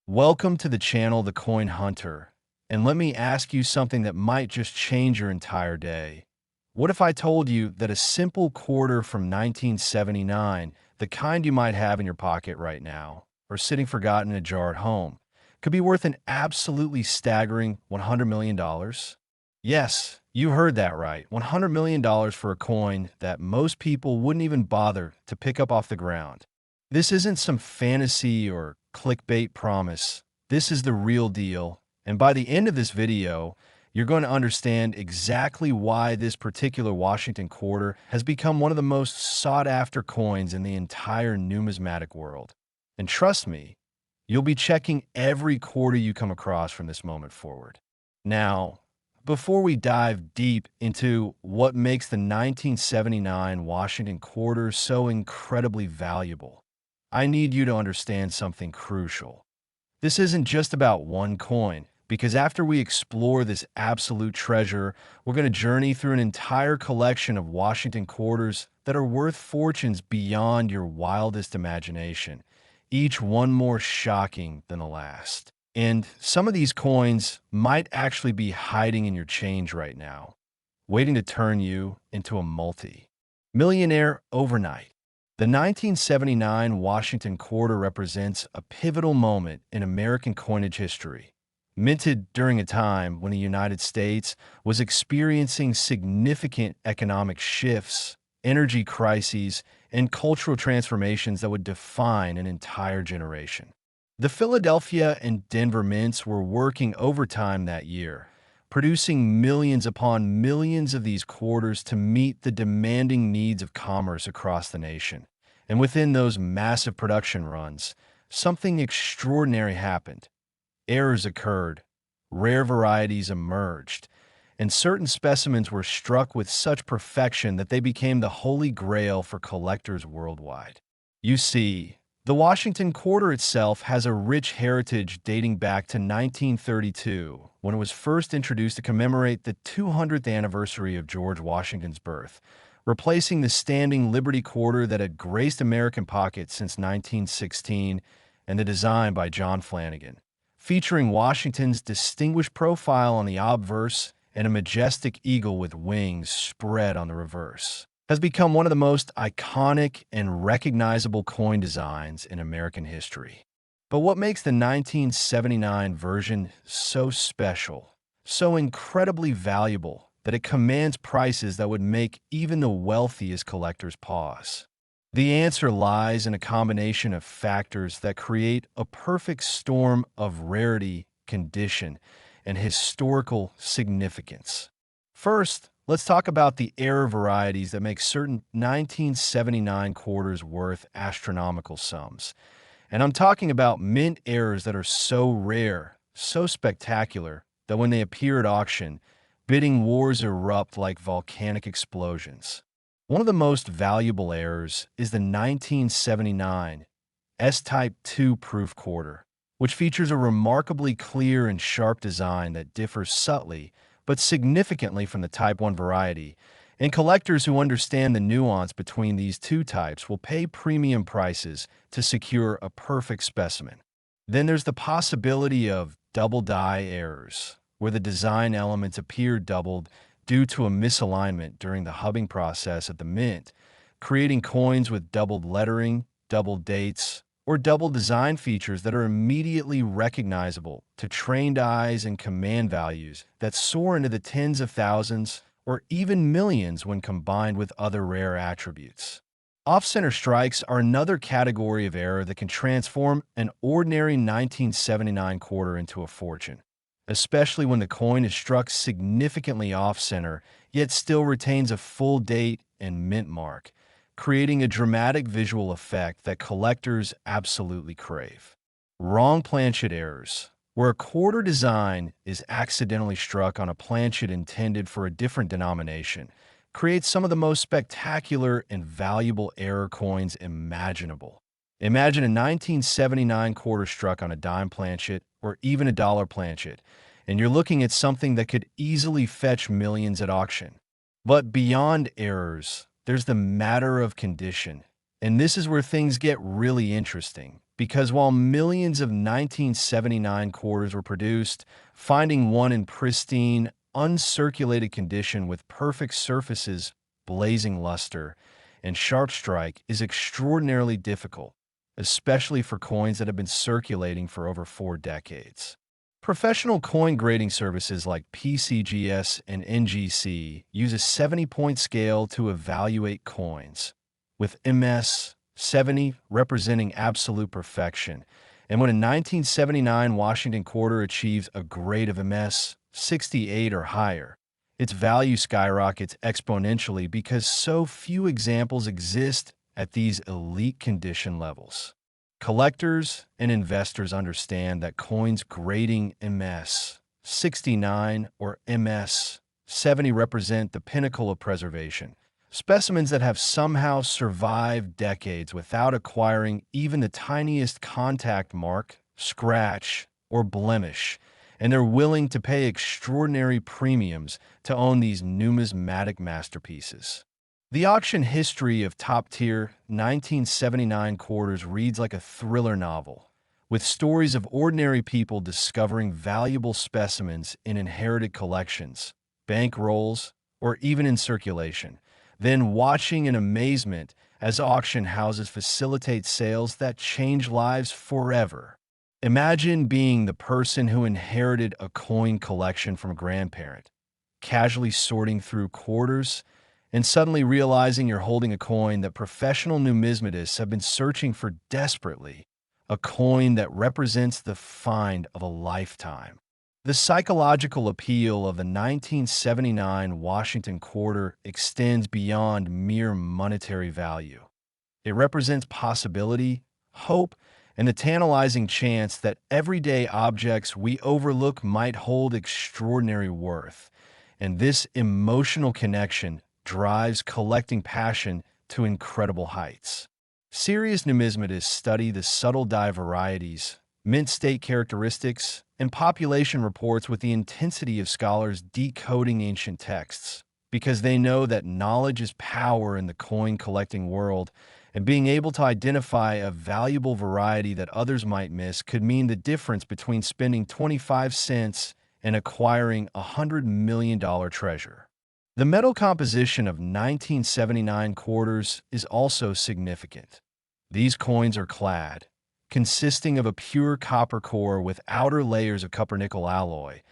Welcome to the channel The Coin Hunter, and let me ask you something that might just change your entire day. What if I told you that a simple quarter from 1979, the kind you might have in your pocket right now, or sitting forgotten in a jar at home, could be worth an absolutely staggering $100 million? Yes, you heard that right. $100 million for a coin that most people wouldn't even bother to pick up off the ground. This isn't some fantasy or clickbait promise. This is the real deal. And by the end of this video, you're going to understand exactly why this particular Washington quarter has become one of the most sought-after coins in the entire numismatic world. And trust me, you'll be checking every quarter you come across from this moment forward. Now, before we dive deep into what makes the 1979 Washington quarter so incredibly valuable, I need you to understand something crucial. This isn't just about one coin, because after we explore this absolute treasure, we're going to journey through an entire collection of Washington quarters that are worth fortunes beyond your wildest imagination, each one more shocking than the last. And some of these coins might actually be hiding in your change right now, waiting to turn you into a multi-millionaire overnight. The 1979 Washington quarter represents a pivotal moment in American coinage history, minted during a time when the United States was experiencing significant economic shifts, energy crises, and cultural transformations that would define an entire generation. The Philadelphia and Denver mints were working overtime that year, producing millions upon millions of these quarters to meet the demanding needs of commerce across the nation. And within those massive production runs, something extraordinary happened. Errors occurred, rare varieties emerged, and certain specimens were struck with such perfection that they became the holy grail for collectors worldwide. You see, the Washington quarter itself has a rich heritage dating back to 1932, when it was first introduced to commemorate the 200th anniversary of George Washington's birth, replacing the standing Liberty quarter that had graced American pockets since 1916 and the design by John Flanagan, featuring Washington's distinguished profile on the obverse and a majestic eagle with wings spread on the reverse, has become one of the most iconic and recognizable coin designs in American history. But what makes the 1979 version so special, so incredibly valuable, that it commands prices that would make even the wealthiest collectors pause? The answer lies in a combination of factors that create a perfect storm of rarity, condition, and historical significance. First, let's talk about the error varieties that make certain 1979 quarters worth astronomical sums. And I'm talking about mint errors that are so rare, so spectacular, that when they appear at auction, bidding wars erupt like volcanic explosions. One of the most valuable errors is the 1979 S-Type 2 proof quarter, which features a remarkably clear and sharp design that differs subtly but significantly from the Type 1 variety, and collectors who understand the nuance between these two types will pay premium prices to secure a perfect specimen. Then there's the possibility of double die errors, where the design elements appear doubled due to a misalignment during the hubbing process at the mint, creating coins with doubled lettering, double dates, or double design features that are immediately recognizable to trained eyes and command values that soar into the tens of thousands or even millions when combined with other rare attributes. Off-center strikes are another category of error that can transform an ordinary 1979 quarter into a fortune, especially when the coin is struck significantly off-center, yet still retains a full date and mint mark, creating a dramatic visual effect that collectors absolutely crave. Wrong planchet errors, where a quarter design is accidentally struck on a planchet intended for a different denomination, creates some of the most spectacular and valuable error coins imaginable. Imagine a 1979 quarter struck on a dime planchet or even a dollar planchet, and you're looking at something that could easily fetch millions at auction. But beyond errors, there's the matter of condition. And this is where things get really interesting, Because while millions of 1979 quarters were produced, finding one in pristine, uncirculated condition with perfect surfaces, blazing luster, and sharp strike is extraordinarily difficult, especially for coins that have been circulating for over 4 decades. Professional coin grading services like PCGS and NGC use a 70-point scale to evaluate coins, with MS 70 representing absolute perfection. And when a 1979 Washington quarter achieves a grade of MS 68 or higher, its value skyrockets exponentially because so few examples exist at these elite condition levels. Collectors and investors understand that coins grading MS 69 or MS 70 represent the pinnacle of preservation. Specimens that have somehow survived decades without acquiring even the tiniest contact mark, scratch, or blemish, and they're willing to pay extraordinary premiums to own these numismatic masterpieces. The auction history of top-tier 1979 quarters reads like a thriller novel, with stories of ordinary people discovering valuable specimens in inherited collections, bank rolls, or even in circulation, then watching in amazement as auction houses facilitate sales that change lives forever. Imagine being the person who inherited a coin collection from a grandparent, casually sorting through quarters, and suddenly realizing you're holding a coin that professional numismatists have been searching for desperately, a coin that represents the find of a lifetime. The psychological appeal of the 1979 Washington quarter extends beyond mere monetary value. It represents possibility, hope, and the tantalizing chance that everyday objects we overlook might hold extraordinary worth. And this emotional connection drives collecting passion to incredible heights. Serious numismatists study the subtle die varieties, mint state characteristics, and population reports with the intensity of scholars decoding ancient texts, because they know that knowledge is power in the coin collecting world, and being able to identify a valuable variety that others might miss could mean the difference between spending 25 cents and acquiring a $100 million treasure. The metal composition of 1979 quarters is also significant. These coins are clad, consisting of a pure copper core with outer layers of copper-nickel alloy,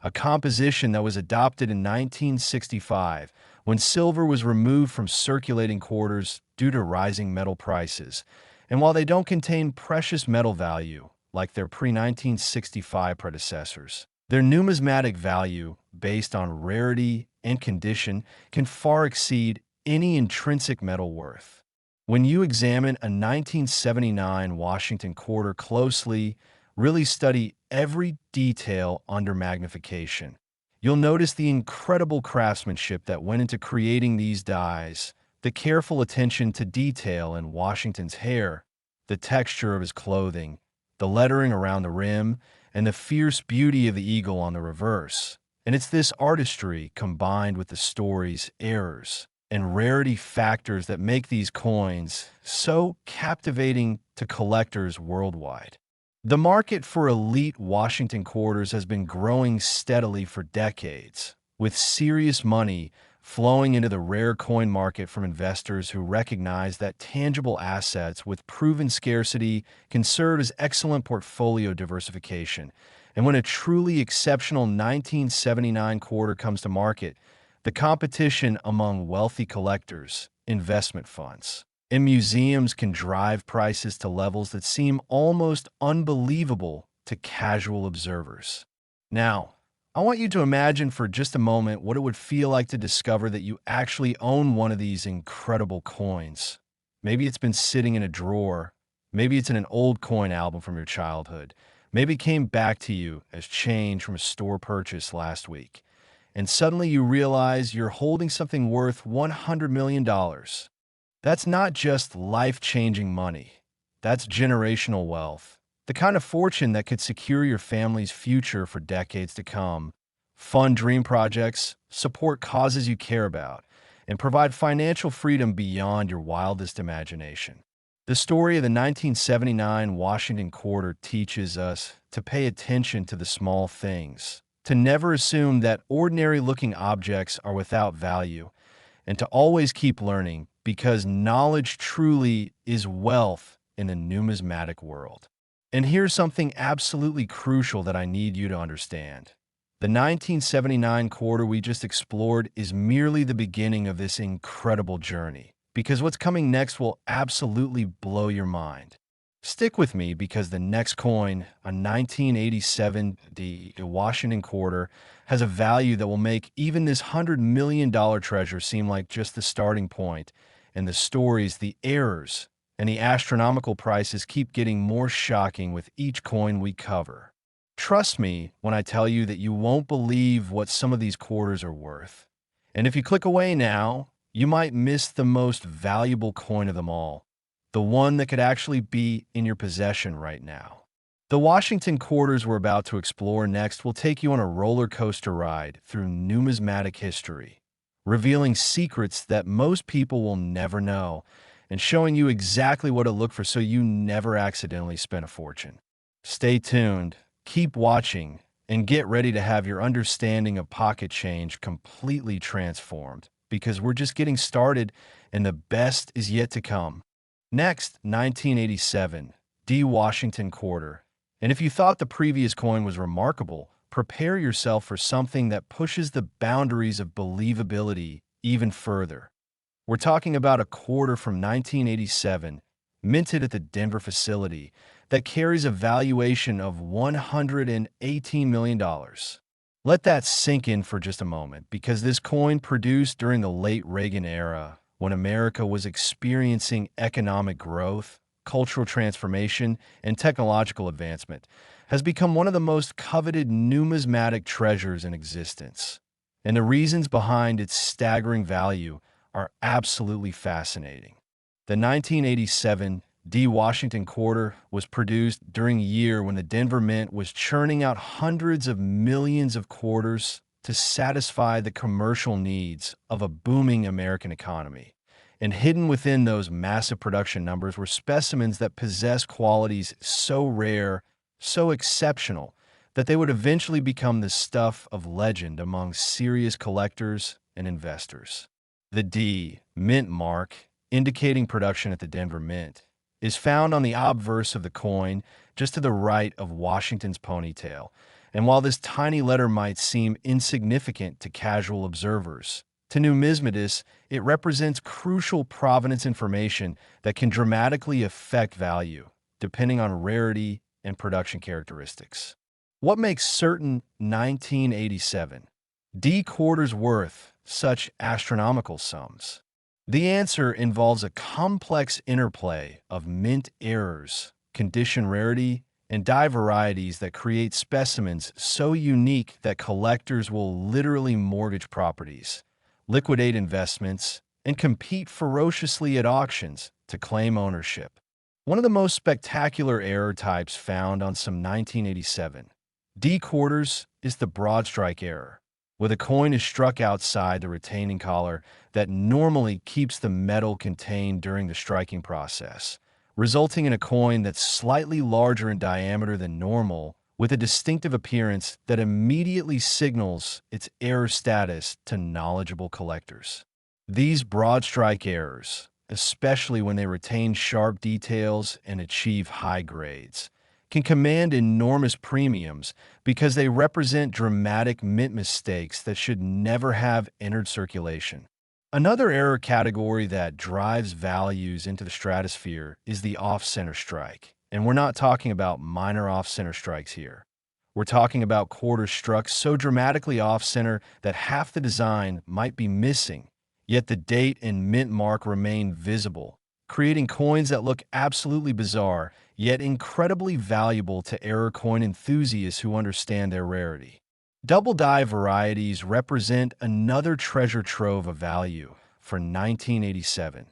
a composition that was adopted in 1965 when silver was removed from circulating quarters due to rising metal prices. And while they don't contain precious metal value, like their pre-1965 predecessors, their numismatic value, based on rarity and condition, can far exceed any intrinsic metal worth. When you examine a 1979 Washington quarter closely, really study every detail under magnification, you'll notice the incredible craftsmanship that went into creating these dies, the careful attention to detail in Washington's hair, the texture of his clothing, the lettering around the rim, and the fierce beauty of the eagle on the reverse. And it's this artistry combined with the stories, errors, and rarity factors that make these coins so captivating to collectors worldwide. The market for elite Washington quarters has been growing steadily for decades, with serious money flowing into the rare coin market from investors who recognize that tangible assets with proven scarcity can serve as excellent portfolio diversification. And when a truly exceptional 1979 quarter comes to market, the competition among wealthy collectors, investment funds, and museums can drive prices to levels that seem almost unbelievable to casual observers. Now, I want you to imagine for just a moment what it would feel like to discover that you actually own one of these incredible coins. Maybe it's been sitting in a drawer. Maybe it's in an old coin album from your childhood. Maybe it came back to you as change from a store purchase last week. And suddenly you realize you're holding something worth $100 million. That's not just life-changing money. That's generational wealth. The kind of fortune that could secure your family's future for decades to come, fund dream projects, support causes you care about, and provide financial freedom beyond your wildest imagination. The story of the 1979 Washington quarter teaches us to pay attention to the small things, to never assume that ordinary-looking objects are without value, and to always keep learning because knowledge truly is wealth in the numismatic world. And here's something absolutely crucial that I need you to understand. The 1979 quarter we just explored is merely the beginning of this incredible journey, because what's coming next will absolutely blow your mind. Stick with me because the next coin, a 1987 the Washington quarter, has a value that will make even this $100 million treasure seem like just the starting point, and the stories, the errors, and the astronomical prices keep getting more shocking with each coin we cover. Trust me when I tell you that you won't believe what some of these quarters are worth. And if you click away now, you might miss the most valuable coin of them all, the one that could actually be in your possession right now. The Washington quarters we're about to explore next will take you on a roller coaster ride through numismatic history, revealing secrets that most people will never know, and showing you exactly what to look for so you never accidentally spend a fortune. Stay tuned, keep watching, and get ready to have your understanding of pocket change completely transformed, because we're just getting started and the best is yet to come. Next, 1987, D. Washington quarter. And if you thought the previous coin was remarkable, prepare yourself for something that pushes the boundaries of believability even further. We're talking about a quarter from 1987, minted at the Denver facility, that carries a valuation of $118 million. Let that sink in for just a moment, because this coin, produced during the late Reagan era, when America was experiencing economic growth, cultural transformation, and technological advancement, has become one of the most coveted numismatic treasures in existence. And the reasons behind its staggering value are absolutely fascinating. The 1987 D. Washington quarter was produced during a year when the Denver Mint was churning out hundreds of millions of quarters to satisfy the commercial needs of a booming American economy. And hidden within those massive production numbers were specimens that possess qualities so rare, so exceptional, that they would eventually become the stuff of legend among serious collectors and investors. The D. Mint mark, indicating production at the Denver Mint, is found on the obverse of the coin just to the right of Washington's ponytail. And while this tiny letter might seem insignificant to casual observers, to numismatists, it represents crucial provenance information that can dramatically affect value, depending on rarity and production characteristics. What makes certain 1987 D quarters worth such astronomical sums? The answer involves a complex interplay of mint errors, condition rarity, and die varieties that create specimens so unique that collectors will literally mortgage properties, liquidate investments, and compete ferociously at auctions to claim ownership. One of the most spectacular error types found on some 1987 D quarters is the broadstrike error, where the coin is struck outside the retaining collar that normally keeps the metal contained during the striking process, resulting in a coin that's slightly larger in diameter than normal, with a distinctive appearance that immediately signals its error status to knowledgeable collectors. These broadstrike errors, especially when they retain sharp details and achieve high grades, can command enormous premiums because they represent dramatic mint mistakes that should never have entered circulation. Another error category that drives values into the stratosphere is the off-center strike. And we're not talking about minor off-center strikes here. We're talking about quarters struck so dramatically off-center that half the design might be missing, yet the date and mint mark remain visible, creating coins that look absolutely bizarre, yet incredibly valuable to error coin enthusiasts who understand their rarity. Double die varieties represent another treasure trove of value for 1987.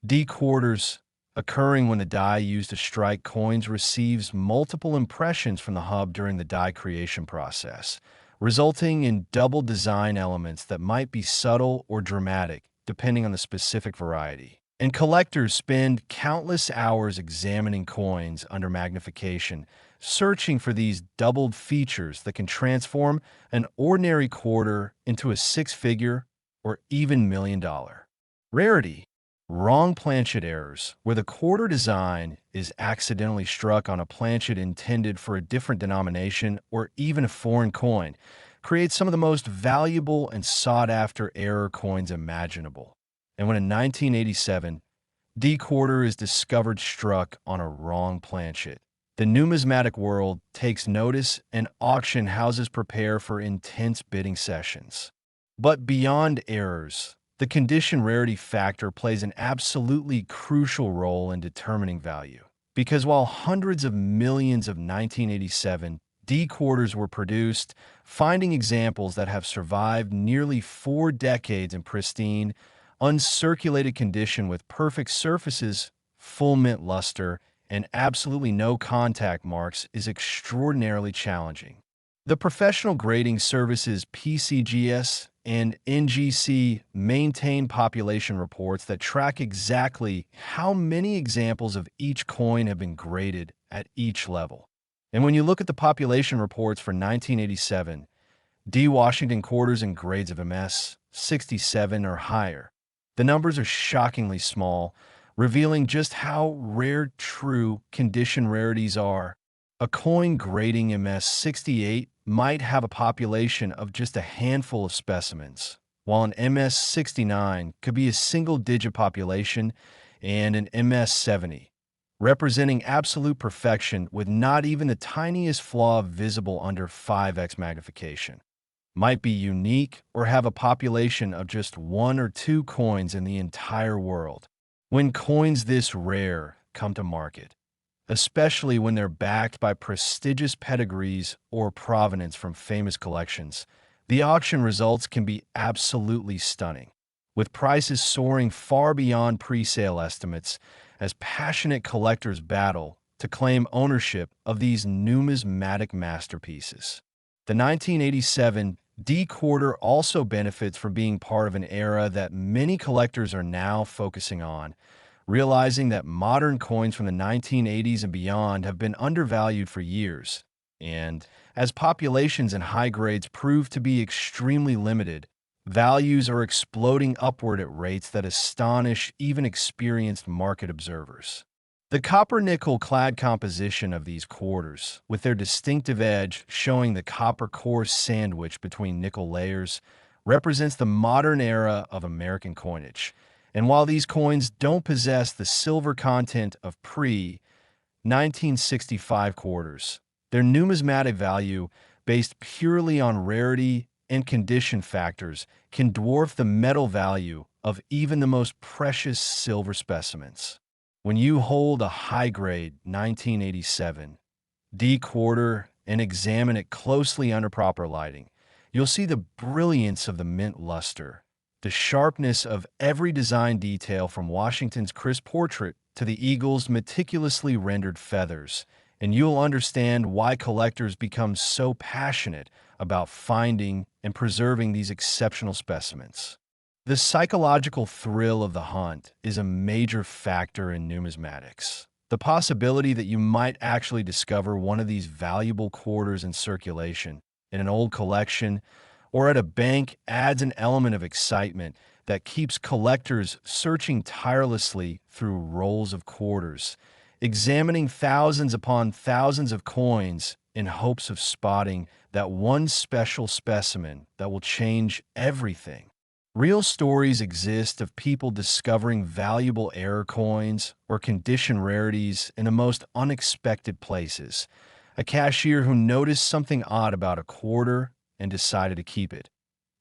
D quarters, occurring when the die used to strike coins receives multiple impressions from the hub during the die creation process, resulting in double design elements that might be subtle or dramatic, depending on the specific variety. And collectors spend countless hours examining coins under magnification, searching for these doubled features that can transform an ordinary quarter into a six-figure or even million-dollar rarity. Wrong planchet errors, where the quarter design is accidentally struck on a planchet intended for a different denomination or even a foreign coin, create some of the most valuable and sought-after error coins imaginable. And when in 1987, D quarter is discovered struck on a wrong planchet, the numismatic world takes notice and auction houses prepare for intense bidding sessions. But beyond errors, the condition rarity factor plays an absolutely crucial role in determining value. Because while hundreds of millions of 1987 D quarters were produced, finding examples that have survived nearly 4 decades in pristine, uncirculated condition with perfect surfaces, full mint luster, and absolutely no contact marks is extraordinarily challenging. The professional grading services PCGS and NGC maintain population reports that track exactly how many examples of each coin have been graded at each level. And when you look at the population reports for 1987, D Washington quarters and grades of MS 67 or higher, the numbers are shockingly small, revealing just how rare true condition rarities are. A coin grading MS 68 might have a population of just a handful of specimens, while an MS 69 could be a single-digit population, and an MS 70, representing absolute perfection with not even the tiniest flaw visible under 5x magnification, might be unique or have a population of just one or two coins in the entire world. When coins this rare come to market, especially when they're backed by prestigious pedigrees or provenance from famous collections, the auction results can be absolutely stunning, with prices soaring far beyond pre-sale estimates as passionate collectors battle to claim ownership of these numismatic masterpieces. The 1987 D quarter also benefits from being part of an era that many collectors are now focusing on, realizing that modern coins from the 1980s and beyond have been undervalued for years. And as populations and high grades prove to be extremely limited, values are exploding upward at rates that astonish even experienced market observers. The copper-nickel clad composition of these quarters, with their distinctive edge showing the copper core sandwich between nickel layers, represents the modern era of American coinage. And while these coins don't possess the silver content of pre-1965 quarters, their numismatic value, based purely on rarity and condition factors, can dwarf the metal value of even the most precious silver specimens. When you hold a high-grade 1987 D quarter and examine it closely under proper lighting, you'll see the brilliance of the mint luster, the sharpness of every design detail from Washington's crisp portrait to the eagle's meticulously rendered feathers, and you'll understand why collectors become so passionate about finding and preserving these exceptional specimens. The psychological thrill of the hunt is a major factor in numismatics. The possibility that you might actually discover one of these valuable quarters in circulation in an old collection or at a bank adds an element of excitement that keeps collectors searching tirelessly through rolls of quarters, examining thousands upon thousands of coins in hopes of spotting that one special specimen that will change everything. Real stories exist of people discovering valuable error coins or condition rarities in the most unexpected places. A cashier who noticed something odd about a quarter and decided to keep it,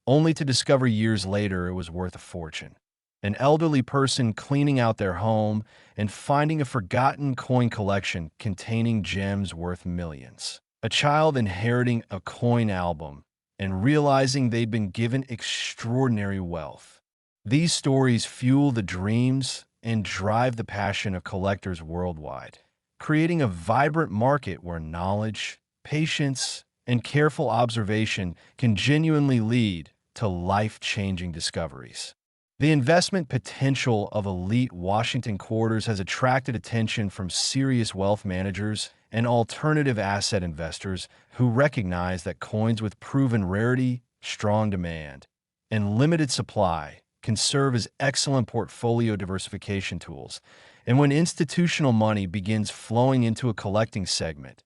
only to discover years later it was worth a fortune. An elderly person cleaning out their home and finding a forgotten coin collection containing gems worth millions. A child inheriting a coin album and realizing they'd been given extraordinary wealth. These stories fuel the dreams and drive the passion of collectors worldwide, creating a vibrant market where knowledge, patience, and careful observation can genuinely lead to life-changing discoveries. The investment potential of elite Washington quarters has attracted attention from serious wealth managers and alternative asset investors who recognize that coins with proven rarity, strong demand, and limited supply can serve as excellent portfolio diversification tools. And when institutional money begins flowing into a collecting segment,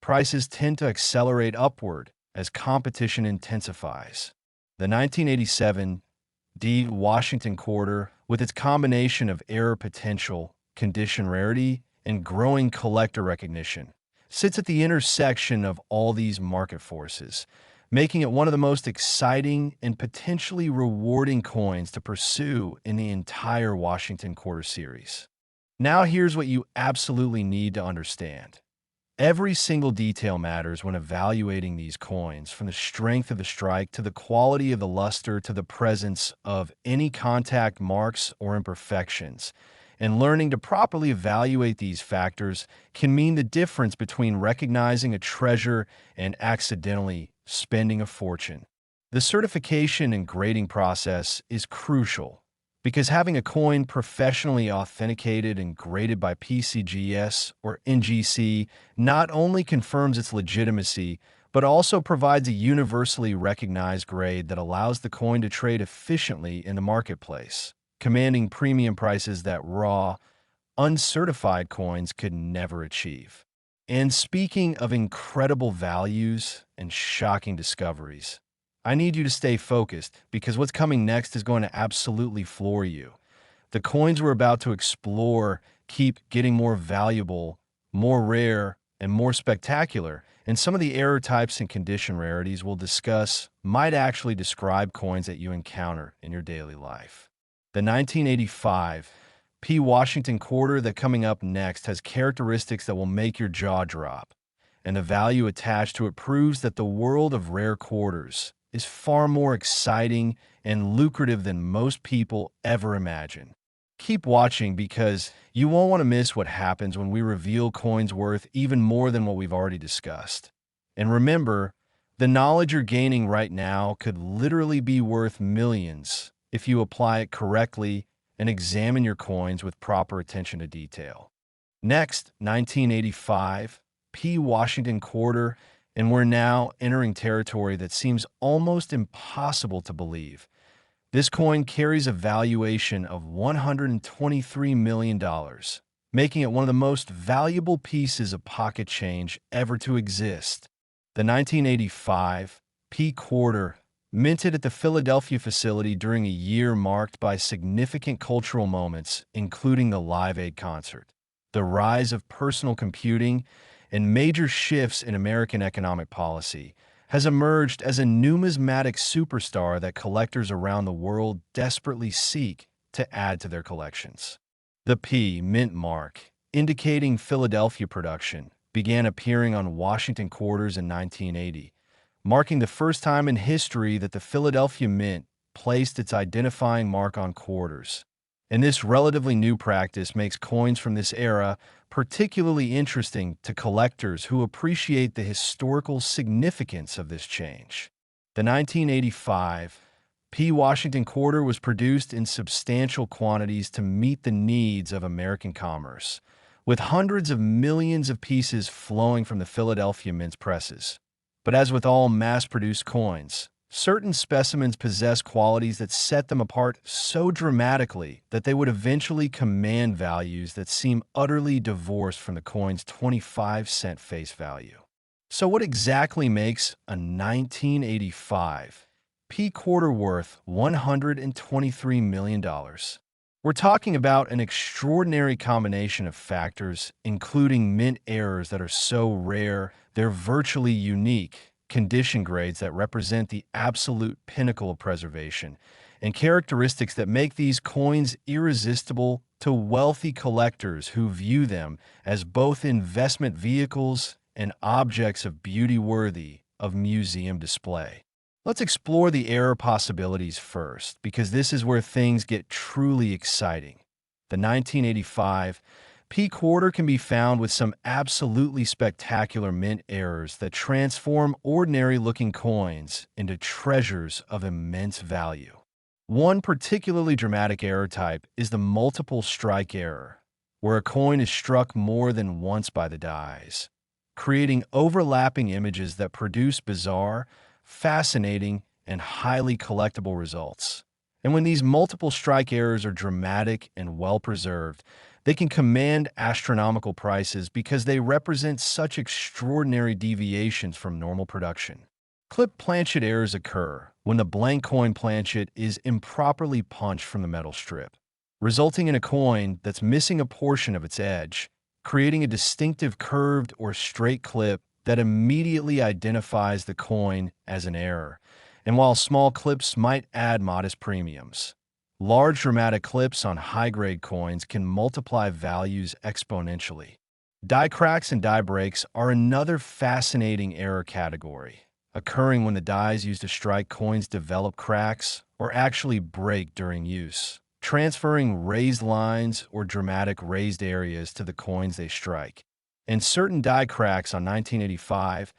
prices tend to accelerate upward as competition intensifies. The 1987 D. Washington quarter, with its combination of error potential, condition rarity, and growing collector recognition, sits at the intersection of all these market forces, making it one of the most exciting and potentially rewarding coins to pursue in the entire Washington quarter series. Now here's what you absolutely need to understand. Every single detail matters when evaluating these coins, from the strength of the strike to the quality of the luster to the presence of any contact marks or imperfections. And learning to properly evaluate these factors can mean the difference between recognizing a treasure and accidentally spending a fortune. The certification and grading process is crucial, because having a coin professionally authenticated and graded by PCGS or NGC not only confirms its legitimacy, but also provides a universally recognized grade that allows the coin to trade efficiently in the marketplace, commanding premium prices that raw, uncertified coins could never achieve. And speaking of incredible values and shocking discoveries, I need you to stay focused, because what's coming next is going to absolutely floor you. The coins we're about to explore keep getting more valuable, more rare, and more spectacular, and some of the error types and condition rarities we'll discuss might actually describe coins that you encounter in your daily life. The 1985 P. Washington quarter that coming up next has characteristics that will make your jaw drop, and the value attached to it proves that the world of rare quarters is far more exciting and lucrative than most people ever imagine. Keep watching, because you won't want to miss what happens when we reveal coins worth even more than what we've already discussed. And remember, the knowledge you're gaining right now could literally be worth millions if you apply it correctly and examine your coins with proper attention to detail. Next, 1985 P. Washington quarter, and we're now entering territory that seems almost impossible to believe. This coin carries a valuation of $123 million, making it one of the most valuable pieces of pocket change ever to exist. The 1985 P quarter, minted at the Philadelphia facility during a year marked by significant cultural moments, including the Live Aid concert, the rise of personal computing, and major shifts in American economic policy, has emerged as a numismatic superstar that collectors around the world desperately seek to add to their collections. The P mint mark, indicating Philadelphia production, began appearing on Washington quarters in 1980, marking the first time in history that the Philadelphia Mint placed its identifying mark on quarters. And this relatively new practice makes coins from this era particularly interesting to collectors who appreciate the historical significance of this change. The 1985 P. Washington quarter was produced in substantial quantities to meet the needs of American commerce, with hundreds of millions of pieces flowing from the Philadelphia Mint's presses. But as with all mass-produced coins, certain specimens possess qualities that set them apart so dramatically that they would eventually command values that seem utterly divorced from the coin's 25-cent face value. So what exactly makes a 1985 P quarter worth $123 million? We're talking about an extraordinary combination of factors, including mint errors that are so rare they're virtually unique, condition grades that represent the absolute pinnacle of preservation, and characteristics that make these coins irresistible to wealthy collectors who view them as both investment vehicles and objects of beauty worthy of museum display. Let's explore the error possibilities first, because this is where things get truly exciting. The 1985 P quarter can be found with some absolutely spectacular mint errors that transform ordinary-looking coins into treasures of immense value. One particularly dramatic error type is the multiple strike error, where a coin is struck more than once by the dies, creating overlapping images that produce bizarre, fascinating, and highly collectible results. And when these multiple strike errors are dramatic and well preserved, they can command astronomical prices because they represent such extraordinary deviations from normal production. Clip planchet errors occur when the blank coin planchet is improperly punched from the metal strip, resulting in a coin that's missing a portion of its edge, creating a distinctive curved or straight clip that immediately identifies the coin as an error. And while small clips might add modest premiums, large dramatic clips on high-grade coins can multiply values exponentially. Die cracks and die breaks are another fascinating error category, occurring when the dies used to strike coins develop cracks or actually break during use, transferring raised lines or dramatic raised areas to the coins they strike. And certain die cracks on 1985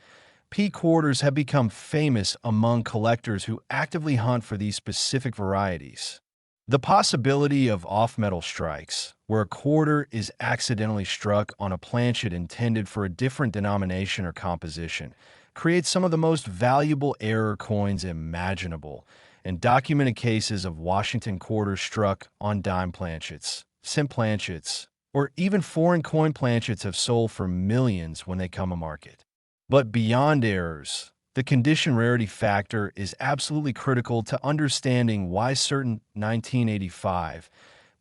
P quarters have become famous among collectors who actively hunt for these specific varieties. The possibility of off-metal strikes, where a quarter is accidentally struck on a planchet intended for a different denomination or composition, creates some of the most valuable error coins imaginable, and documented cases of Washington quarters struck on dime planchets, cent planchets, or even foreign coin planchets have sold for millions when they come to market. But beyond errors, the condition rarity factor is absolutely critical to understanding why certain 1985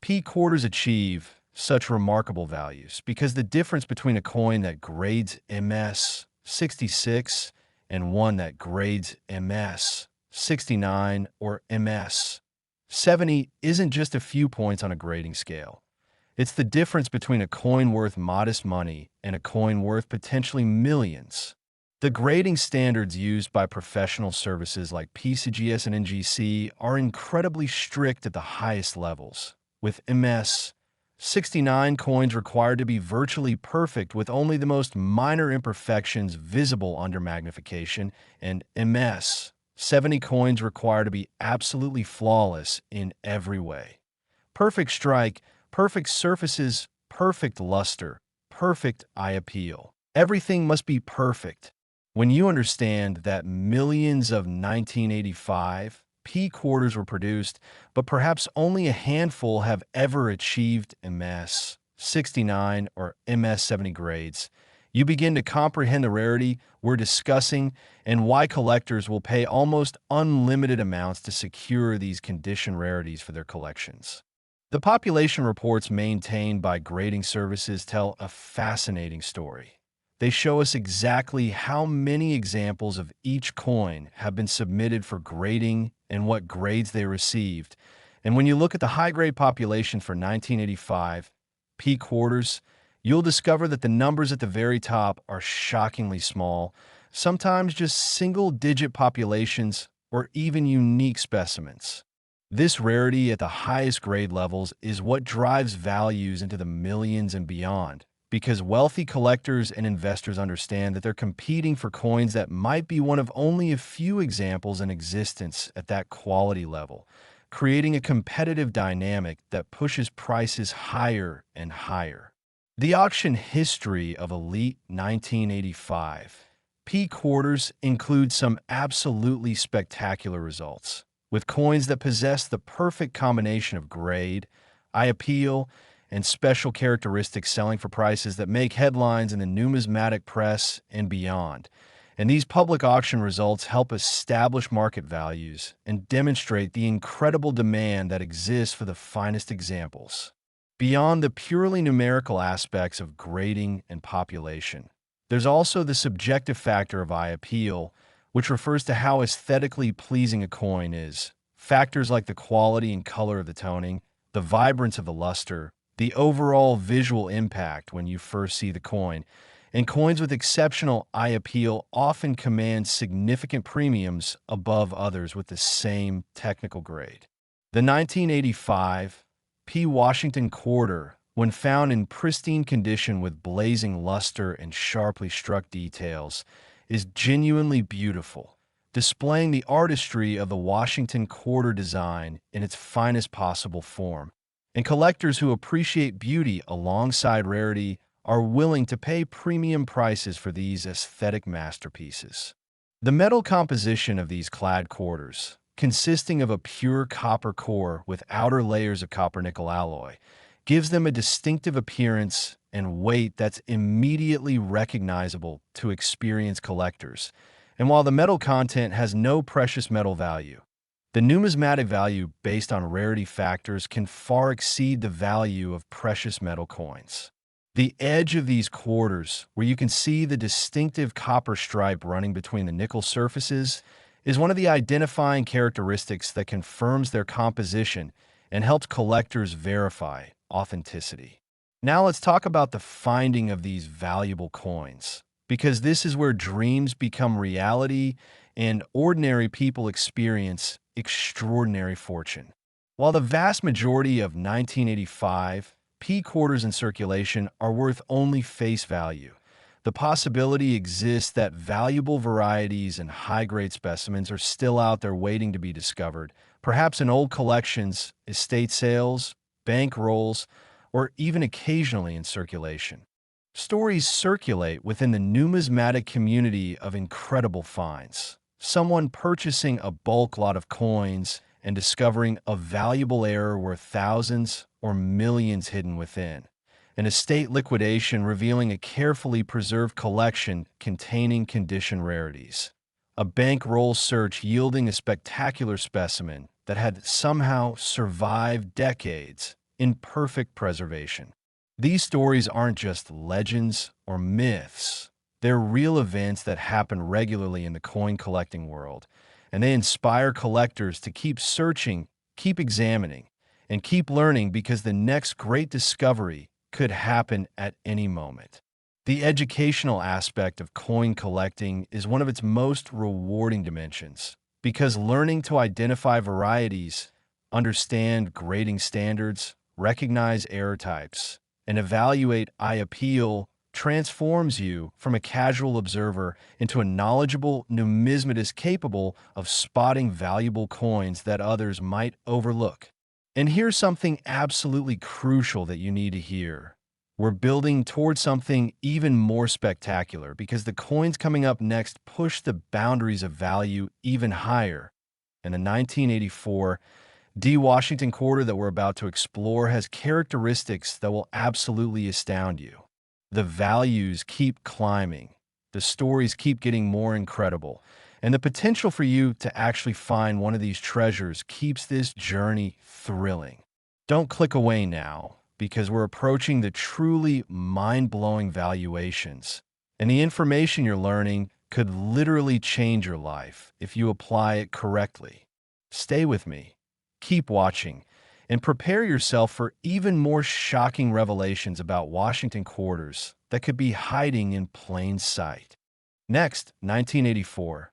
P quarters achieve such remarkable values, because the difference between a coin that grades MS 66 and one that grades MS 69 or MS 70 isn't just a few points on a grading scale. It's the difference between a coin worth modest money and a coin worth potentially millions. The grading standards used by professional services like PCGS and NGC are incredibly strict at the highest levels, with MS 69 coins required to be virtually perfect with only the most minor imperfections visible under magnification, and MS 70 coins required to be absolutely flawless in every way. Perfect strike, perfect surfaces, perfect luster, perfect eye appeal. Everything must be perfect. When you understand that millions of 1985 P quarters were produced, but perhaps only a handful have ever achieved MS 69 or MS 70 grades, you begin to comprehend the rarity we're discussing and why collectors will pay almost unlimited amounts to secure these condition rarities for their collections. The population reports maintained by grading services tell a fascinating story. They show us exactly how many examples of each coin have been submitted for grading and what grades they received. And when you look at the high-grade population for 1985 P quarters, you'll discover that the numbers at the very top are shockingly small, sometimes just single-digit populations or even unique specimens. This rarity at the highest grade levels is what drives values into the millions and beyond, because wealthy collectors and investors understand that they're competing for coins that might be one of only a few examples in existence at that quality level, creating a competitive dynamic that pushes prices higher and higher. The auction history of elite 1985 P quarters includes some absolutely spectacular results, with coins that possess the perfect combination of grade, eye appeal, and special characteristics selling for prices that make headlines in the numismatic press and beyond. And these public auction results help establish market values and demonstrate the incredible demand that exists for the finest examples. Beyond the purely numerical aspects of grading and population, there's also the subjective factor of eye appeal, which refers to how aesthetically pleasing a coin is. Factors like the quality and color of the toning, the vibrance of the luster, the overall visual impact when you first see the coin, and coins with exceptional eye appeal often command significant premiums above others with the same technical grade. The 1985 P. Washington quarter, when found in pristine condition with blazing luster and sharply struck details, is genuinely beautiful. displaying the artistry of the Washington quarter design in its finest possible form. And collectors who appreciate beauty alongside rarity are willing to pay premium prices for these aesthetic masterpieces. The metal composition of these clad quarters, consisting of a pure copper core with outer layers of copper-nickel alloy, gives them a distinctive appearance and weight that's immediately recognizable to experienced collectors. And while the metal content has no precious metal value, the numismatic value based on rarity factors can far exceed the value of precious metal coins. The edge of these quarters, where you can see the distinctive copper stripe running between the nickel surfaces, is one of the identifying characteristics that confirms their composition and helps collectors verify authenticity. Now let's talk about the finding of these valuable coins, because this is where dreams become reality and ordinary people experience extraordinary fortune. While the vast majority of 1985 P quarters in circulation are worth only face value, the possibility exists that valuable varieties and high-grade specimens are still out there waiting to be discovered, perhaps in old collections, estate sales, bank rolls, or even occasionally in circulation. Stories circulate within the numismatic community of incredible finds. Someone purchasing a bulk lot of coins and discovering a valuable heir worth thousands or millions hidden within. An estate liquidation revealing a carefully preserved collection containing conditioned rarities. A bankroll search yielding a spectacular specimen that had somehow survived decades in perfect preservation. These stories aren't just legends or myths. They're real events that happen regularly in the coin collecting world, and they inspire collectors to keep searching, keep examining, and keep learning because the next great discovery could happen at any moment. The educational aspect of coin collecting is one of its most rewarding dimensions because learning to identify varieties, understand grading standards, recognize error types, and evaluate eye appeal transforms you from a casual observer into a knowledgeable numismatist capable of spotting valuable coins that others might overlook. And here's something absolutely crucial that you need to hear. We're building towards something even more spectacular because the coins coming up next push the boundaries of value even higher. And the 1984 D. Washington quarter that we're about to explore has characteristics that will absolutely astound you. The values keep climbing, the stories keep getting more incredible, and the potential for you to actually find one of these treasures keeps this journey thrilling. Don't click away now, because we're approaching the truly mind-blowing valuations, and the information you're learning could literally change your life if you apply it correctly. Stay with me, keep watching, and prepare yourself for even more shocking revelations about Washington quarters that could be hiding in plain sight. Next, 1984.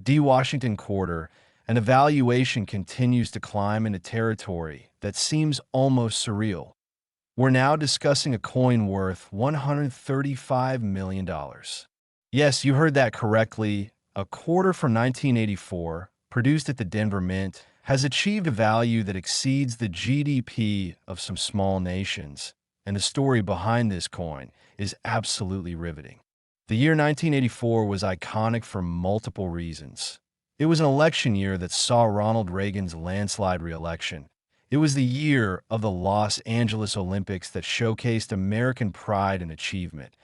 D. Washington quarter, and the valuation continues to climb into territory that seems almost surreal. We're now discussing a coin worth $135 million. Yes, you heard that correctly. A quarter from 1984, produced at the Denver Mint, has achieved a value that exceeds the GDP of some small nations, and the story behind this coin is absolutely riveting. The year 1984 was iconic for multiple reasons. It was an election year that saw Ronald Reagan's landslide re-election. It was the year of the Los Angeles Olympics that showcased American pride and achievement.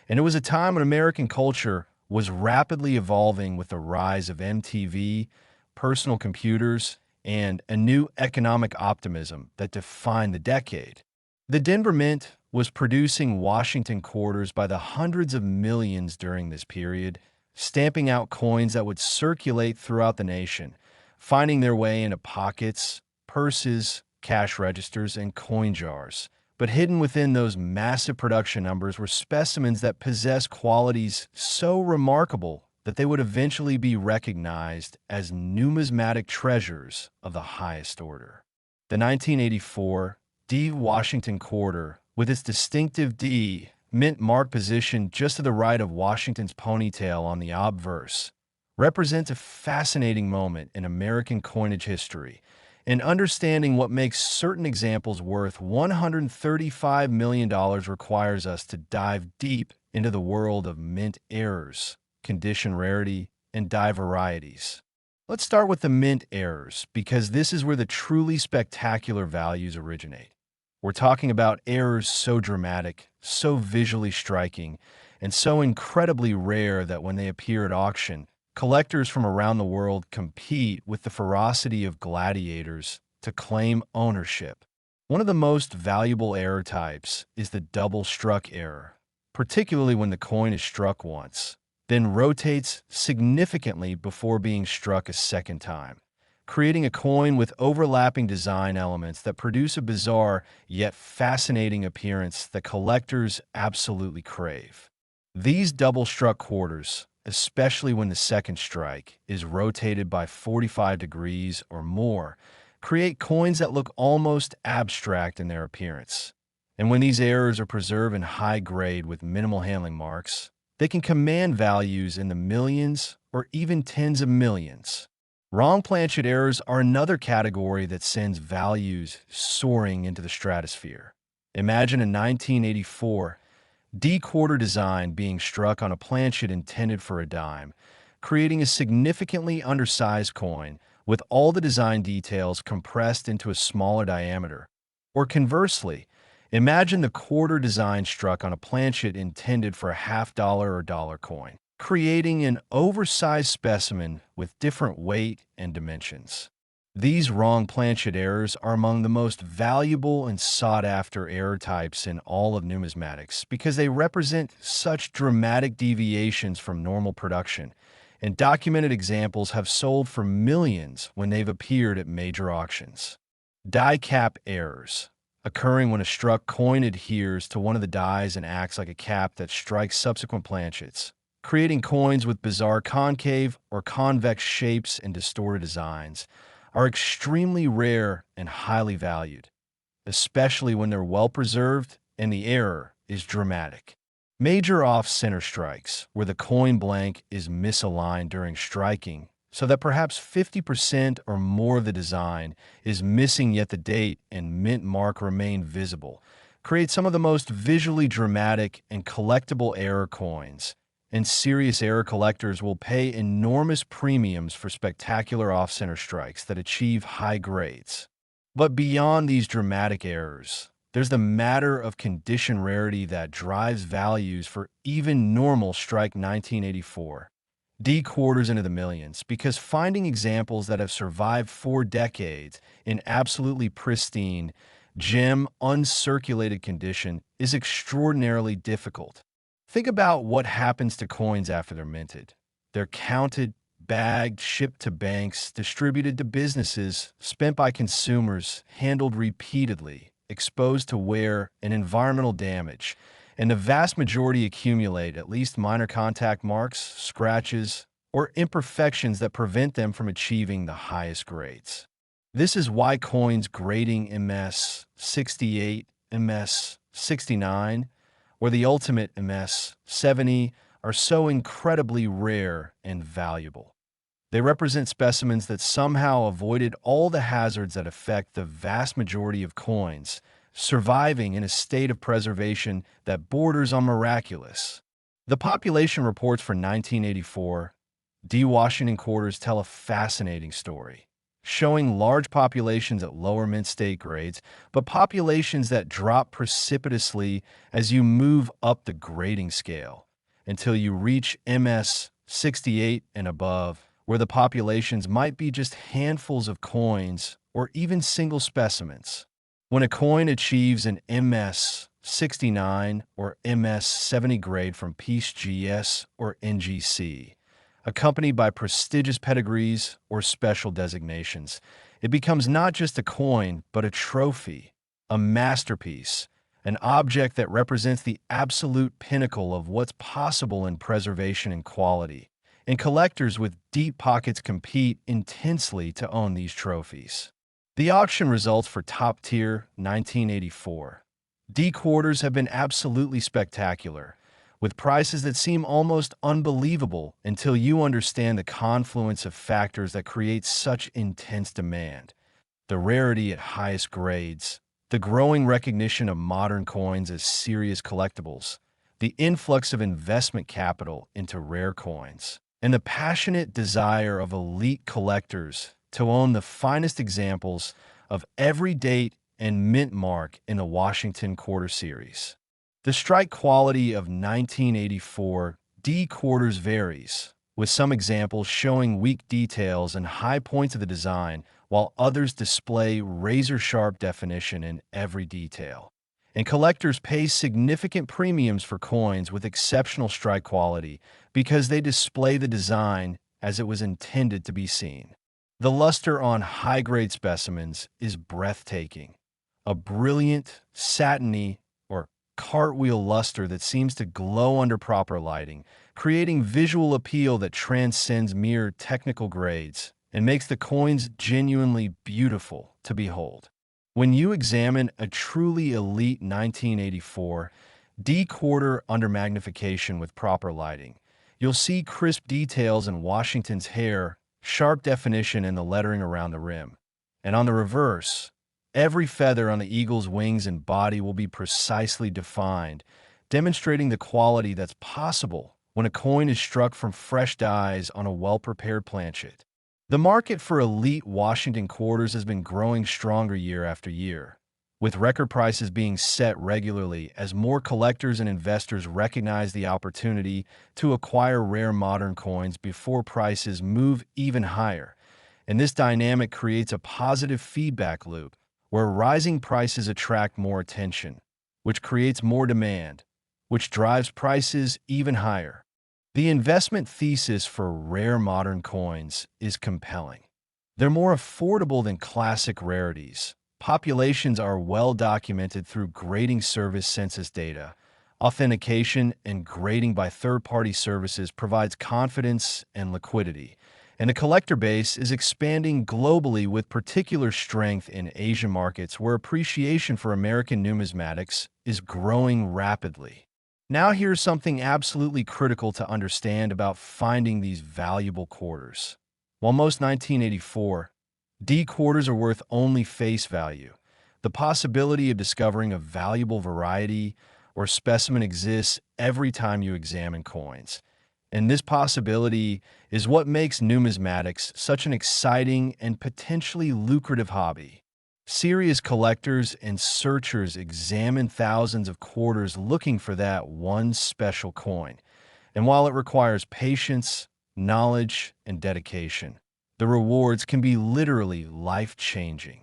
And it was a time when American culture was rapidly evolving with the rise of MTV, personal computers, and a new economic optimism that defined the decade. The Denver Mint was producing Washington quarters by the hundreds of millions during this period, stamping out coins that would circulate throughout the nation, finding their way into pockets, purses, cash registers, and coin jars. But hidden within those massive production numbers were specimens that possessed qualities so remarkable that they would eventually be recognized as numismatic treasures of the highest order. The 1984 D. Washington quarter, with its distinctive D mint mark position just to the right of Washington's ponytail on the obverse, represents a fascinating moment in American coinage history, and understanding what makes certain examples worth $135 million requires us to dive deep into the world of mint errors, condition rarity, and die varieties. Let's start with the mint errors, because this is where the truly spectacular values originate. We're talking about errors so dramatic, so visually striking, and so incredibly rare that when they appear at auction, collectors from around the world compete with the ferocity of gladiators to claim ownership. One of the most valuable error types is the double struck error, particularly when the coin is struck once, then rotates significantly before being struck a second time, creating a coin with overlapping design elements that produce a bizarre yet fascinating appearance that collectors absolutely crave. These double-struck quarters, especially when the second strike is rotated by 45 degrees or more, create coins that look almost abstract in their appearance. And when these errors are preserved in high grade with minimal handling marks, they can command values in the millions or even tens of millions. Wrong planchet errors are another category that sends values soaring into the stratosphere. Imagine a 1984 D-quarter design being struck on a planchet intended for a dime, creating a significantly undersized coin with all the design details compressed into a smaller diameter. Or conversely, imagine the quarter design struck on a planchet intended for a half-dollar or dollar coin, creating an oversized specimen with different weight and dimensions. These wrong planchet errors are among the most valuable and sought-after error types in all of numismatics because they represent such dramatic deviations from normal production, and documented examples have sold for millions when they've appeared at major auctions. Die cap errors, occurring when a struck coin adheres to one of the dies and acts like a cap that strikes subsequent planchets, creating coins with bizarre concave or convex shapes and distorted designs, are extremely rare and highly valued, especially when they're well preserved and the error is dramatic. Major off-center strikes, where the coin blank is misaligned during striking, so that perhaps 50% or more of the design is missing yet the date and mint mark remain visible, create some of the most visually dramatic and collectible error coins, and serious error collectors will pay enormous premiums for spectacular off-center strikes that achieve high grades. But beyond these dramatic errors, there's the matter of condition rarity that drives values for even normal strike 1984 D quarters into the millions, because finding examples that have survived 4 decades in absolutely pristine, gem uncirculated condition is extraordinarily difficult. Think about what happens to coins after they're minted. They're counted, bagged, shipped to banks, distributed to businesses, spent by consumers, handled repeatedly, exposed to wear and environmental damage, and the vast majority accumulate at least minor contact marks, scratches, or imperfections that prevent them from achieving the highest grades. This is why coins grading MS 68, MS 69, or the ultimate MS 70 are so incredibly rare and valuable. They represent specimens that somehow avoided all the hazards that affect the vast majority of coins, surviving in a state of preservation that borders on miraculous. The population reports for 1984 D. Washington quarters tell a fascinating story, showing large populations at lower mint state grades, but populations that drop precipitously as you move up the grading scale until you reach MS 68 and above, where the populations might be just handfuls of coins or even single specimens. When a coin achieves an MS 69 or MS 70 grade from Piece GS or NGC, accompanied by prestigious pedigrees or special designations, it becomes not just a coin, but a trophy, a masterpiece, an object that represents the absolute pinnacle of what's possible in preservation and quality. And collectors with deep pockets compete intensely to own these trophies. The auction results for top-tier 1984 D quarters have been absolutely spectacular, with prices that seem almost unbelievable until you understand the confluence of factors that create such intense demand. The rarity at highest grades, the growing recognition of modern coins as serious collectibles, the influx of investment capital into rare coins, and the passionate desire of elite collectors to own the finest examples of every date and mint mark in the Washington Quarter Series. The strike quality of 1984 D quarters varies, with some examples showing weak details and high points of the design, while others display razor-sharp definition in every detail. And collectors pay significant premiums for coins with exceptional strike quality because they display the design as it was intended to be seen. The luster on high-grade specimens is breathtaking. A brilliant, satiny, or cartwheel luster that seems to glow under proper lighting, creating visual appeal that transcends mere technical grades and makes the coins genuinely beautiful to behold. When you examine a truly elite 1984 D quarter under magnification with proper lighting, you'll see crisp details in Washington's hair, sharp definition in the lettering around the rim. And on the reverse, every feather on the eagle's wings and body will be precisely defined, demonstrating the quality that's possible when a coin is struck from fresh dies on a well-prepared planchet. The market for elite Washington quarters has been growing stronger year after year, with record prices being set regularly as more collectors and investors recognize the opportunity to acquire rare modern coins before prices move even higher. And this dynamic creates a positive feedback loop where rising prices attract more attention, which creates more demand, which drives prices even higher. The investment thesis for rare modern coins is compelling. They're more affordable than classic rarities. Populations are well documented through grading service census data. Authentication and grading by third-party services provides confidence and liquidity. And the collector base is expanding globally with particular strength in Asian markets where appreciation for American numismatics is growing rapidly. Now here's something absolutely critical to understand about finding these valuable quarters. While most 1984 D quarters are worth only face value, the possibility of discovering a valuable variety or specimen exists every time you examine coins. And this possibility is what makes numismatics such an exciting and potentially lucrative hobby. Serious collectors and searchers examine thousands of quarters looking for that one special coin. And while it requires patience, knowledge, and dedication, the rewards can be literally life-changing.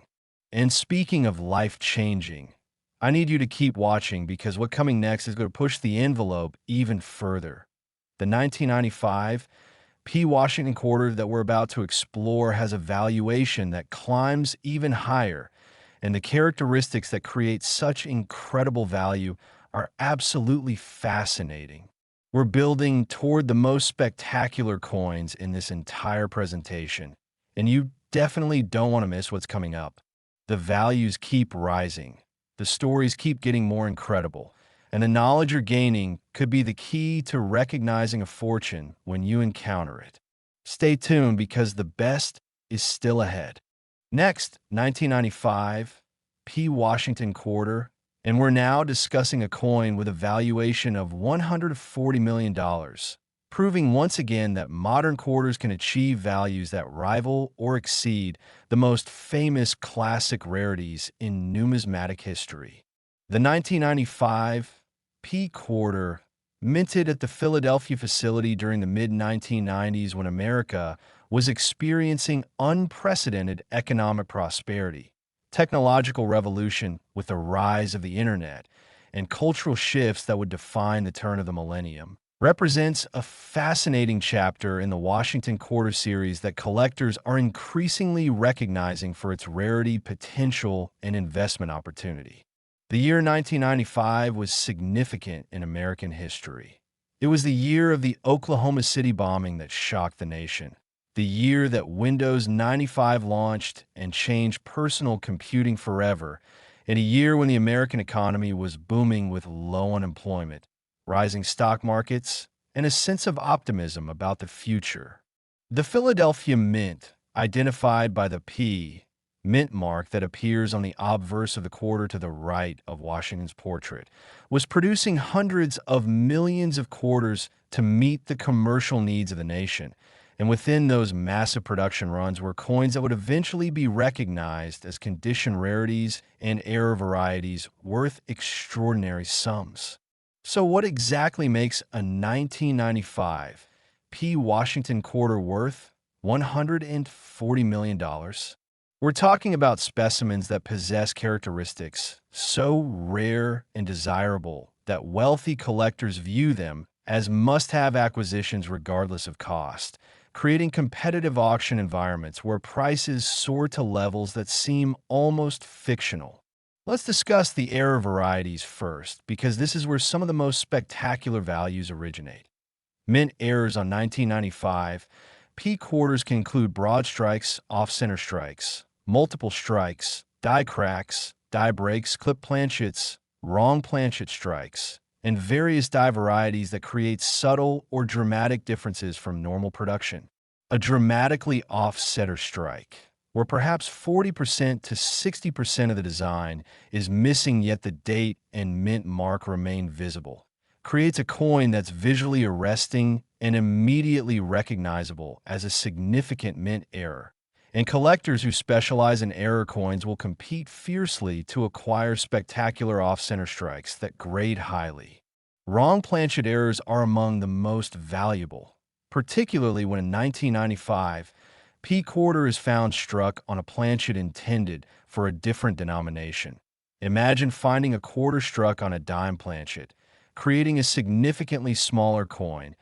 And speaking of life-changing, I need you to keep watching because what's coming next is going to push the envelope even further. The 1995 P. Washington quarter that we're about to explore has a valuation that climbs even higher, and the characteristics that create such incredible value are absolutely fascinating. We're building toward the most spectacular coins in this entire presentation, and you definitely don't want to miss what's coming up. The values keep rising, the stories keep getting more incredible, and the knowledge you're gaining could be the key to recognizing a fortune when you encounter it. Stay tuned because the best is still ahead. Next, 1995 P. Washington quarter, and we're now discussing a coin with a valuation of $140 million, proving once again that modern quarters can achieve values that rival or exceed the most famous classic rarities in numismatic history. The 1995 P. quarter, minted at the Philadelphia facility during the mid-1990s when America was experiencing unprecedented economic prosperity, technological revolution with the rise of the internet, and cultural shifts that would define the turn of the millennium, represents a fascinating chapter in the Washington Quarter Series that collectors are increasingly recognizing for its rarity, potential, and investment opportunity. The year 1995 was significant in American history. It was the year of the Oklahoma City bombing that shocked the nation, the year that Windows 95 launched and changed personal computing forever, and a year when the American economy was booming with low unemployment, rising stock markets, and a sense of optimism about the future. The Philadelphia Mint, identified by the P mint mark that appears on the obverse of the quarter to the right of Washington's portrait, was producing hundreds of millions of quarters to meet the commercial needs of the nation. And within those massive production runs were coins that would eventually be recognized as condition rarities and error varieties worth extraordinary sums. So what exactly makes a 1995 P. Washington quarter worth $140 million? We're talking about specimens that possess characteristics so rare and desirable that wealthy collectors view them as must-have acquisitions regardless of cost, creating competitive auction environments where prices soar to levels that seem almost fictional. Let's discuss the error varieties first, because this is where some of the most spectacular values originate. Mint errors on 1995 P quarters can include broad strikes, off-center strikes, multiple strikes, die cracks, die breaks, clip planchets, wrong planchet strikes, and various die varieties that create subtle or dramatic differences from normal production. A dramatically off-center strike, where perhaps 40% to 60% of the design is missing yet the date and mint mark remain visible, creates a coin that's visually arresting and immediately recognizable as a significant mint error. And collectors who specialize in error coins will compete fiercely to acquire spectacular off-center strikes that grade highly. Wrong planchet errors are among the most valuable, particularly when in 1995, P quarter is found struck on a planchet intended for a different denomination. Imagine finding a quarter struck on a dime planchet, creating a significantly smaller coin,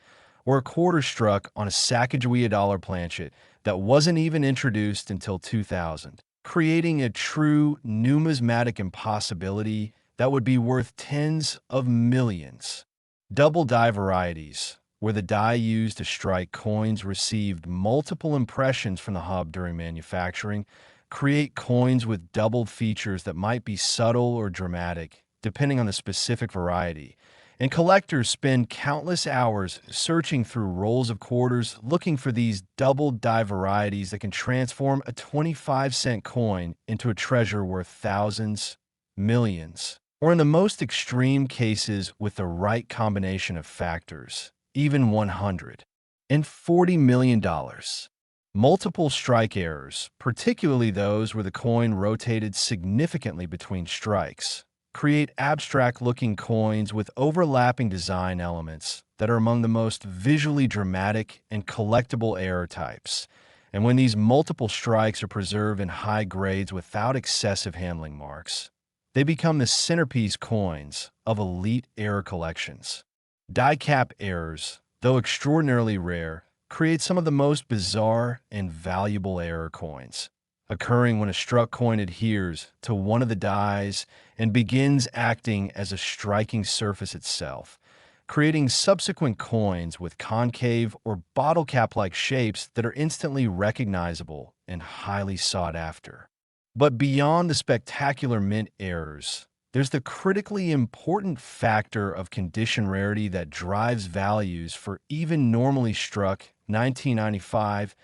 or a quarter struck on a Sacagawea dollar planchet that wasn't even introduced until 2000, creating a true numismatic impossibility that would be worth tens of millions. Double die varieties, where the die used to strike coins received multiple impressions from the hub during manufacturing, create coins with doubled features that might be subtle or dramatic, depending on the specific variety. And collectors spend countless hours searching through rolls of quarters looking for these double die varieties that can transform a 25-cent coin into a treasure worth thousands, millions, or in the most extreme cases with the right combination of factors, even $140 million. Multiple strike errors, particularly those where the coin rotated significantly between strikes, create abstract-looking coins with overlapping design elements that are among the most visually dramatic and collectible error types. And when these multiple strikes are preserved in high grades without excessive handling marks, they become the centerpiece coins of elite error collections. Die cap errors, though extraordinarily rare, create some of the most bizarre and valuable error coins, occurring when a struck coin adheres to one of the dies and begins acting as a striking surface itself, creating subsequent coins with concave or bottle cap-like shapes that are instantly recognizable and highly sought after. But beyond the spectacular mint errors, there's the critically important factor of condition rarity that drives values for even normally struck 1995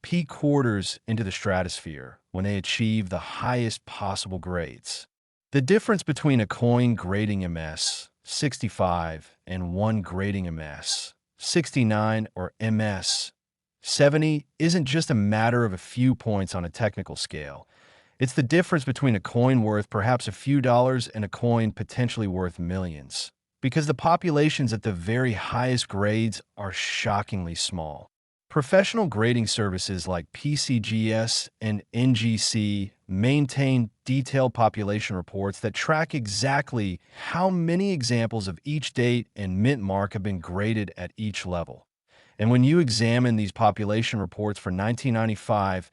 P quarters into the stratosphere when they achieve the highest possible grades. The difference between a coin grading MS 65 and one grading MS 69 or MS 70 isn't just a matter of a few points on a technical scale. It's the difference between a coin worth perhaps a few dollars and a coin potentially worth millions, because the populations at the very highest grades are shockingly small. Professional grading services like PCGS and NGC maintain detailed population reports that track exactly how many examples of each date and mint mark have been graded at each level. And when you examine these population reports for 1995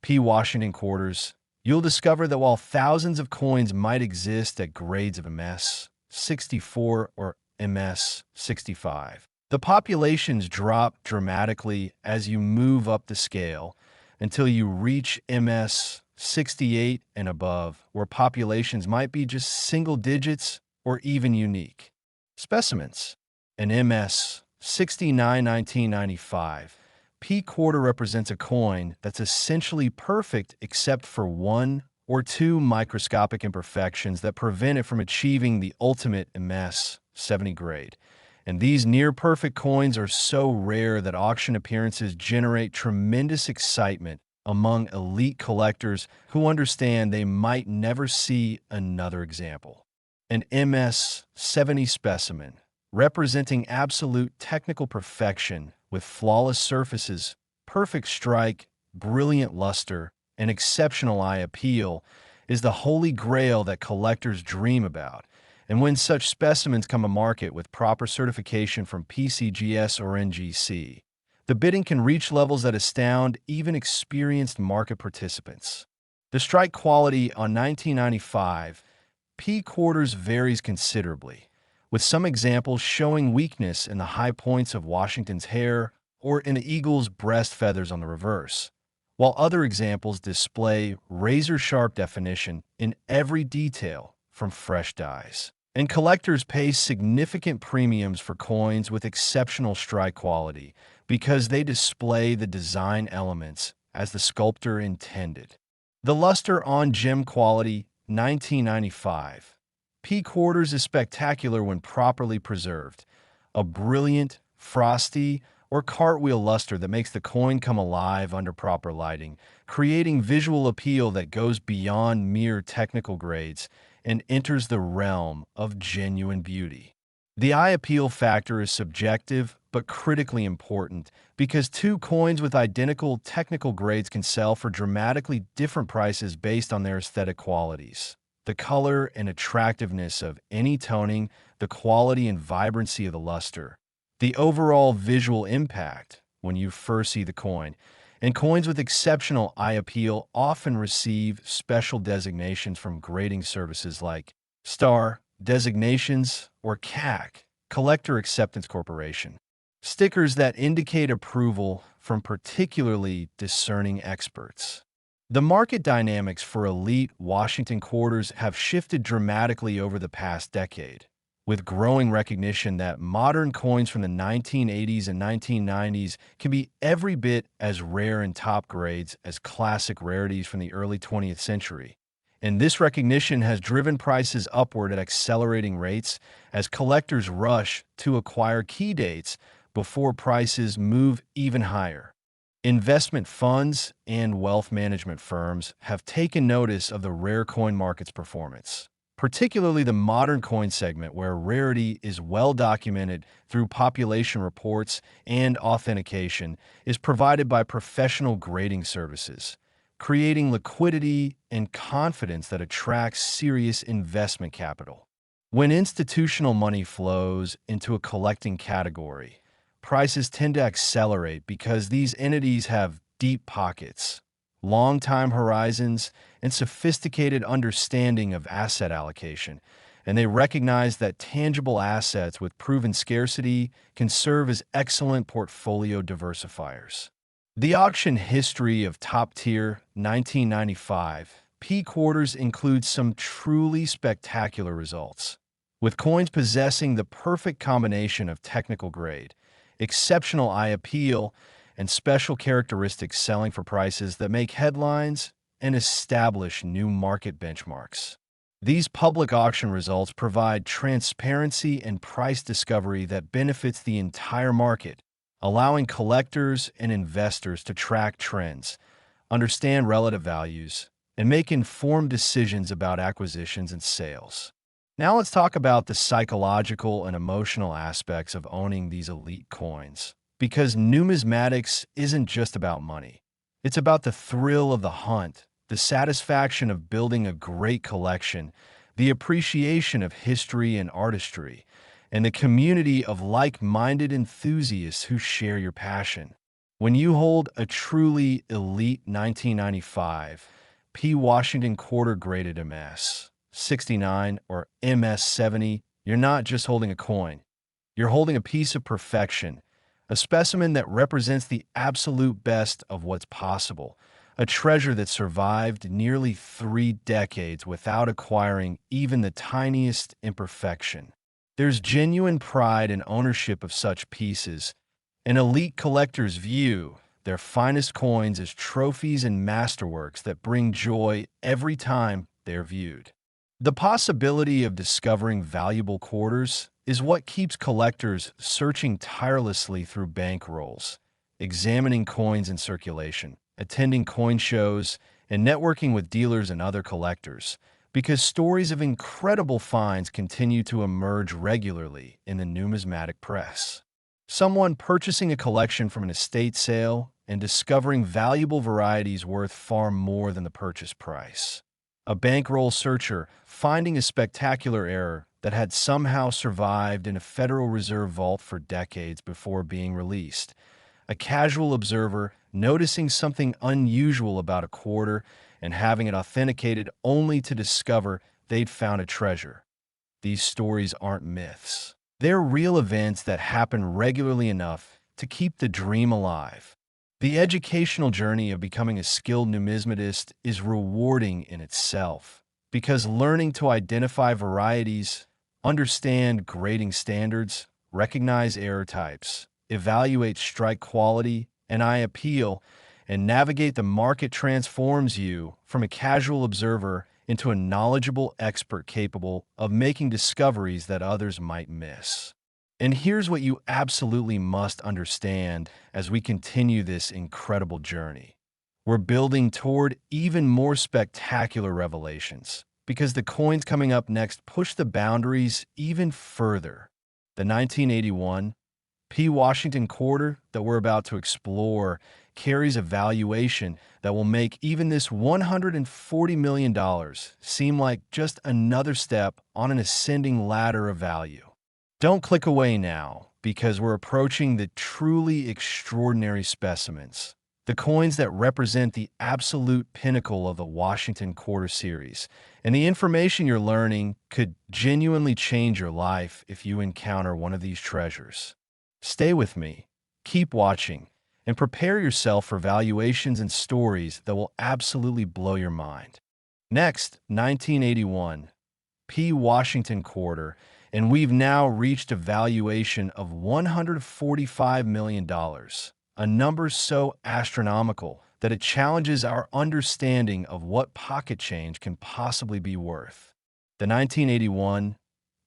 P. Washington quarters, you'll discover that while thousands of coins might exist at grades of MS 64 or MS 65, the populations drop dramatically as you move up the scale until you reach MS 68 and above, where populations might be just single digits or even unique. Specimens. An MS 69 1995 P quarter represents a coin that's essentially perfect except for one or two microscopic imperfections that prevent it from achieving the ultimate MS 70 grade. And these near-perfect coins are so rare that auction appearances generate tremendous excitement among elite collectors who understand they might never see another example. An MS 70 specimen, representing absolute technical perfection with flawless surfaces, perfect strike, brilliant luster, and exceptional eye appeal, is the holy grail that collectors dream about. And when such specimens come to market with proper certification from PCGS or NGC, the bidding can reach levels that astound even experienced market participants. The strike quality on 1995 P quarters varies considerably, with some examples showing weakness in the high points of Washington's hair or in the eagle's breast feathers on the reverse, while other examples display razor-sharp definition in every detail from fresh dies. And collectors pay significant premiums for coins with exceptional strike quality because they display the design elements as the sculptor intended. The luster on gem quality 1995 P quarters is spectacular when properly preserved. A brilliant, frosty, or cartwheel luster that makes the coin come alive under proper lighting, creating visual appeal that goes beyond mere technical grades and enters the realm of genuine beauty. The eye appeal factor is subjective but critically important because two coins with identical technical grades can sell for dramatically different prices based on their aesthetic qualities. The color and attractiveness of any toning, the quality and vibrancy of the luster, the overall visual impact when you first see the coin, and coins with exceptional eye appeal often receive special designations from grading services like STAR designations or CAC, Collector Acceptance Corporation. Stickers that indicate approval from particularly discerning experts. The market dynamics for elite Washington quarters have shifted dramatically over the past decade, with growing recognition that modern coins from the 1980s and 1990s can be every bit as rare in top grades as classic rarities from the early 20th century. And this recognition has driven prices upward at accelerating rates as collectors rush to acquire key dates before prices move even higher. Investment funds and wealth management firms have taken notice of the rare coin market's performance, particularly the modern coin segment where rarity is well documented through population reports and authentication is provided by professional grading services, creating liquidity and confidence that attracts serious investment capital. When institutional money flows into a collecting category, prices tend to accelerate because these entities have deep pockets, long time horizons, and sophisticated understanding of asset allocation, and they recognize that tangible assets with proven scarcity can serve as excellent portfolio diversifiers. The auction history of top-tier 1995 P quarters includes some truly spectacular results, with coins possessing the perfect combination of technical grade, exceptional eye appeal, and special characteristics selling for prices that make headlines and establish new market benchmarks. These public auction results provide transparency and price discovery that benefits the entire market, allowing collectors and investors to track trends, understand relative values, and make informed decisions about acquisitions and sales. Now let's talk about the psychological and emotional aspects of owning these elite coins. Because numismatics isn't just about money. It's about the thrill of the hunt, the satisfaction of building a great collection, the appreciation of history and artistry, and the community of like-minded enthusiasts who share your passion. When you hold a truly elite 1995 P. Washington quarter-graded MS 69 or MS 70, you're not just holding a coin. You're holding a piece of perfection, a specimen that represents the absolute best of what's possible, a treasure that survived nearly 3 decades without acquiring even the tiniest imperfection. There's genuine pride and ownership of such pieces, and elite collectors view their finest coins as trophies and masterworks that bring joy every time they're viewed. The possibility of discovering valuable quarters is what keeps collectors searching tirelessly through bank rolls, examining coins in circulation, attending coin shows, and networking with dealers and other collectors, because stories of incredible finds continue to emerge regularly in the numismatic press. Someone purchasing a collection from an estate sale and discovering valuable varieties worth far more than the purchase price. A bankroll searcher finding a spectacular error that had somehow survived in a Federal Reserve vault for decades before being released. A casual observer noticing something unusual about a quarter and having it authenticated only to discover they'd found a treasure. These stories aren't myths. They're real events that happen regularly enough to keep the dream alive. The educational journey of becoming a skilled numismatist is rewarding in itself, because learning to identify varieties, understand grading standards, recognize error types, evaluate strike quality and eye appeal, and navigate the market transforms you from a casual observer into a knowledgeable expert capable of making discoveries that others might miss. And here's what you absolutely must understand as we continue this incredible journey. We're building toward even more spectacular revelations, because the coins coming up next push the boundaries even further. The 1981 P. Washington quarter that we're about to explore carries a valuation that will make even this $140 million seem like just another step on an ascending ladder of value. Don't click away now, because we're approaching the truly extraordinary specimens, the coins that represent the absolute pinnacle of the Washington Quarter series, and the information you're learning could genuinely change your life if you encounter one of these treasures. Stay with me, keep watching, and prepare yourself for valuations and stories that will absolutely blow your mind. Next, 1981, P. Washington Quarter, and we've now reached a valuation of $145 million, a number so astronomical that it challenges our understanding of what pocket change can possibly be worth. The 1981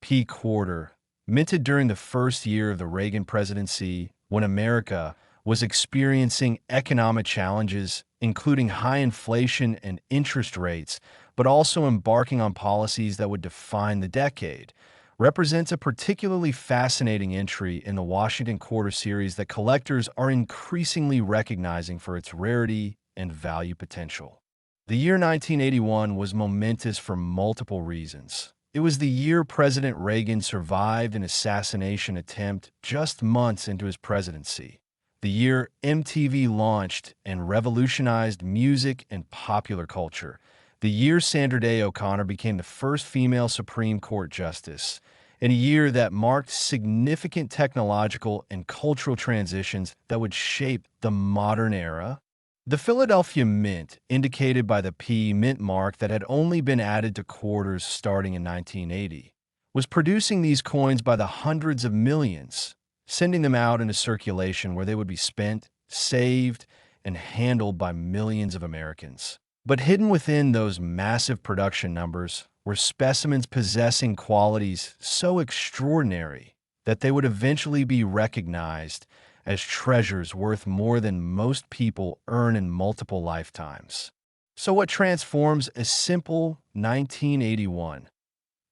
P. Quarter, minted during the first year of the Reagan presidency, when America was experiencing economic challenges, including high inflation and interest rates, but also embarking on policies that would define the decade, represents a particularly fascinating entry in the Washington Quarter series that collectors are increasingly recognizing for its rarity and value potential. The year 1981 was momentous for multiple reasons. It was the year President Reagan survived an assassination attempt just months into his presidency. The year MTV launched and revolutionized music and popular culture. The year Sandra Day O'Connor became the first female Supreme Court justice. And a year that marked significant technological and cultural transitions that would shape the modern era. The Philadelphia Mint, indicated by the P mint mark that had only been added to quarters starting in 1980, was producing these coins by the hundreds of millions, sending them out into circulation where they would be spent, saved, and handled by millions of Americans. But hidden within those massive production numbers were specimens possessing qualities so extraordinary that they would eventually be recognized as treasures worth more than most people earn in multiple lifetimes. So what transforms a simple 1981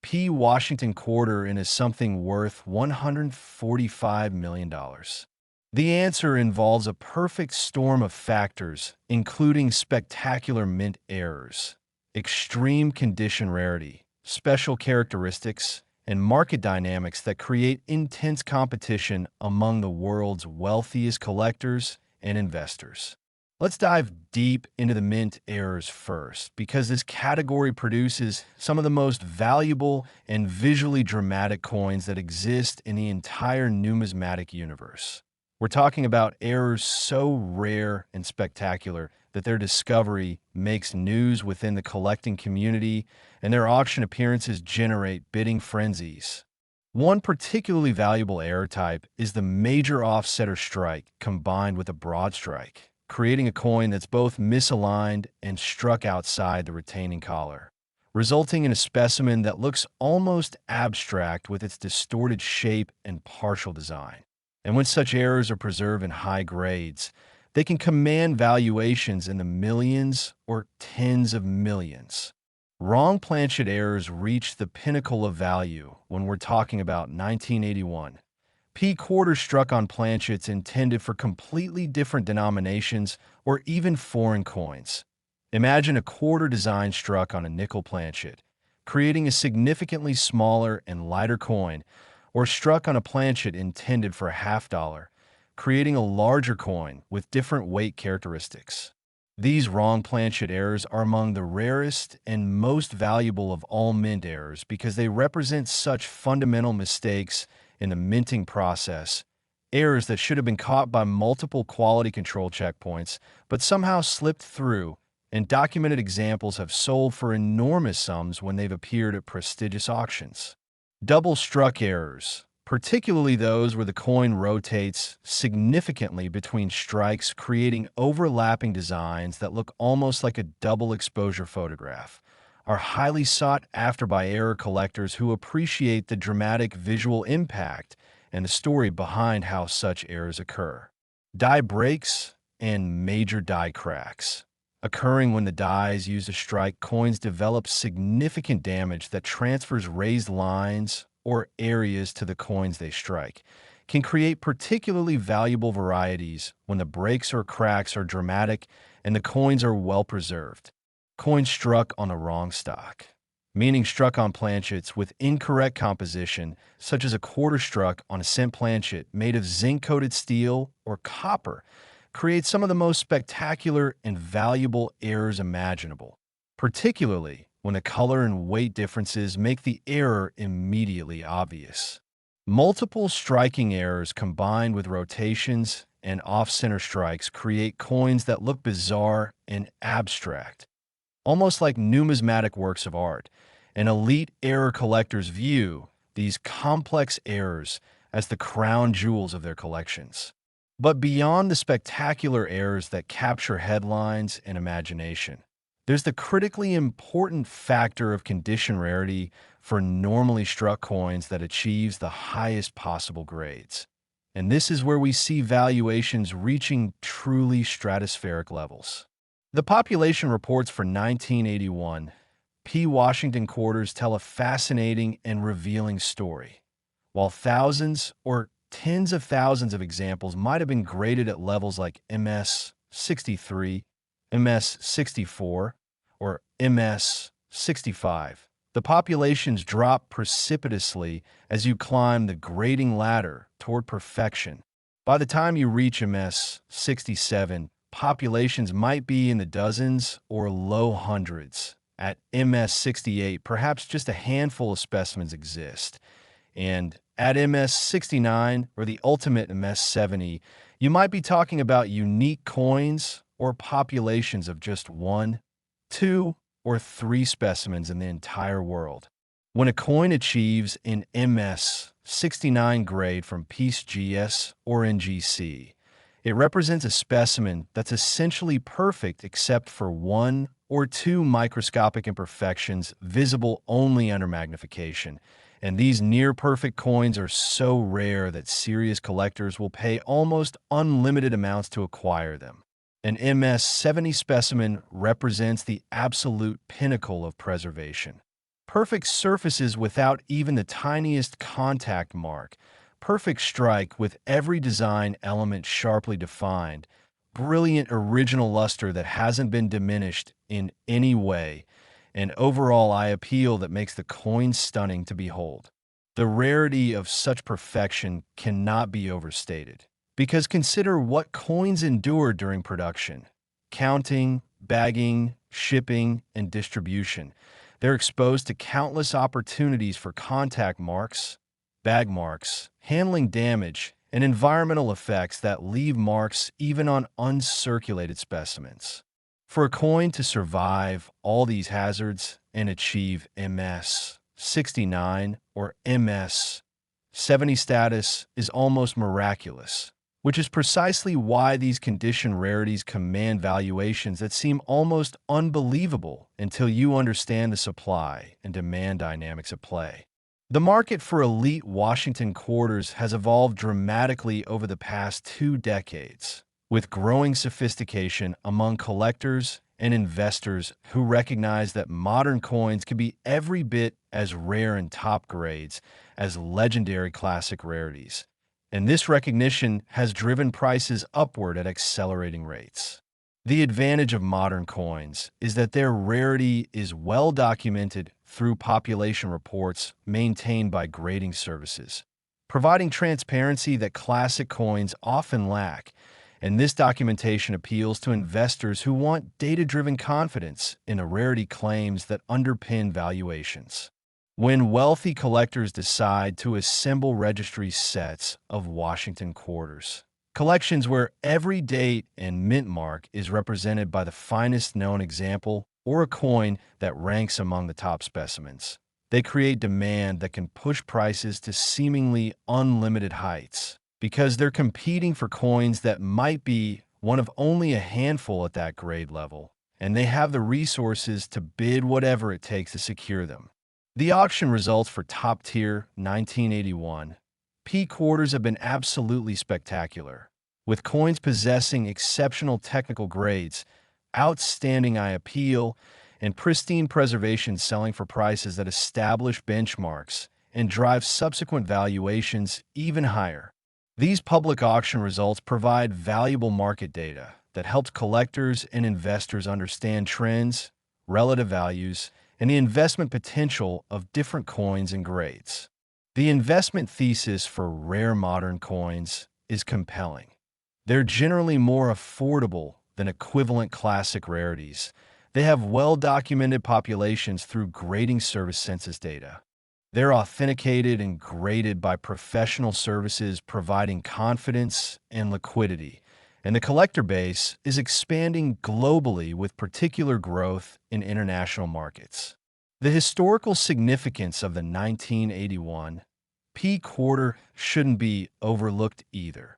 P. Washington Quarter into something worth $145 million? The answer involves a perfect storm of factors, including spectacular mint errors, extreme condition rarity, special characteristics, and market dynamics that create intense competition among the world's wealthiest collectors and investors. Let's dive deep into the mint errors first, because this category produces some of the most valuable and visually dramatic coins that exist in the entire numismatic universe. We're talking about errors so rare and spectacular that their discovery makes news within the collecting community, and their auction appearances generate bidding frenzies. One particularly valuable error type is the major offset or strike combined with a broad strike, creating a coin that's both misaligned and struck outside the retaining collar, resulting in a specimen that looks almost abstract with its distorted shape and partial design. And when such errors are preserved in high grades, they can command valuations in the millions or tens of millions. Wrong planchet errors reach the pinnacle of value when we're talking about 1981. P quarters struck on planchets intended for completely different denominations or even foreign coins. Imagine a quarter design struck on a nickel planchet, creating a significantly smaller and lighter coin, or struck on a planchet intended for a half dollar, creating a larger coin with different weight characteristics. These wrong planchet errors are among the rarest and most valuable of all mint errors because they represent such fundamental mistakes in the minting process, errors that should have been caught by multiple quality control checkpoints but somehow slipped through, and documented examples have sold for enormous sums when they've appeared at prestigious auctions. Double struck errors, particularly those where the coin rotates significantly between strikes, creating overlapping designs that look almost like a double exposure photograph, are highly sought after by error collectors who appreciate the dramatic visual impact and the story behind how such errors occur. Die breaks and major die cracks. Occurring when the dies used to strike coins develop significant damage that transfers raised lines or areas to the coins they strike, can create particularly valuable varieties when the breaks or cracks are dramatic and the coins are well preserved. Coins struck on the wrong stock, meaning struck on planchets with incorrect composition, such as a quarter struck on a cent planchet made of zinc-coated steel or copper, create some of the most spectacular and valuable errors imaginable, particularly when the color and weight differences make the error immediately obvious. Multiple striking errors combined with rotations and off-center strikes create coins that look bizarre and abstract, almost like numismatic works of art. And elite error collectors view these complex errors as the crown jewels of their collections. But beyond the spectacular errors that capture headlines and imagination, there's the critically important factor of condition rarity for normally struck coins that achieves the highest possible grades. And this is where we see valuations reaching truly stratospheric levels. The population reports for 1981, P. Washington quarters tell a fascinating and revealing story. While thousands or tens of thousands of examples might have been graded at levels like MS 63, MS 64, or MS 65, the populations drop precipitously as you climb the grading ladder toward perfection. By the time you reach MS 67, populations might be in the dozens or low hundreds. At MS 68, perhaps just a handful of specimens exist. And at MS 69, or the ultimate MS 70, you might be talking about unique coins or populations of just 1, 2, or 3 specimens in the entire world. When a coin achieves an MS 69 grade from Piece GS or NGC, it represents a specimen that's essentially perfect except for 1 or 2 microscopic imperfections visible only under magnification. And these near-perfect coins are so rare that serious collectors will pay almost unlimited amounts to acquire them. An MS 70 specimen represents the absolute pinnacle of preservation. Perfect surfaces without even the tiniest contact mark, perfect strike with every design element sharply defined, brilliant original luster that hasn't been diminished in any way, and overall eye appeal that makes the coin stunning to behold. The rarity of such perfection cannot be overstated, because consider what coins endure during production. Counting, bagging, shipping, and distribution. They're exposed to countless opportunities for contact marks, bag marks, handling damage, and environmental effects that leave marks even on uncirculated specimens. For a coin to survive all these hazards and achieve MS 69 or MS 70 status is almost miraculous, which is precisely why these condition rarities command valuations that seem almost unbelievable until you understand the supply and demand dynamics at play. The market for elite Washington quarters has evolved dramatically over the past 2 decades, with growing sophistication among collectors and investors who recognize that modern coins can be every bit as rare in top grades as legendary classic rarities. And this recognition has driven prices upward at accelerating rates. The advantage of modern coins is that their rarity is well documented through population reports maintained by grading services, providing transparency that classic coins often lack. And this documentation appeals to investors who want data-driven confidence in the rarity claims that underpin valuations. When wealthy collectors decide to assemble registry sets of Washington quarters, collections where every date and mint mark is represented by the finest known example or a coin that ranks among the top specimens, they create demand that can push prices to seemingly unlimited heights, because they're competing for coins that might be one of only a handful at that grade level, and they have the resources to bid whatever it takes to secure them. The auction results for top-tier 1981 P quarters have been absolutely spectacular, with coins possessing exceptional technical grades, outstanding eye appeal, and pristine preservation selling for prices that establish benchmarks and drive subsequent valuations even higher. These public auction results provide valuable market data that helps collectors and investors understand trends, relative values, and the investment potential of different coins and grades. The investment thesis for rare modern coins is compelling. They're generally more affordable than equivalent classic rarities. They have well-documented populations through grading service census data. They're authenticated and graded by professional services providing confidence and liquidity, and the collector base is expanding globally with particular growth in international markets. The historical significance of the 1981 P quarter shouldn't be overlooked either.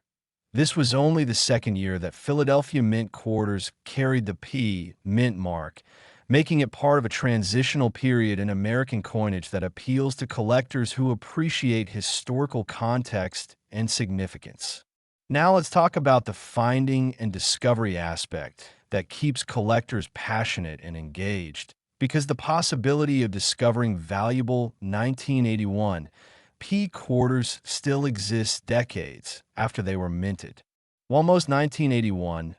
This was only the second year that Philadelphia Mint quarters carried the P mint mark, making it part of a transitional period in American coinage that appeals to collectors who appreciate historical context and significance. Now let's talk about the finding and discovery aspect that keeps collectors passionate and engaged, because the possibility of discovering valuable 1981 P quarters still exists decades after they were minted. While most 1981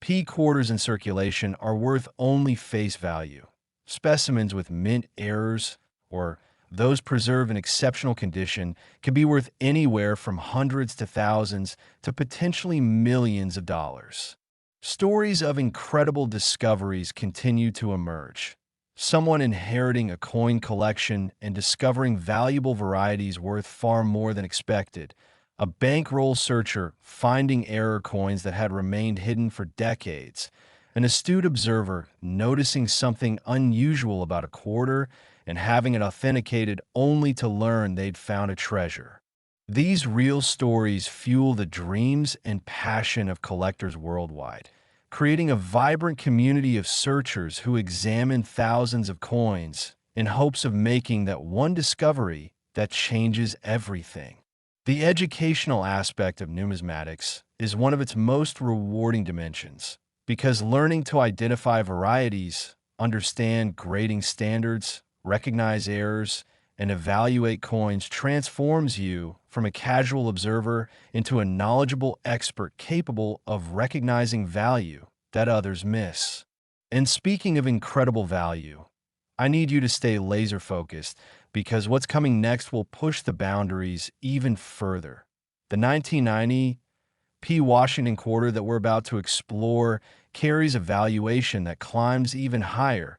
P quarters in circulation are worth only face value, specimens with mint errors or those preserved in exceptional condition can be worth anywhere from hundreds to thousands to potentially millions of dollars. Stories of incredible discoveries continue to emerge. Someone inheriting a coin collection and discovering valuable varieties worth far more than expected. A bankroll searcher finding error coins that had remained hidden for decades. An astute observer noticing something unusual about a quarter and having it authenticated only to learn they'd found a treasure. These real stories fuel the dreams and passion of collectors worldwide, creating a vibrant community of searchers who examine thousands of coins in hopes of making that one discovery that changes everything. The educational aspect of numismatics is one of its most rewarding dimensions, because learning to identify varieties, understand grading standards, recognize errors, and evaluate coins transforms you from a casual observer into a knowledgeable expert capable of recognizing value that others miss. And speaking of incredible value, I need you to stay laser-focused, because what's coming next will push the boundaries even further. The 1990 P Washington quarter that we're about to explore carries a valuation that climbs even higher,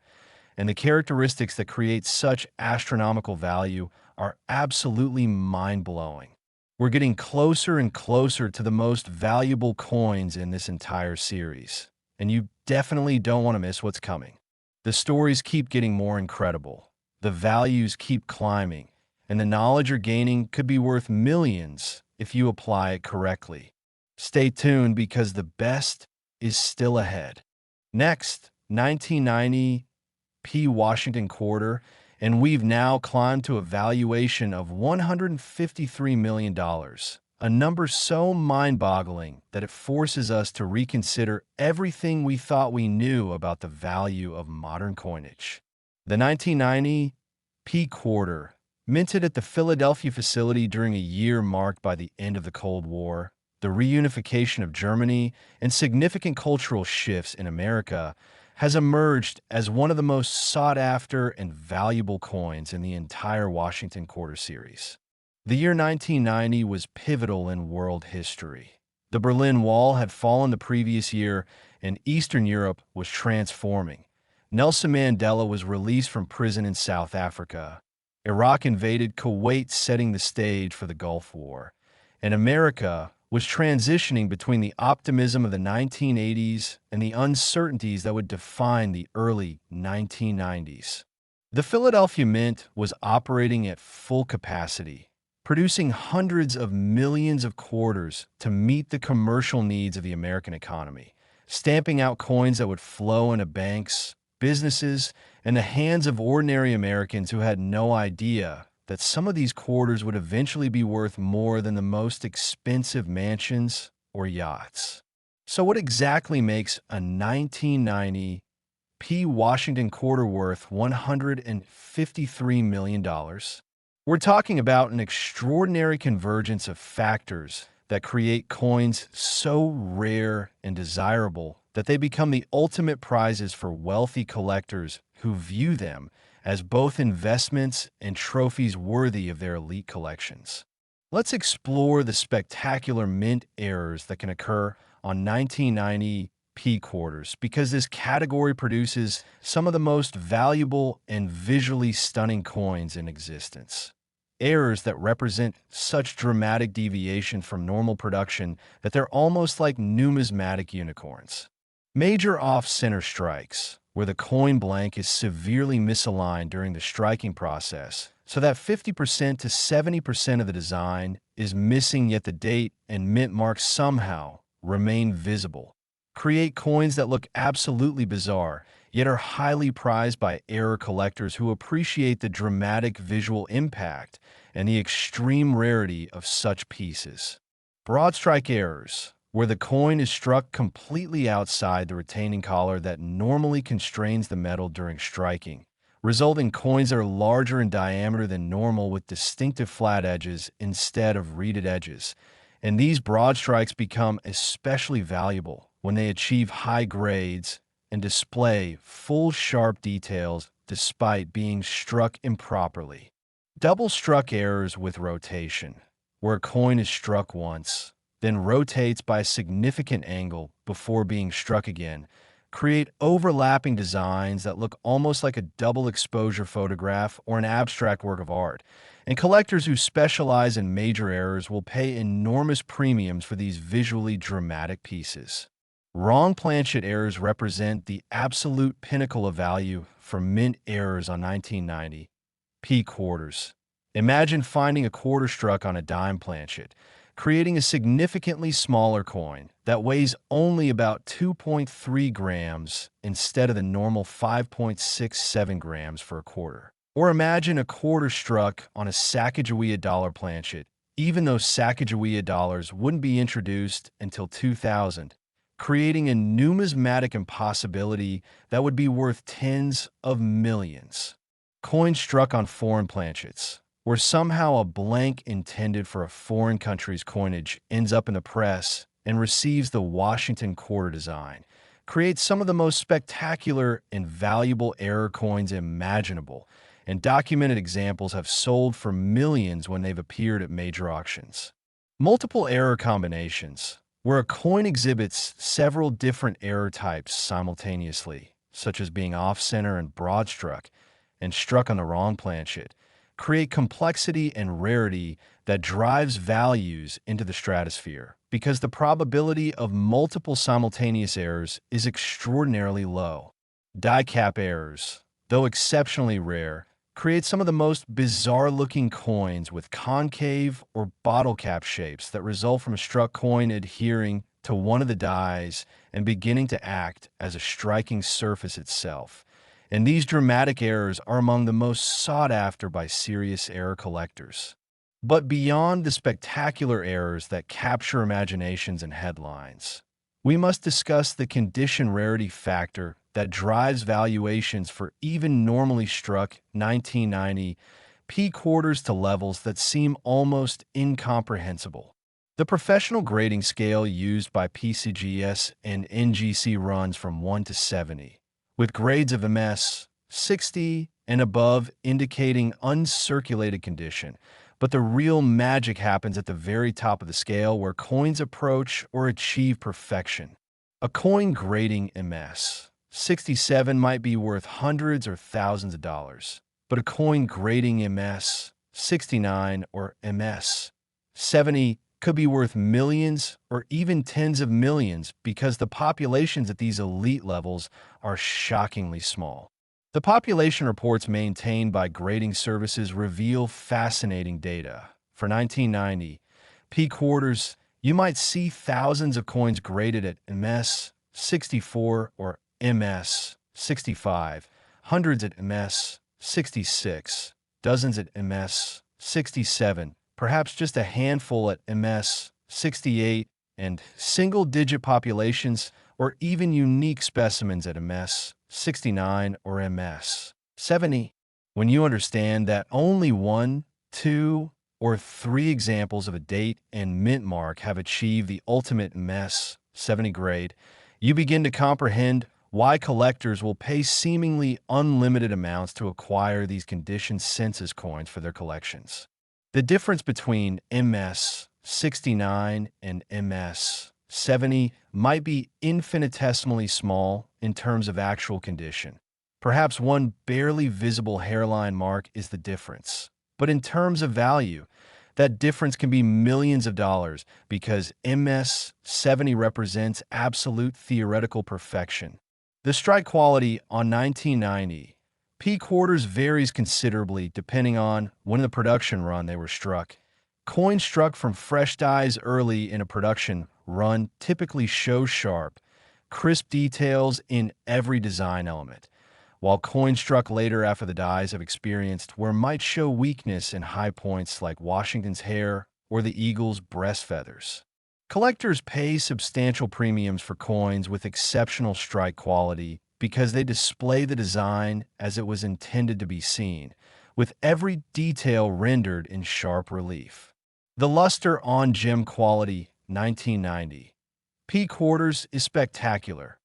and the characteristics that create such astronomical value are absolutely mind-blowing. We're getting closer and closer to the most valuable coins in this entire series, and you definitely don't want to miss what's coming. The stories keep getting more incredible, the values keep climbing, and the knowledge you're gaining could be worth millions if you apply it correctly. Stay tuned because the best is still ahead. Next, 1990 P. Washington quarter, and we've now climbed to a valuation of $153 million, a number so mind-boggling that it forces us to reconsider everything we thought we knew about the value of modern coinage. The 1990 P quarter, minted at the Philadelphia facility during a year marked by the end of the Cold War, the reunification of Germany, and significant cultural shifts in America, has emerged as one of the most sought-after and valuable coins in the entire Washington Quarter series. The year 1990 was pivotal in world history. The Berlin Wall had fallen the previous year, and Eastern Europe was transforming. Nelson Mandela was released from prison in South Africa. Iraq invaded Kuwait, setting the stage for the Gulf War. And America was transitioning between the optimism of the 1980s and the uncertainties that would define the early 1990s. The Philadelphia Mint was operating at full capacity, producing hundreds of millions of quarters to meet the commercial needs of the American economy, stamping out coins that would flow into banks, businesses, and the hands of ordinary Americans who had no idea that some of these quarters would eventually be worth more than the most expensive mansions or yachts. So what exactly makes a 1990 P. Washington quarter worth $153 million? We're talking about an extraordinary convergence of factors that create coins so rare and desirable that they become the ultimate prizes for wealthy collectors who view them as both investments and trophies worthy of their elite collections. Let's explore the spectacular mint errors that can occur on 1990 P quarters, because this category produces some of the most valuable and visually stunning coins in existence. Errors that represent such dramatic deviation from normal production that they're almost like numismatic unicorns. Major off-center strikes, where the coin blank is severely misaligned during the striking process, so that 50% to 70% of the design is missing, yet the date and mint marks somehow remain visible. Create coins that look absolutely bizarre, yet are highly prized by error collectors who appreciate the dramatic visual impact and the extreme rarity of such pieces. Broadstrike errors, where the coin is struck completely outside the retaining collar that normally constrains the metal during striking, resulting in coins that are larger in diameter than normal with distinctive flat edges instead of reeded edges. And these broad strikes become especially valuable when they achieve high grades and display full sharp details despite being struck improperly. Double struck errors with rotation, where a coin is struck once, then rotates by a significant angle before being struck again, create overlapping designs that look almost like a double exposure photograph or an abstract work of art. And collectors who specialize in major errors will pay enormous premiums for these visually dramatic pieces. Wrong planchet errors represent the absolute pinnacle of value for mint errors on 1990 P quarters. Imagine finding a quarter struck on a dime planchet, creating a significantly smaller coin that weighs only about 2.3 grams instead of the normal 5.67 grams for a quarter. Or imagine a quarter struck on a Sacagawea dollar planchet, even though Sacagawea dollars wouldn't be introduced until 2000, creating a numismatic impossibility that would be worth tens of millions. Coins struck on foreign planchets, where somehow a blank intended for a foreign country's coinage ends up in the press and receives the Washington quarter design, creates some of the most spectacular and valuable error coins imaginable, and documented examples have sold for millions when they've appeared at major auctions. Multiple error combinations, where a coin exhibits several different error types simultaneously, such as being off-center and broad-struck, and struck on the wrong planchet, create complexity and rarity that drives values into the stratosphere, because the probability of multiple simultaneous errors is extraordinarily low. Die cap errors, though exceptionally rare, create some of the most bizarre-looking coins with concave or bottle cap shapes that result from a struck coin adhering to one of the dies and beginning to act as a striking surface itself. And these dramatic errors are among the most sought after by serious error collectors. But beyond the spectacular errors that capture imaginations and headlines, we must discuss the condition rarity factor that drives valuations for even normally struck 1990 P quarters to levels that seem almost incomprehensible. The professional grading scale used by PCGS and NGC runs from 1 to 70, with grades of MS 60 and above indicating uncirculated condition. But the real magic happens at the very top of the scale where coins approach or achieve perfection. A coin grading MS 67 might be worth hundreds or thousands of dollars, but a coin grading MS 69 or MS 70 could be worth millions or even tens of millions because the populations at these elite levels are shockingly small. The population reports maintained by grading services reveal fascinating data. For 1990 P quarters, you might see thousands of coins graded at MS 64 or MS 65, hundreds at MS 66, dozens at MS 67, perhaps just a handful at MS 68, and single-digit populations or even unique specimens at MS 69 or MS 70. When you understand that only 1, 2, or 3 examples of a date and mint mark have achieved the ultimate MS 70 grade, you begin to comprehend why collectors will pay seemingly unlimited amounts to acquire these conditioned census coins for their collections. The difference between MS 69 and MS 70 might be infinitesimally small in terms of actual condition. Perhaps one barely visible hairline mark is the difference. But in terms of value, that difference can be millions of dollars because MS 70 represents absolute theoretical perfection. The strike quality on 1990 P quarters varies considerably depending on when in the production run they were struck. Coins struck from fresh dies early in a production run typically show sharp, crisp details in every design element, while coins struck later after the dies have experienced wear might show weakness in high points like Washington's hair or the eagle's breast feathers. Collectors pay substantial premiums for coins with exceptional strike quality because they display the design as it was intended to be seen, with every detail rendered in sharp relief. The luster on gem quality 1990 P quarters is spectacular.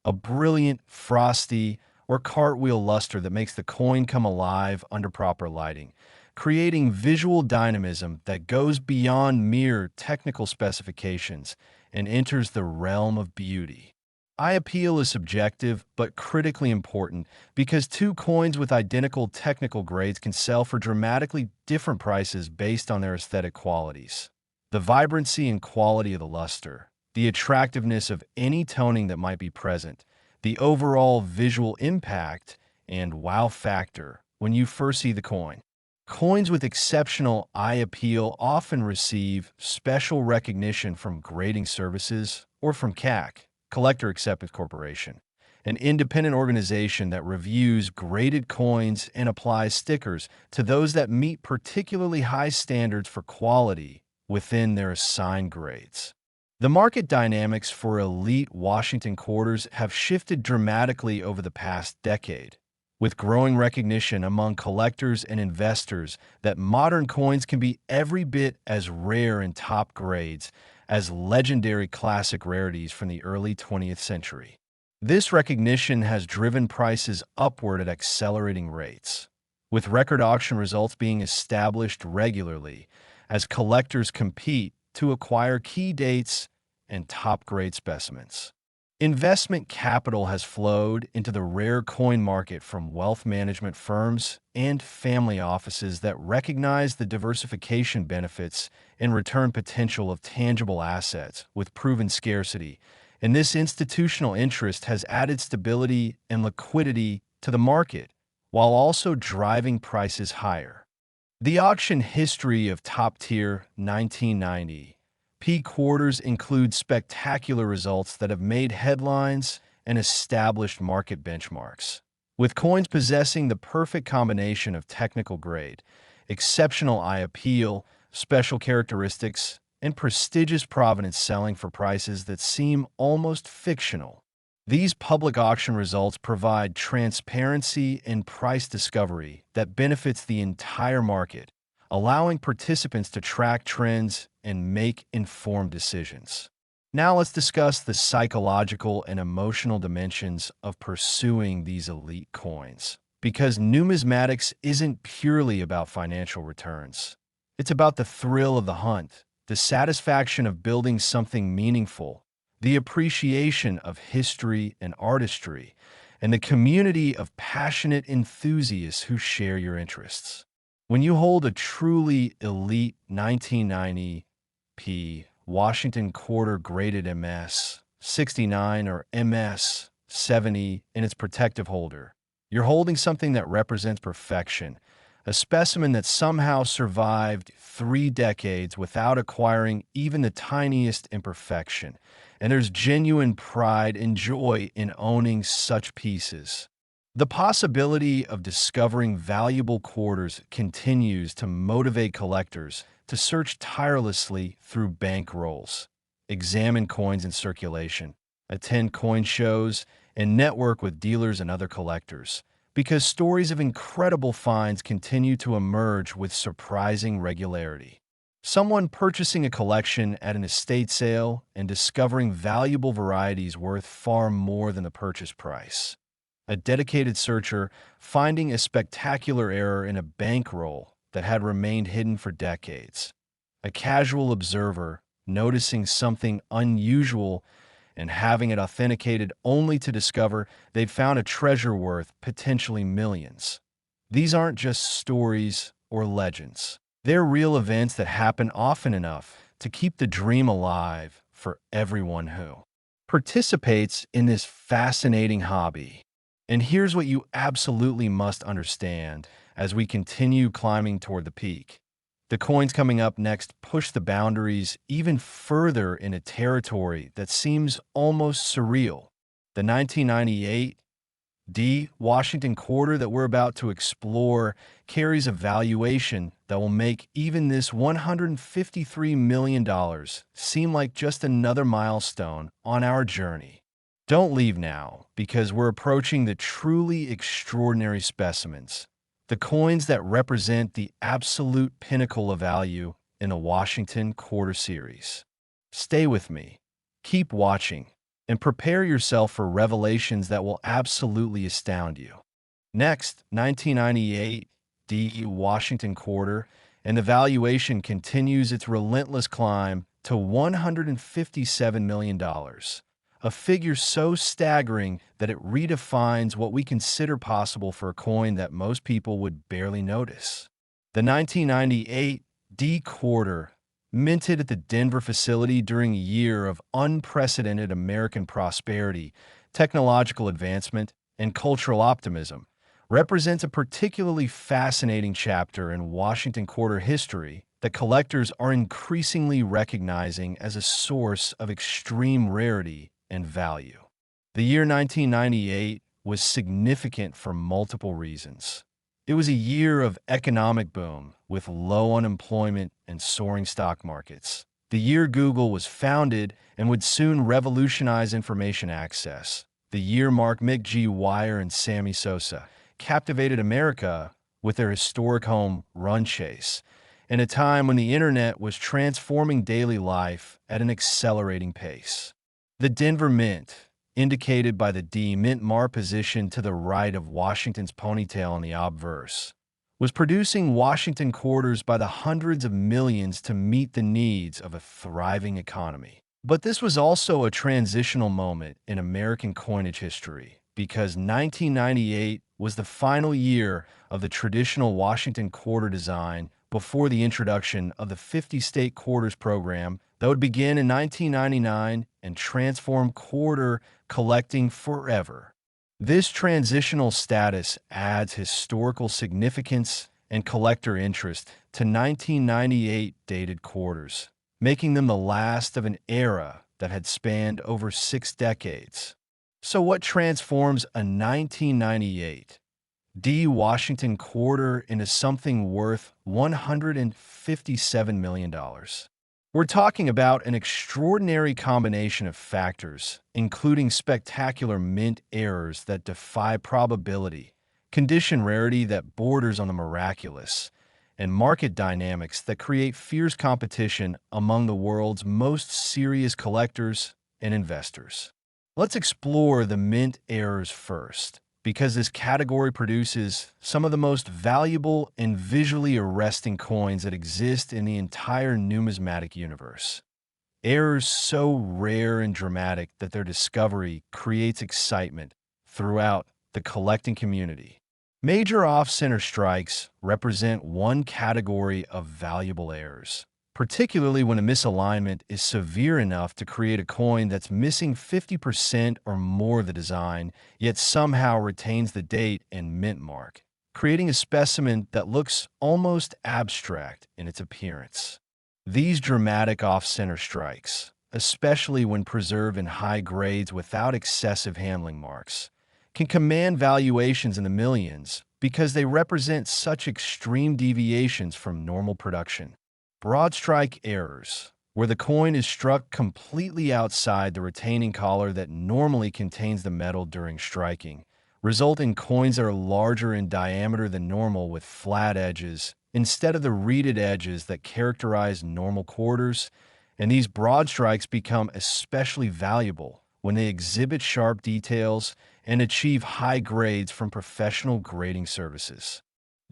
A brilliant, frosty, or cartwheel luster that makes the coin come alive under proper lighting, creating visual dynamism that goes beyond mere technical specifications and enters the realm of beauty. Eye appeal is subjective but critically important because two coins with identical technical grades can sell for dramatically different prices based on their aesthetic qualities. The vibrancy and quality of the luster, the attractiveness of any toning that might be present, the overall visual impact, and wow factor when you first see the coin. Coins with exceptional eye appeal often receive special recognition from grading services or from CAC, Collector Acceptance Corporation, an independent organization that reviews graded coins and applies stickers to those that meet particularly high standards for quality within their assigned grades. The market dynamics for elite Washington quarters have shifted dramatically over the past decade, with growing recognition among collectors and investors that modern coins can be every bit as rare in top grades as legendary classic rarities from the early 20th century. This recognition has driven prices upward at accelerating rates, with record auction results being established regularly as collectors compete to acquire key dates and top-grade specimens. Investment capital has flowed into the rare coin market from wealth management firms and family offices that recognize the diversification benefits and return potential of tangible assets with proven scarcity, and this institutional interest has added stability and liquidity to the market, while also driving prices higher. The auction history of top-tier 1990 P quarters includes spectacular results that have made headlines and established market benchmarks. With coins possessing the perfect combination of technical grade, exceptional eye appeal, special characteristics, and prestigious provenance selling for prices that seem almost fictional. These public auction results provide transparency and price discovery that benefits the entire market, allowing participants to track trends and make informed decisions. Now let's discuss the psychological and emotional dimensions of pursuing these elite coins. Because numismatics isn't purely about financial returns. It's about the thrill of the hunt, the satisfaction of building something meaningful, the appreciation of history and artistry, and the community of passionate enthusiasts who share your interests. When you hold a truly elite 1990 P Washington quarter graded MS 69 or MS 70 in its protective holder, you're holding something that represents perfection, a specimen that somehow survived 3 decades without acquiring even the tiniest imperfection. And there's genuine pride and joy in owning such pieces. The possibility of discovering valuable quarters continues to motivate collectors to search tirelessly through bank rolls, examine coins in circulation, attend coin shows, and network with dealers and other collectors, because stories of incredible finds continue to emerge with surprising regularity. Someone purchasing a collection at an estate sale and discovering valuable varieties worth far more than the purchase price. A dedicated searcher finding a spectacular error in a bankroll that had remained hidden for decades. A casual observer noticing something unusual and having it authenticated only to discover they'd found a treasure worth potentially millions. These aren't just stories or legends. They're real events that happen often enough to keep the dream alive for everyone who participates in this fascinating hobby. And here's what you absolutely must understand as we continue climbing toward the peak. The coins coming up next push the boundaries even further in a territory that seems almost surreal. The 1998 D Washington quarter that we're about to explore carries a valuation that will make even this $153 million seem like just another milestone on our journey. Don't leave now, because we're approaching the truly extraordinary specimens, the coins that represent the absolute pinnacle of value in the Washington quarter series. Stay with me, keep watching, and prepare yourself for revelations that will absolutely astound you. Next, 1998 D Washington quarter, and the valuation continues its relentless climb to $157 million, a figure so staggering that it redefines what we consider possible for a coin that most people would barely notice. The 1998 D quarter, minted at the Denver facility during a year of unprecedented American prosperity, technological advancement, and cultural optimism, represents a particularly fascinating chapter in Washington quarter history that collectors are increasingly recognizing as a source of extreme rarity and value. The year 1998 was significant for multiple reasons. It was a year of economic boom with low unemployment and soaring stock markets. The year Google was founded and would soon revolutionize information access. The year Mark Mick G. Wire and Sammy Sosa captivated America with their historic home run chase, in a time when the internet was transforming daily life at an accelerating pace. The Denver Mint, indicated by the D Mint Mar position to the right of Washington's ponytail in the obverse, was producing Washington quarters by the hundreds of millions to meet the needs of a thriving economy. But this was also a transitional moment in American coinage history, because 1998 was the final year of the traditional Washington quarter design before the introduction of the 50-state quarters program that would begin in 1999 and transform quarter collecting forever. This transitional status adds historical significance and collector interest to 1998 dated quarters, making them the last of an era that had spanned over 6 decades. So what transforms a 1998 D. Washington quarter into something worth $157 million? We're talking about an extraordinary combination of factors, including spectacular mint errors that defy probability, condition rarity that borders on the miraculous, and market dynamics that create fierce competition among the world's most serious collectors and investors. Let's explore the mint errors first, because this category produces some of the most valuable and visually arresting coins that exist in the entire numismatic universe. Errors so rare and dramatic that their discovery creates excitement throughout the collecting community. Major off-center strikes represent one category of valuable errors, particularly when a misalignment is severe enough to create a coin that's missing 50% or more of the design, yet somehow retains the date and mint mark, creating a specimen that looks almost abstract in its appearance. These dramatic off-center strikes, especially when preserved in high grades without excessive handling marks, can command valuations in the millions because they represent such extreme deviations from normal production. Broadstrike errors, where the coin is struck completely outside the retaining collar that normally contains the metal during striking, result in coins that are larger in diameter than normal with flat edges instead of the reeded edges that characterize normal quarters, and these broad strikes become especially valuable when they exhibit sharp details and achieve high grades from professional grading services.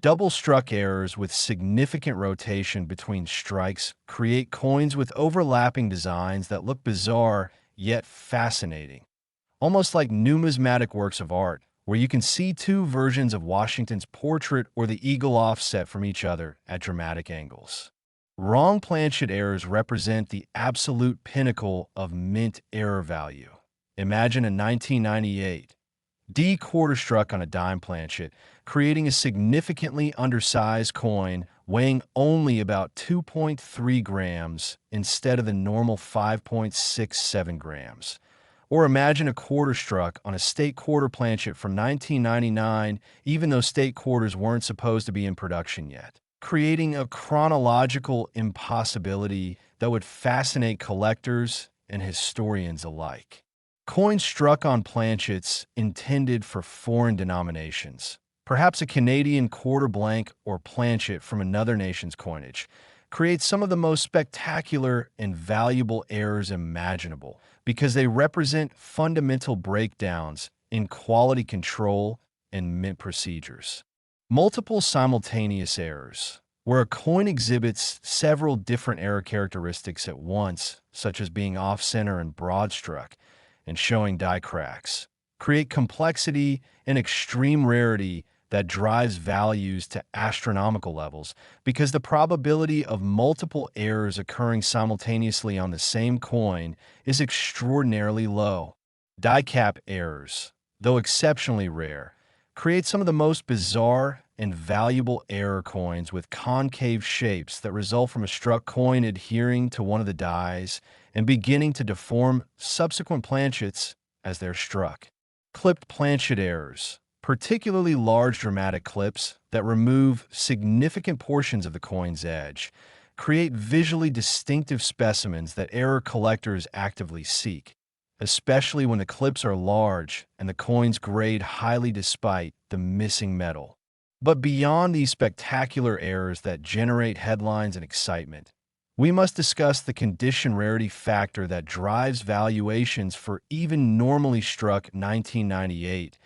Double-struck errors with significant rotation between strikes create coins with overlapping designs that look bizarre yet fascinating, almost like numismatic works of art, where you can see two versions of Washington's portrait or the eagle offset from each other at dramatic angles. Wrong planchet errors represent the absolute pinnacle of mint error value. Imagine a 1998 D quarter struck on a dime planchet, creating a significantly undersized coin weighing only about 2.3 grams instead of the normal 5.67 grams. Or imagine a quarter struck on a state quarter planchet from 1999, even though state quarters weren't supposed to be in production yet, creating a chronological impossibility that would fascinate collectors and historians alike. Coins struck on planchets intended for foreign denominations, perhaps a Canadian quarter blank or planchet from another nation's coinage, create some of the most spectacular and valuable errors imaginable because they represent fundamental breakdowns in quality control and mint procedures. Multiple simultaneous errors, where a coin exhibits several different error characteristics at once, such as being off-center and broad-struck, and showing die cracks, create complexity and extreme rarity that drives values to astronomical levels because the probability of multiple errors occurring simultaneously on the same coin is extraordinarily low. Die cap errors, though exceptionally rare, create some of the most bizarre and valuable error coins with concave shapes that result from a struck coin adhering to one of the dies and beginning to deform subsequent planchets as they're struck. Clipped planchet errors, particularly large dramatic clips that remove significant portions of the coin's edge, create visually distinctive specimens that error collectors actively seek, especially when the clips are large and the coins grade highly despite the missing metal. But beyond these spectacular errors that generate headlines and excitement, we must discuss the condition rarity factor that drives valuations for even normally struck 1998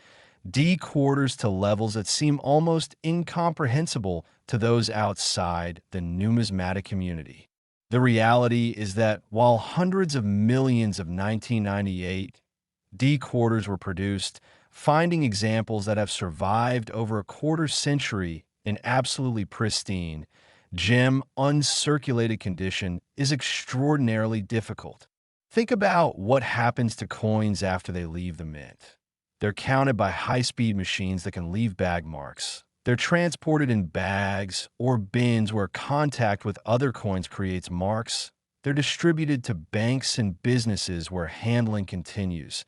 D quarters to levels that seem almost incomprehensible to those outside the numismatic community. The reality is that while hundreds of millions of 1998 D quarters were produced, finding examples that have survived over a quarter century in absolutely pristine, gem, uncirculated condition is extraordinarily difficult. Think about what happens to coins after they leave the mint. They're counted by high-speed machines that can leave bag marks. They're transported in bags or bins where contact with other coins creates marks. They're distributed to banks and businesses where handling continues.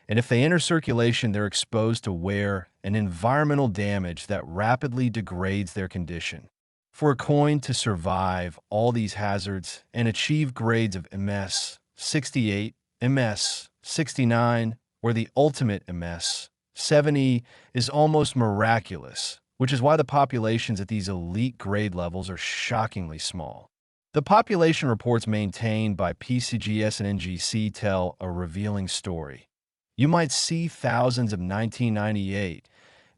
And if they enter circulation, they're exposed to wear and environmental damage that rapidly degrades their condition. For a coin to survive all these hazards and achieve grades of MS 68, MS 69, or the ultimate MS 70 is almost miraculous, which is why the populations at these elite grade levels are shockingly small. The population reports maintained by PCGS and NGC tell a revealing story. You might see thousands of 1998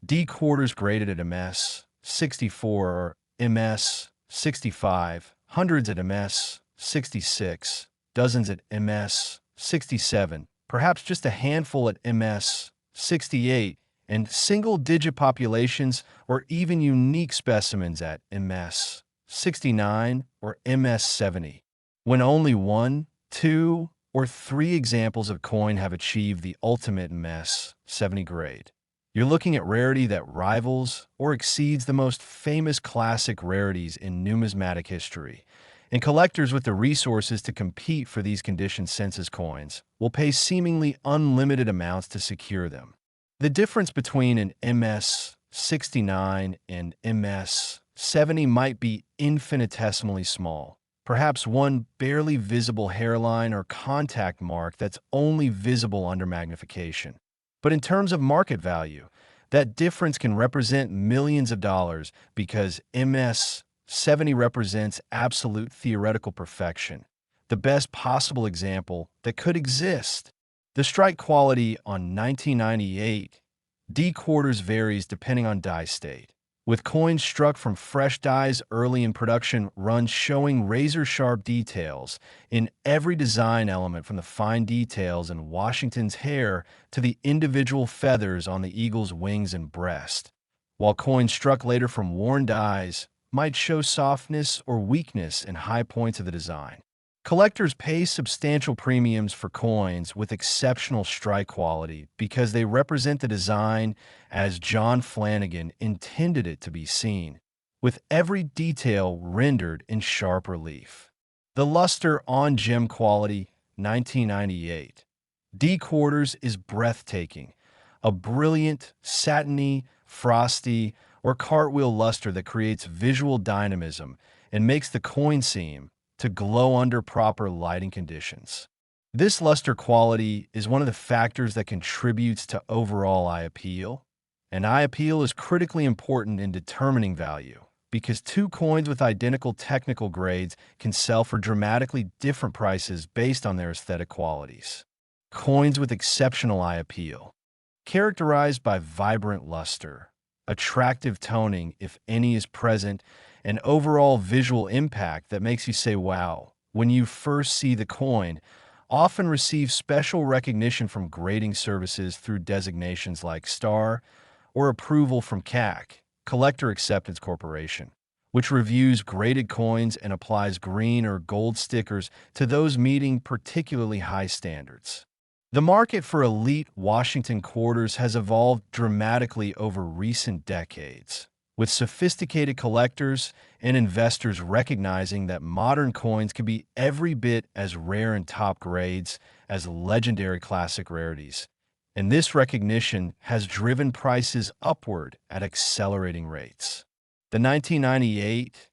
D quarters graded at MS 64 or MS 65, hundreds at MS 66, dozens at MS 67, perhaps just a handful at MS 68, and single-digit populations or even unique specimens at MS 69 or MS 70. When only 1, 2, or 3 examples of coin have achieved the ultimate MS 70 grade. You're looking at rarity that rivals or exceeds the most famous classic rarities in numismatic history, and collectors with the resources to compete for these condition census coins will pay seemingly unlimited amounts to secure them. The difference between an MS 69 and MS 70 might be infinitesimally small, perhaps one barely visible hairline or contact mark that's only visible under magnification. But in terms of market value, that difference can represent millions of dollars because MS 70 represents absolute theoretical perfection, the best possible example that could exist. The strike quality on 1998 D quarters varies depending on die state, with coins struck from fresh dies early in production runs showing razor-sharp details in every design element from the fine details in Washington's hair to the individual feathers on the eagle's wings and breast, while coins struck later from worn dies might show softness or weakness in high points of the design. Collectors pay substantial premiums for coins with exceptional strike quality because they represent the design as John Flanagan intended it to be seen, with every detail rendered in sharp relief. The luster on gem quality, 1998. D quarters is breathtaking, a brilliant, satiny, frosty, or cartwheel luster that creates visual dynamism and makes the coin seem to glow under proper lighting conditions. This luster quality is one of the factors that contributes to overall eye appeal, and eye appeal is critically important in determining value because 2 coins with identical technical grades can sell for dramatically different prices based on their aesthetic qualities. Coins with exceptional eye appeal, characterized by vibrant luster, attractive toning if any is present, and overall visual impact that makes you say wow when you first see the coin, often receive special recognition from grading services through designations like Star or approval from CAC, Collector Acceptance Corporation, which reviews graded coins and applies green or gold stickers to those meeting particularly high standards. The market for elite Washington quarters has evolved dramatically over recent decades, with sophisticated collectors and investors recognizing that modern coins can be every bit as rare in top grades as legendary classic rarities. And this recognition has driven prices upward at accelerating rates. The 1998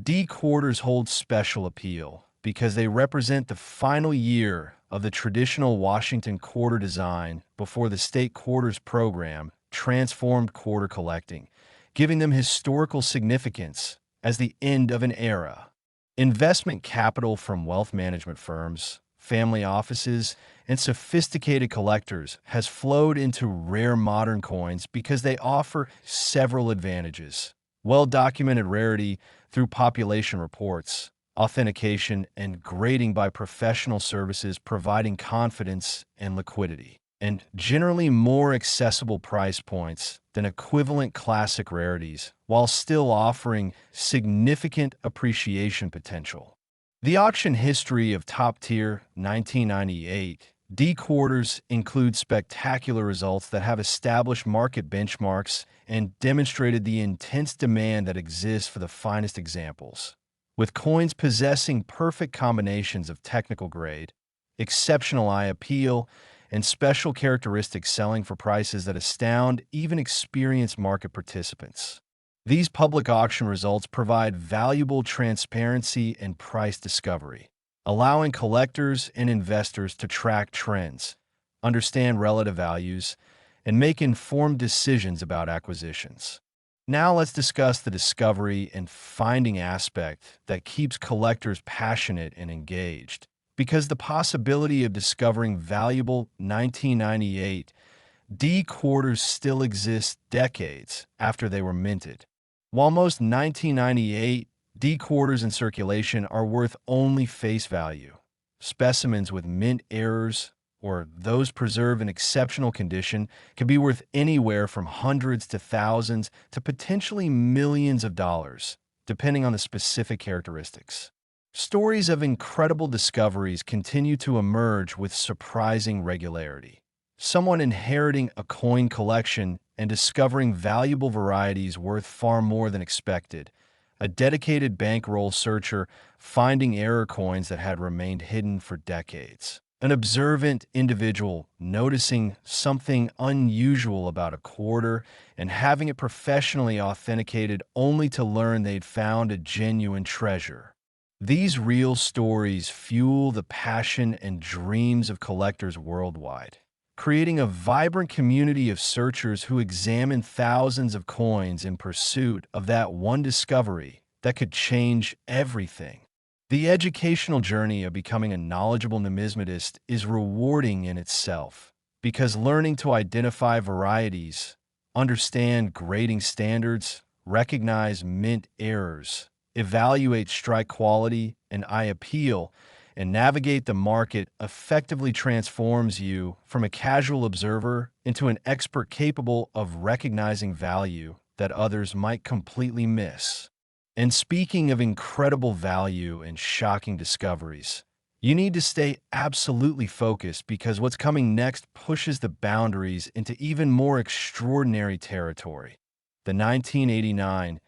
D quarters hold special appeal because they represent the final year of the traditional Washington quarter design before the state quarters program transformed quarter collecting, giving them historical significance as the end of an era. Investment capital from wealth management firms, family offices, and sophisticated collectors has flowed into rare modern coins because they offer several advantages: well-documented rarity through population reports, authentication, and grading by professional services providing confidence and liquidity, and generally more accessible price points than equivalent classic rarities, while still offering significant appreciation potential. The auction history of top-tier 1998 D quarters include spectacular results that have established market benchmarks and demonstrated the intense demand that exists for the finest examples. With coins possessing perfect combinations of technical grade, exceptional eye appeal, and special characteristics selling for prices that astound even experienced market participants. These public auction results provide valuable transparency and price discovery, allowing collectors and investors to track trends, understand relative values, and make informed decisions about acquisitions. Now let's discuss the discovery and finding aspect that keeps collectors passionate and engaged. Because the possibility of discovering valuable 1998 D quarters still exists decades after they were minted. While most 1998 D quarters in circulation are worth only face value, specimens with mint errors or those preserved in exceptional condition can be worth anywhere from hundreds to thousands to potentially millions of dollars, depending on the specific characteristics. Stories of incredible discoveries continue to emerge with surprising regularity. Someone inheriting a coin collection and discovering valuable varieties worth far more than expected. A dedicated bankroll searcher finding error coins that had remained hidden for decades. An observant individual noticing something unusual about a quarter and having it professionally authenticated only to learn they'd found a genuine treasure. These real stories fuel the passion and dreams of collectors worldwide, creating a vibrant community of searchers who examine thousands of coins in pursuit of that one discovery that could change everything. The educational journey of becoming a knowledgeable numismatist is rewarding in itself, because learning to identify varieties, understand grading standards, recognize mint errors, evaluate strike quality and eye appeal, and navigate the market effectively transforms you from a casual observer into an expert capable of recognizing value that others might completely miss. And speaking of incredible value and shocking discoveries, you need to stay absolutely focused because what's coming next pushes the boundaries into even more extraordinary territory. The 1989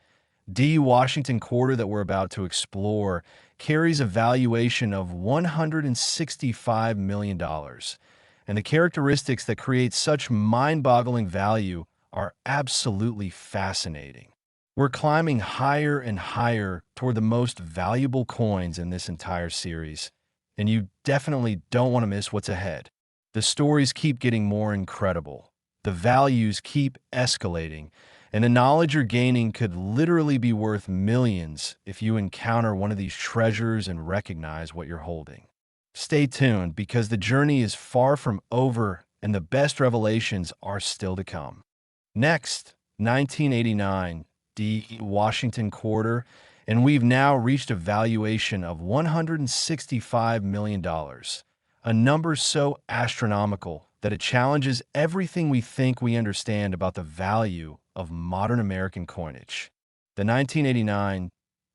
D Washington quarter that we're about to explore carries a valuation of $165 million, and the characteristics that create such mind-boggling value are absolutely fascinating. We're climbing higher and higher toward the most valuable coins in this entire series, and you definitely don't want to miss what's ahead. The stories keep getting more incredible, the values keep escalating, and the knowledge you're gaining could literally be worth millions if you encounter one of these treasures and recognize what you're holding. Stay tuned because the journey is far from over and the best revelations are still to come. Next, 1989 D Washington quarter, and we've now reached a valuation of $165 million, a number so astronomical that it challenges everything we think we understand about the value of modern American coinage. The 1989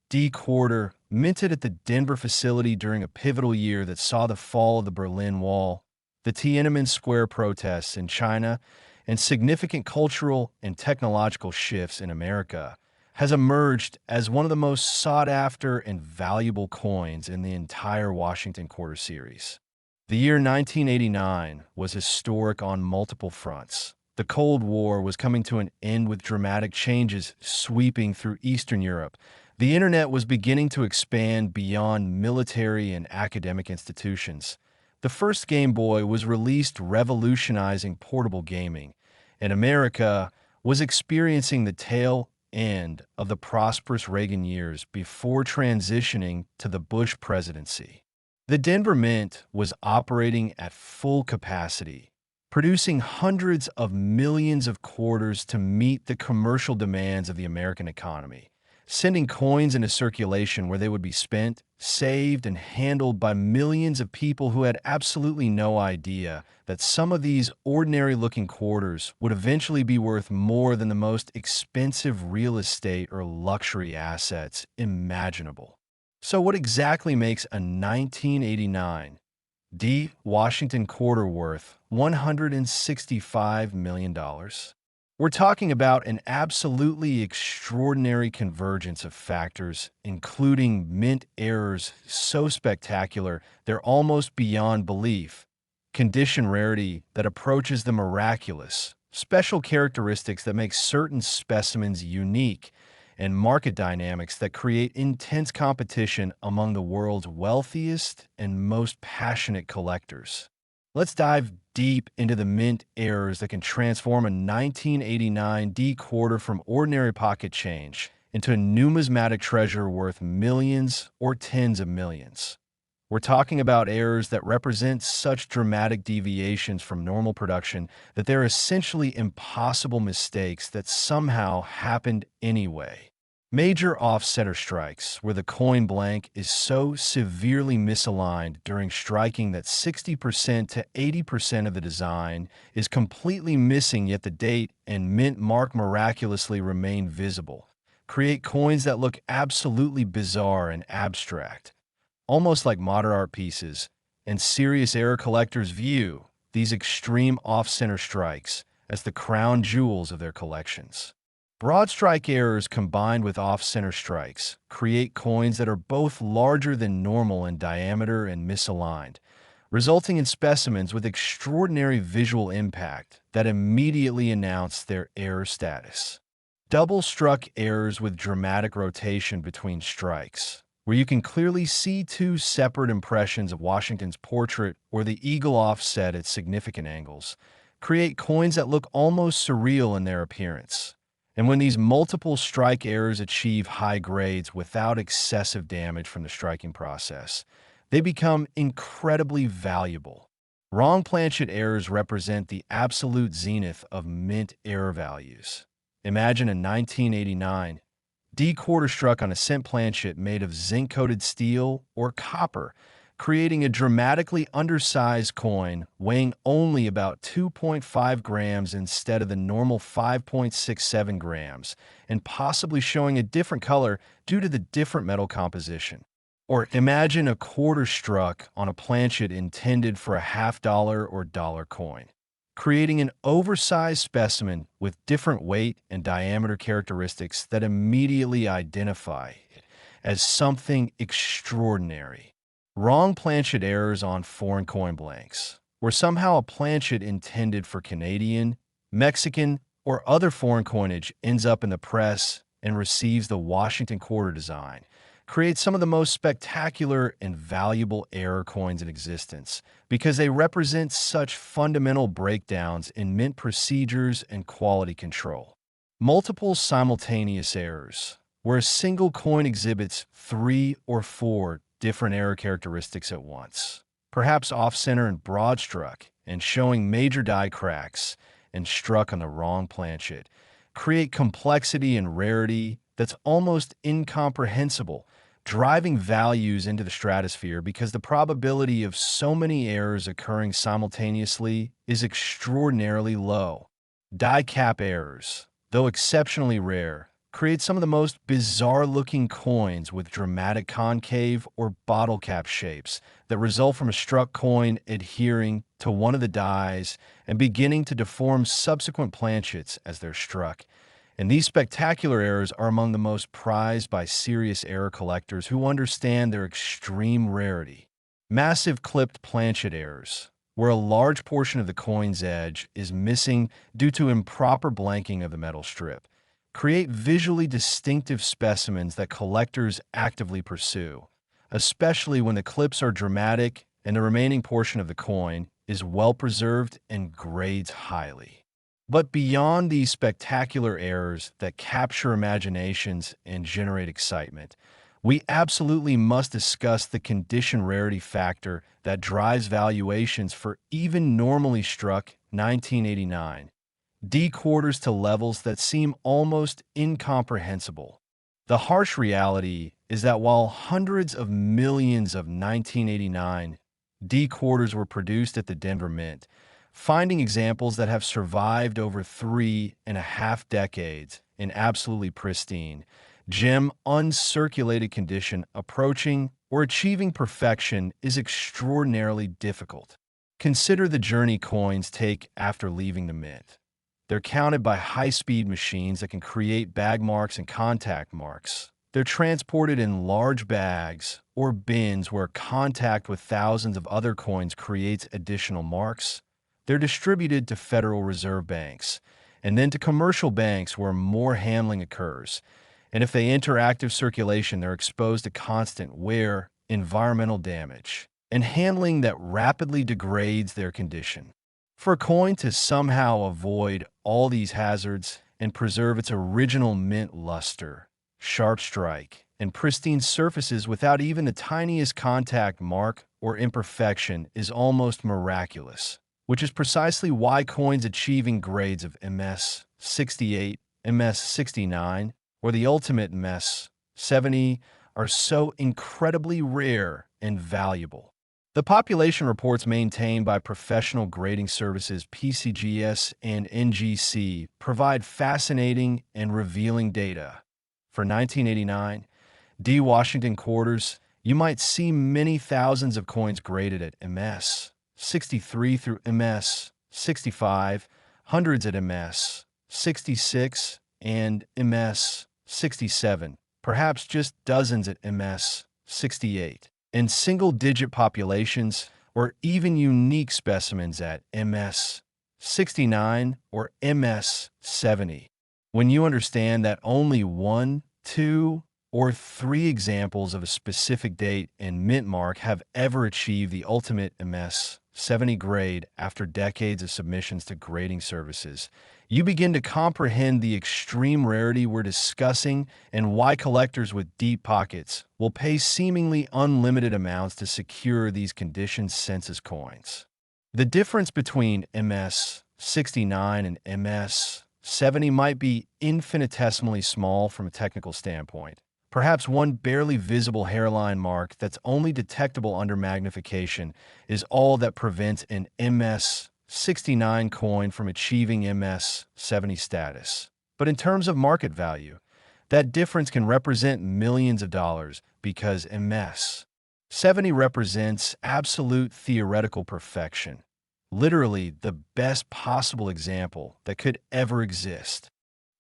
D quarter, minted at the Denver facility during a pivotal year that saw the fall of the Berlin Wall, the Tiananmen Square protests in China, and significant cultural and technological shifts in America, has emerged as one of the most sought-after and valuable coins in the entire Washington quarter series. The year 1989 was historic on multiple fronts. The Cold War was coming to an end with dramatic changes sweeping through Eastern Europe. The internet was beginning to expand beyond military and academic institutions. The first Game Boy was released, revolutionizing portable gaming, and America was experiencing the tail end of the prosperous Reagan years before transitioning to the Bush presidency. The Denver Mint was operating at full capacity, producing hundreds of millions of quarters to meet the commercial demands of the American economy, sending coins into circulation where they would be spent, saved, and handled by millions of people who had absolutely no idea that some of these ordinary-looking quarters would eventually be worth more than the most expensive real estate or luxury assets imaginable. So what exactly makes a 1989 D. Washington quarter worth $165 million. We're talking about an absolutely extraordinary convergence of factors, including mint errors so spectacular they're almost beyond belief, condition rarity that approaches the miraculous, special characteristics that make certain specimens unique, and market dynamics that create intense competition among the world's wealthiest and most passionate collectors. Let's dive deep into the mint errors that can transform a 1989 D quarter from ordinary pocket change into a numismatic treasure worth millions or tens of millions. We're talking about errors that represent such dramatic deviations from normal production that they're essentially impossible mistakes that somehow happened anyway. Major offsetter strikes, where the coin blank is so severely misaligned during striking that 60% to 80% of the design is completely missing, yet the date and mint mark miraculously remain visible, create coins that look absolutely bizarre and abstract, almost like modern art pieces, and serious error collectors view these extreme off-center strikes as the crown jewels of their collections. Broad strike errors combined with off-center strikes create coins that are both larger than normal in diameter and misaligned, resulting in specimens with extraordinary visual impact that immediately announce their error status. Double-struck errors with dramatic rotation between strikes, where you can clearly see two separate impressions of Washington's portrait or the eagle offset at significant angles, create coins that look almost surreal in their appearance. And when these multiple strike errors achieve high grades without excessive damage from the striking process, they become incredibly valuable. Wrong planchet errors represent the absolute zenith of mint error values. Imagine a 1989 D quarter struck on a cent planchet made of zinc-coated steel or copper, creating a dramatically undersized coin weighing only about 2.5 grams instead of the normal 5.67 grams, and possibly showing a different color due to the different metal composition. Or imagine a quarter struck on a planchet intended for a half-dollar or dollar coin, creating an oversized specimen with different weight and diameter characteristics that immediately identify it as something extraordinary. Wrong planchet errors on foreign coin blanks, where somehow a planchet intended for Canadian, Mexican, or other foreign coinage ends up in the press and receives the Washington quarter design, creates some of the most spectacular and valuable error coins in existence because they represent such fundamental breakdowns in mint procedures and quality control. Multiple simultaneous errors, where a single coin exhibits 3 or 4 different error characteristics at once, perhaps off-center and broad-struck, and showing major die cracks and struck on the wrong planchet, create complexity and rarity that's almost incomprehensible, driving values into the stratosphere because the probability of so many errors occurring simultaneously is extraordinarily low. Die cap errors, though exceptionally rare, create some of the most bizarre-looking coins with dramatic concave or bottle cap shapes that result from a struck coin adhering to one of the dies and beginning to deform subsequent planchets as they're struck. And these spectacular errors are among the most prized by serious error collectors who understand their extreme rarity. Massive clipped planchet errors, where a large portion of the coin's edge is missing due to improper blanking of the metal strip, create visually distinctive specimens that collectors actively pursue, especially when the clips are dramatic and the remaining portion of the coin is well preserved and grades highly. But beyond these spectacular errors that capture imaginations and generate excitement, we absolutely must discuss the condition rarity factor that drives valuations for even normally struck 1989 D quarters to levels that seem almost incomprehensible. The harsh reality is that while hundreds of millions of 1989 D quarters were produced at the Denver Mint, finding examples that have survived over 3.5 decades in absolutely pristine, gem uncirculated condition approaching or achieving perfection is extraordinarily difficult. Consider the journey coins take after leaving the mint. They're counted by high-speed machines that can create bag marks and contact marks. They're transported in large bags or bins where contact with thousands of other coins creates additional marks. They're distributed to Federal Reserve banks and then to commercial banks where more handling occurs. And if they enter active circulation, they're exposed to constant wear, environmental damage, and handling that rapidly degrades their condition. For a coin to somehow avoid all these hazards and preserve its original mint luster, sharp strike, and pristine surfaces without even the tiniest contact mark or imperfection is almost miraculous, which is precisely why coins achieving grades of MS 68, MS 69, or the ultimate MS 70 are so incredibly rare and valuable. The population reports maintained by professional grading services PCGS and NGC provide fascinating and revealing data. For 1989, D. Washington quarters, you might see many thousands of coins graded at MS 63 through MS 65, hundreds at MS 66, and MS 67, perhaps just dozens at MS 68. In single-digit populations, or even unique specimens at MS 69 or MS 70. When you understand that only 1, 2, or 3 examples of a specific date and mint mark have ever achieved the ultimate MS 70 grade after decades of submissions to grading services, you begin to comprehend the extreme rarity we're discussing and why collectors with deep pockets will pay seemingly unlimited amounts to secure these condition census coins. The difference between MS 69 and MS 70 might be infinitesimally small from a technical standpoint. Perhaps one barely visible hairline mark that's only detectable under magnification is all that prevents an MS 69 coin from achieving MS 70 status. But in terms of market value, that difference can represent millions of dollars because MS 70 represents absolute theoretical perfection, literally the best possible example that could ever exist.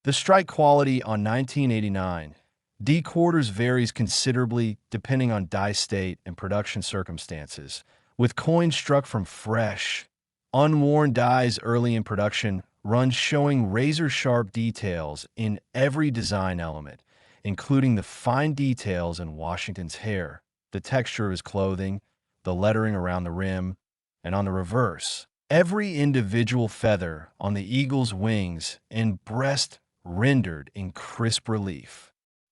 The strike quality on 1989 D quarters varies considerably depending on die state and production circumstances, with coins struck from fresh, unworn dies early in production runs showing razor-sharp details in every design element, including the fine details in Washington's hair, the texture of his clothing, the lettering around the rim, and on the reverse, every individual feather on the eagle's wings and breast rendered in crisp relief.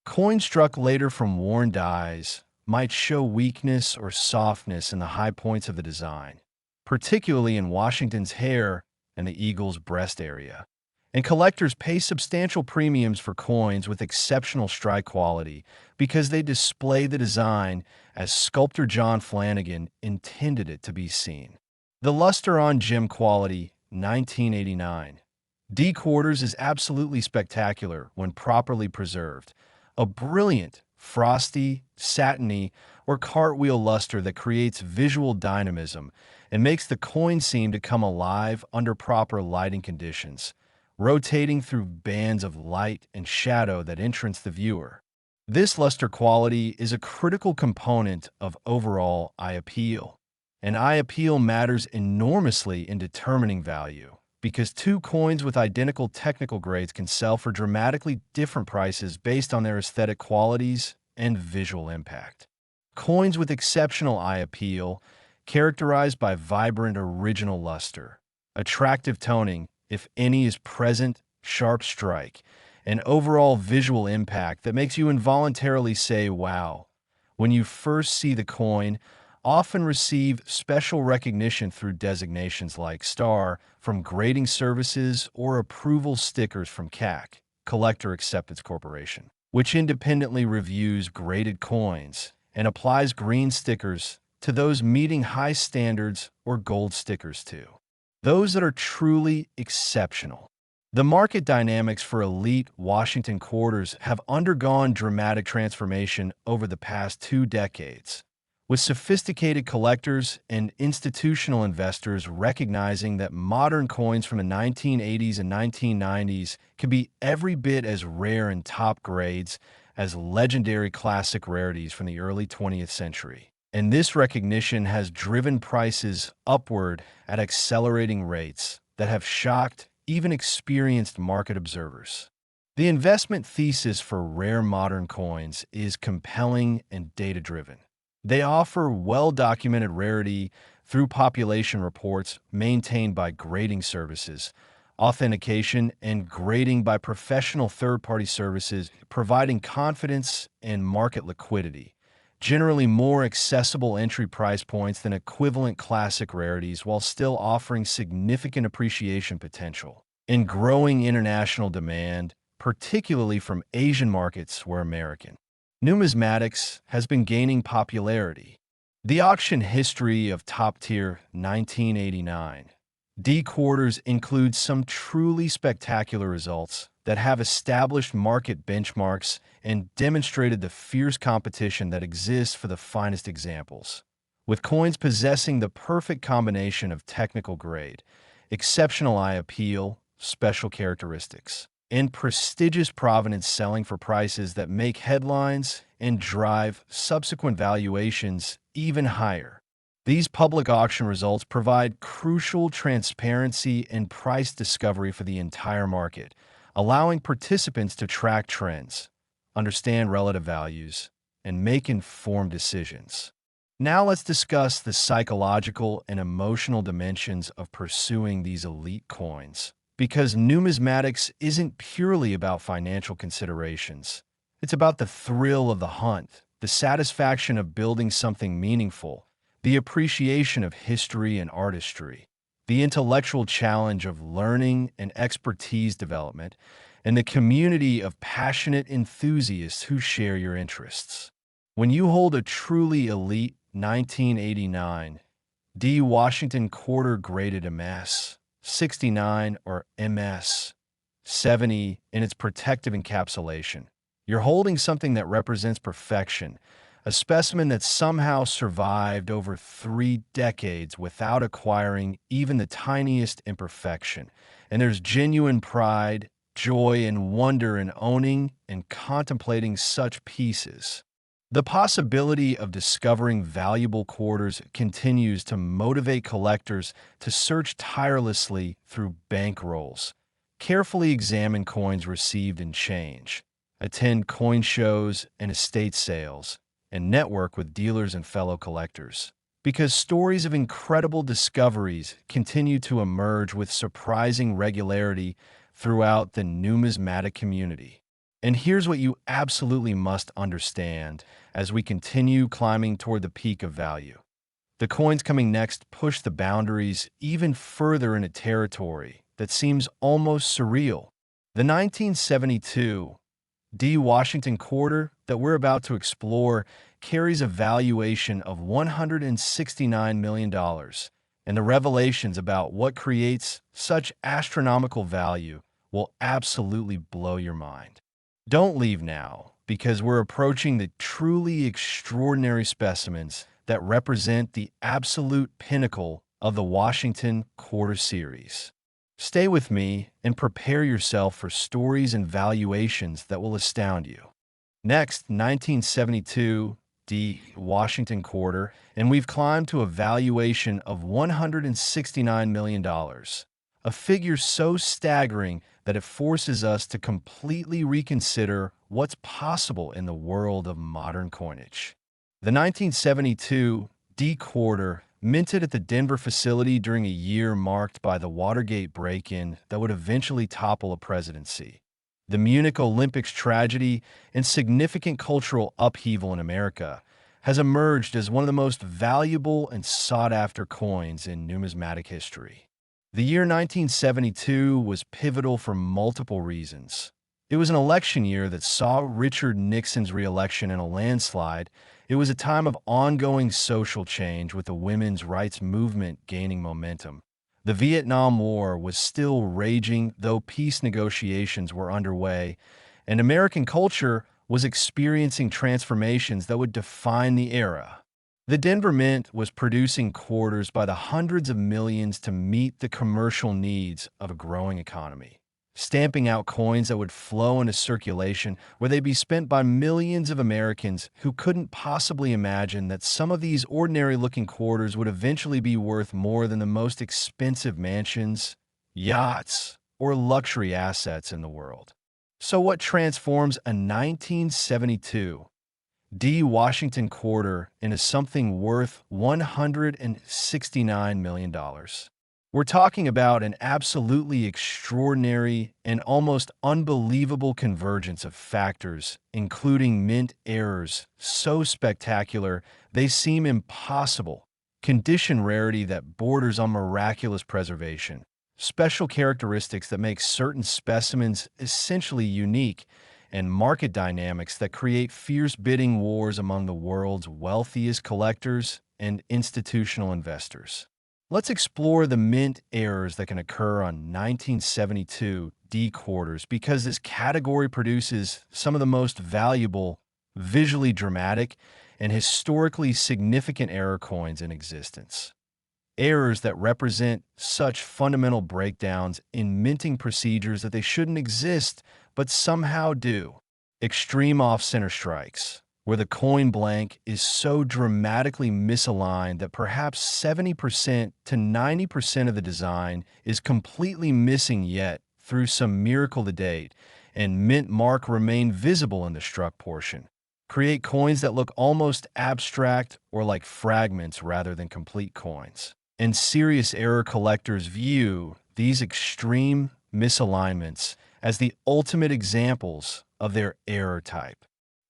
Coins struck later from worn dies might show weakness or softness in the high points of the design, particularly in Washington's hair and the eagle's breast area. And collectors pay substantial premiums for coins with exceptional strike quality because they display the design as sculptor John Flanagan intended it to be seen. The luster on gem quality, 1989. D quarters is absolutely spectacular when properly preserved. A brilliant, frosty, satiny, or cartwheel luster that creates visual dynamism and makes the coin seem to come alive under proper lighting conditions, rotating through bands of light and shadow that entrance the viewer. This luster quality is a critical component of overall eye appeal. And eye appeal matters enormously in determining value, because two coins with identical technical grades can sell for dramatically different prices based on their aesthetic qualities and visual impact. Coins with exceptional eye appeal, characterized by vibrant original luster, attractive toning, if any is present, sharp strike, and overall visual impact that makes you involuntarily say, wow, when you first see the coin, often receive special recognition through designations like star from grading services or approval stickers from CAC, Collector Acceptance Corporation, which independently reviews graded coins and applies green stickers to those meeting high standards or gold stickers to those that are truly exceptional. The market dynamics for elite Washington quarters have undergone dramatic transformation over the past 2 decades. with sophisticated collectors and institutional investors recognizing that modern coins from the 1980s and 1990s can be every bit as rare and top grades as legendary classic rarities from the early 20th century. And this recognition has driven prices upward at accelerating rates that have shocked even experienced market observers. The investment thesis for rare modern coins is compelling and data-driven. They offer well-documented rarity through population reports maintained by grading services, authentication, and grading by professional third-party services, providing confidence and market liquidity. Generally more accessible entry price points than equivalent classic rarities while still offering significant appreciation potential. And growing international demand, particularly from Asian markets where American numismatics has been gaining popularity. The auction history of top-tier 1989 D quarters includes some truly spectacular results that have established market benchmarks and demonstrated the fierce competition that exists for the finest examples. With coins possessing the perfect combination of technical grade, exceptional eye appeal, special characteristics, and prestigious provenance selling for prices that make headlines and drive subsequent valuations even higher. These public auction results provide crucial transparency and price discovery for the entire market, allowing participants to track trends, understand relative values, and make informed decisions. Now let's discuss the psychological and emotional dimensions of pursuing these elite coins. Because numismatics isn't purely about financial considerations. It's about the thrill of the hunt, the satisfaction of building something meaningful, the appreciation of history and artistry, the intellectual challenge of learning and expertise development, and the community of passionate enthusiasts who share your interests. When you hold a truly elite 1989 D Washington quarter graded MS 69 or MS 70 in its protective encapsulation, you're holding something that represents perfection, a specimen that somehow survived over 3 decades without acquiring even the tiniest imperfection. And there's genuine pride, joy, and wonder in owning and contemplating such pieces. The possibility of discovering valuable quarters continues to motivate collectors to search tirelessly through bankrolls, carefully examine coins received in change, attend coin shows and estate sales, and network with dealers and fellow collectors. Because stories of incredible discoveries continue to emerge with surprising regularity throughout the numismatic community. And here's what you absolutely must understand as we continue climbing toward the peak of value. The coins coming next push the boundaries even further into territory that seems almost surreal. The 1972 D Washington quarter that we're about to explore carries a valuation of $169 million, and the revelations about what creates such astronomical value will absolutely blow your mind. Don't leave now, because we're approaching the truly extraordinary specimens that represent the absolute pinnacle of the Washington Quarter Series. Stay with me and prepare yourself for stories and valuations that will astound you. Next, 1972 D Washington Quarter, and we've climbed to a valuation of $169 million, a figure so staggering that it forces us to completely reconsider what's possible in the world of modern coinage. The 1972 D quarter, minted at the Denver facility during a year marked by the Watergate break-in that would eventually topple a presidency, the Munich Olympics tragedy, and significant cultural upheaval in America, has emerged as one of the most valuable and sought-after coins in numismatic history. The year 1972 was pivotal for multiple reasons. It was an election year that saw Richard Nixon's re-election in a landslide. It was a time of ongoing social change with the women's rights movement gaining momentum. The Vietnam War was still raging, though peace negotiations were underway, and American culture was experiencing transformations that would define the era. The Denver Mint was producing quarters by the hundreds of millions to meet the commercial needs of a growing economy, stamping out coins that would flow into circulation where they'd be spent by millions of Americans who couldn't possibly imagine that some of these ordinary-looking quarters would eventually be worth more than the most expensive mansions, yachts, or luxury assets in the world. So what transforms a 1972 D. Washington quarter into something worth $169 million? We're talking about an absolutely extraordinary and almost unbelievable convergence of factors, including mint errors so spectacular they seem impossible, condition rarity that borders on miraculous preservation, special characteristics that make certain specimens essentially unique, and market dynamics that create fierce bidding wars among the world's wealthiest collectors and institutional investors. Let's explore the mint errors that can occur on 1972 D quarters because this category produces some of the most valuable, visually dramatic, and historically significant error coins in existence. Errors that represent such fundamental breakdowns in minting procedures that they shouldn't exist, but somehow do. Extreme off-center strikes, where the coin blank is so dramatically misaligned that perhaps 70% to 90% of the design is completely missing yet through some miracle to date, and mint mark remain visible in the struck portion. Create coins that look almost abstract or like fragments rather than complete coins. And serious error collectors view these extreme misalignments as the ultimate examples of their error type.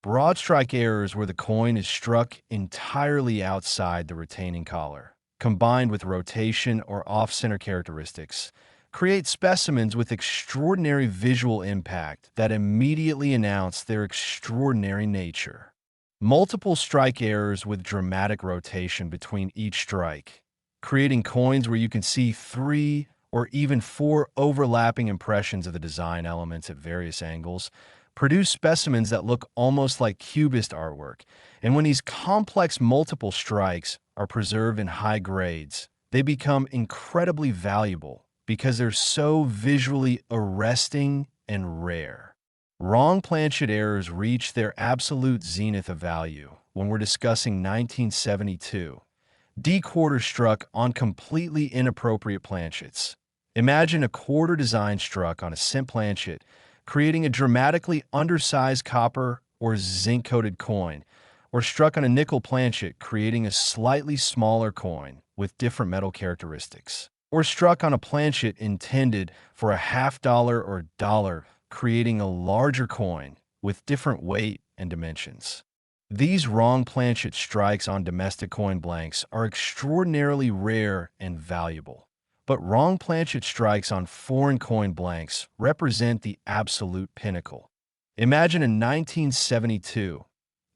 Broadstrike errors where the coin is struck entirely outside the retaining collar, combined with rotation or off-center characteristics, create specimens with extraordinary visual impact that immediately announce their extraordinary nature. Multiple strike errors with dramatic rotation between each strike, creating coins where you can see 3 or even 4 overlapping impressions of the design elements at various angles, produce specimens that look almost like cubist artwork. And when these complex multiple strikes are preserved in high grades, they become incredibly valuable because they're so visually arresting and rare. Wrong planchet errors reach their absolute zenith of value when we're discussing 1972. D quarter struck on completely inappropriate planchets. Imagine a quarter design struck on a cent planchet, creating a dramatically undersized copper or zinc-coated coin, or struck on a nickel planchet, creating a slightly smaller coin with different metal characteristics, or struck on a planchet intended for a $50 or dollar, creating a larger coin with different weight and dimensions. These wrong planchet strikes on domestic coin blanks are extraordinarily rare and valuable, but wrong planchet strikes on foreign coin blanks represent the absolute pinnacle. Imagine a 1972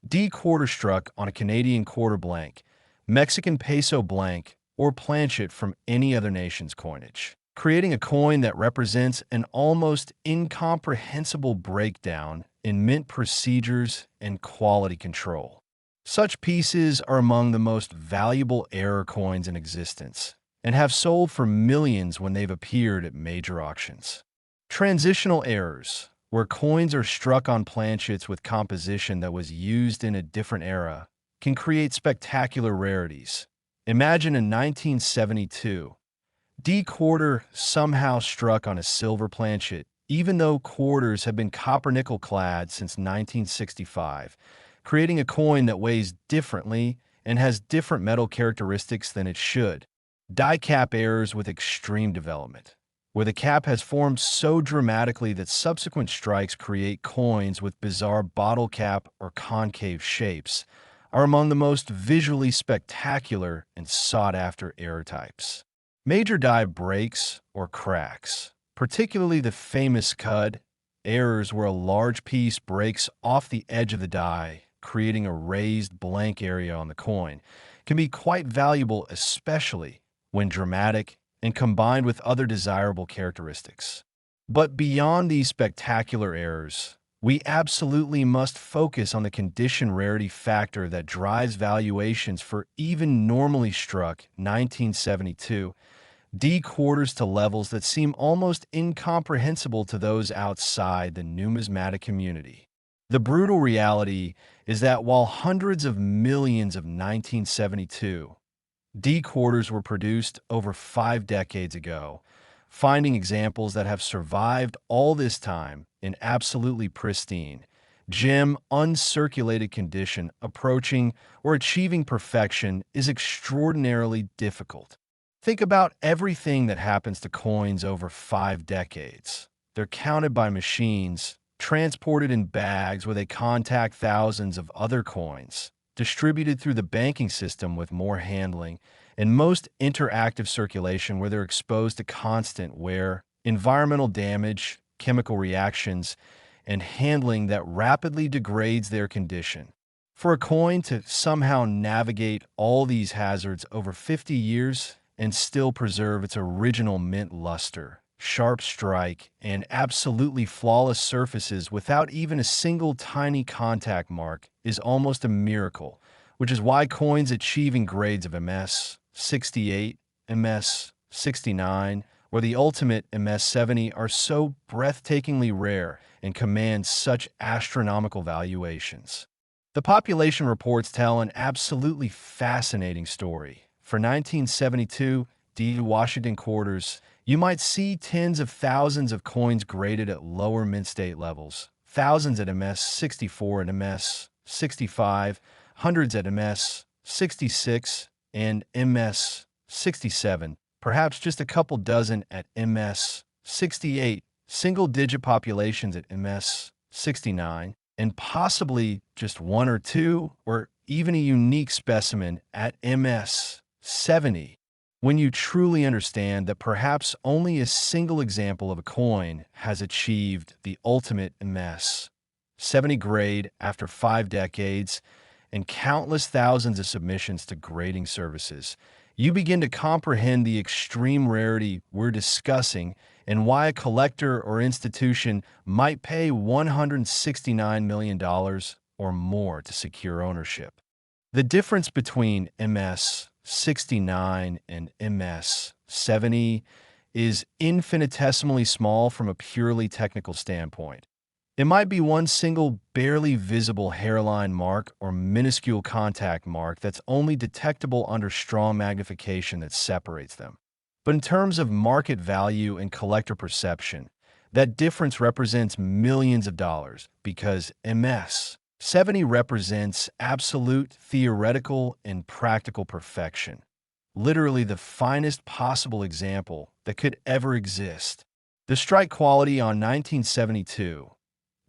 D quarter struck on a Canadian quarter blank, Mexican peso blank, or planchet from any other nation's coinage, creating a coin that represents an almost incomprehensible breakdown in mint procedures and quality control. Such pieces are among the most valuable error coins in existence and have sold for millions when they've appeared at major auctions. Transitional errors, where coins are struck on planchets with composition that was used in a different era, can create spectacular rarities. Imagine a 1972 D quarter somehow struck on a silver planchet, even though quarters have been copper-nickel clad since 1965, creating a coin that weighs differently and has different metal characteristics than it should. Die cap errors with extreme development, where the cap has formed so dramatically that subsequent strikes create coins with bizarre bottle cap or concave shapes, are among the most visually spectacular and sought-after error types. Major die breaks or cracks, particularly the famous cud errors where a large piece breaks off the edge of the die, creating a raised blank area on the coin, can be quite valuable, especially when dramatic and combined with other desirable characteristics. But beyond these spectacular errors, We absolutely must focus on the condition rarity factor that drives valuations for even normally struck 1972 D quarters to levels that seem almost incomprehensible to those outside the numismatic community. The brutal reality is that while hundreds of millions of 1972 D quarters were produced over 5 decades ago, finding examples that have survived all this time in absolutely pristine, gem uncirculated condition approaching or achieving perfection is extraordinarily difficult. Think about everything that happens to coins over 5 decades. They're counted by machines, transported in bags where they contact thousands of other coins, distributed through the banking system with more handling, and most interactive circulation where they're exposed to constant wear, environmental damage, chemical reactions, and handling that rapidly degrades their condition. For a coin to somehow navigate all these hazards over 50 years and still preserve its original mint luster, sharp strike, and absolutely flawless surfaces without even a single tiny contact mark is almost a miracle, which is why coins achieving grades of MS 68, MS 69, or the ultimate MS 70 are so breathtakingly rare and command such astronomical valuations. The population reports tell an absolutely fascinating story. For 1972 D Washington quarters, you might see tens of thousands of coins graded at lower mint state levels, thousands at MS 64 and MS 65, hundreds at MS 66 and MS 67, perhaps just a couple dozen at MS 68, single-digit populations at MS 69, and possibly just one or two, or even a unique specimen at MS 70. When you truly understand that perhaps only a single example of a coin has achieved the ultimate MS 70 grade after 5 decades and countless thousands of submissions to grading services, you begin to comprehend the extreme rarity we're discussing and why a collector or institution might pay $169 million or more to secure ownership. The difference between MS 69 and MS 70 is infinitesimally small from a purely technical standpoint. It might be one single barely visible hairline mark or minuscule contact mark that's only detectable under strong magnification that separates them. But in terms of market value and collector perception, that difference represents millions of dollars because MS 70 represents absolute theoretical and practical perfection, literally the finest possible example that could ever exist. The strike quality on 1972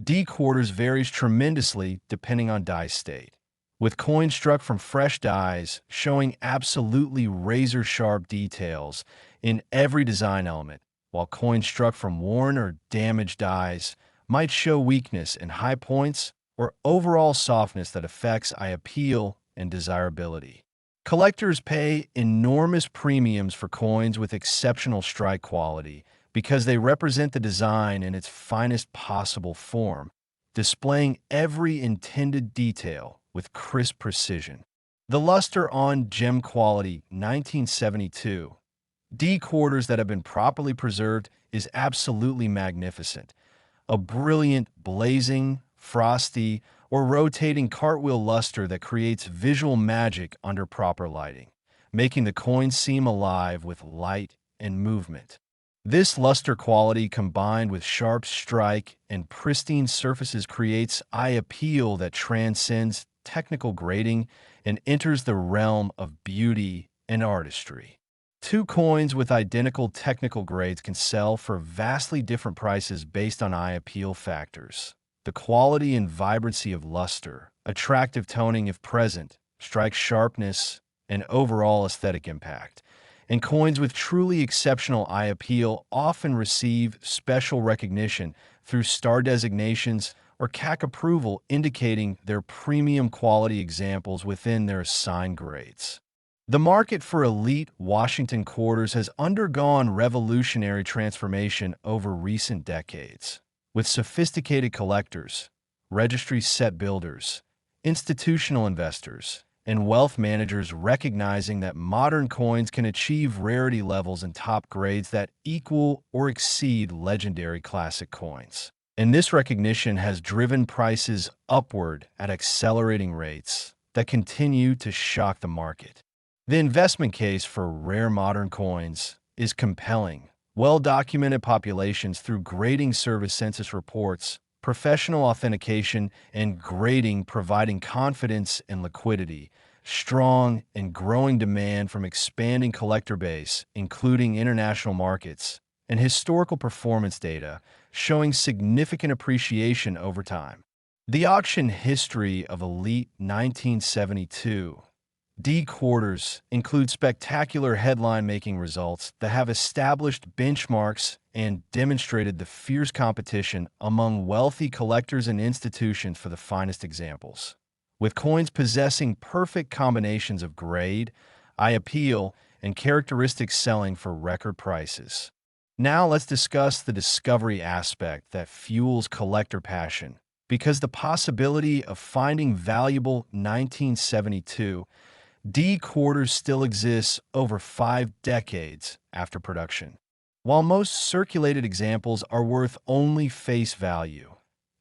D quarters varies tremendously depending on die state, with coins struck from fresh dies showing absolutely razor-sharp details in every design element, while coins struck from worn or damaged dies might show weakness in high points or overall softness that affects eye appeal and desirability. Collectors pay enormous premiums for coins with exceptional strike quality because they represent the design in its finest possible form, displaying every intended detail with crisp precision. The luster on gem quality 1972 D quarters that have been properly preserved is absolutely magnificent. A brilliant, blazing, frosty, or rotating cartwheel luster that creates visual magic under proper lighting, making the coin seem alive with light and movement. This luster quality combined with sharp strike and pristine surfaces creates eye appeal that transcends technical grading and enters the realm of beauty and artistry. Two coins with identical technical grades can sell for vastly different prices based on eye appeal factors. The quality and vibrancy of luster, attractive toning if present, strike sharpness, and overall aesthetic impact. And coins with truly exceptional eye appeal often receive special recognition through star designations or CAC approval indicating their premium quality examples within their assigned grades. The market for elite Washington quarters has undergone revolutionary transformation over recent decades. with sophisticated collectors, registry set builders, institutional investors, and wealth managers recognizing that modern coins can achieve rarity levels and top grades that equal or exceed legendary classic coins. And this recognition has driven prices upward at accelerating rates that continue to shock the market. The investment case for rare modern coins is compelling. Well-documented populations through grading service census reports, professional authentication, and grading providing confidence and liquidity, strong and growing demand from expanding collector base, including international markets, and historical performance data showing significant appreciation over time. The auction history of Elite 1972 D quarters include spectacular headline-making results that have established benchmarks and demonstrated the fierce competition among wealthy collectors and institutions for the finest examples. With coins possessing perfect combinations of grade, eye appeal, and characteristics selling for record prices. Now let's discuss the discovery aspect that fuels collector passion, because the possibility of finding valuable 1972 D quarters still exists over 5 decades after production. While most circulated examples are worth only face value,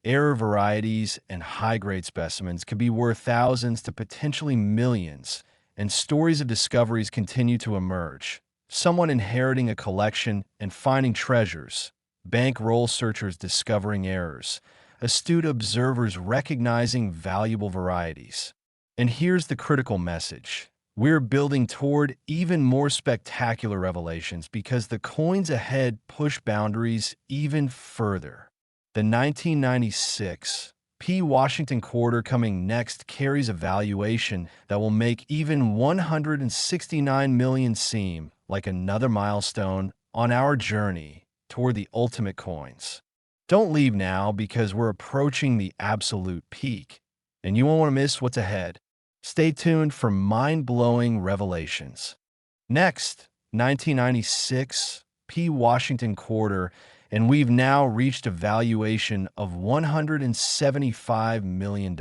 error varieties and high-grade specimens could be worth thousands to potentially millions, and stories of discoveries continue to emerge. Someone inheriting a collection and finding treasures, bankroll searchers discovering errors, astute observers recognizing valuable varieties. And here's the critical message. We're building toward even more spectacular revelations because the coins ahead push boundaries even further. The 1996 P. Washington quarter coming next carries a valuation that will make even 169 million seem like another milestone on our journey toward the ultimate coins. Don't leave now because we're approaching the absolute peak, and you won't want to miss what's ahead. Stay tuned for mind-blowing revelations. Next, 1996 P. Washington quarter, and we've now reached a valuation of $175 million,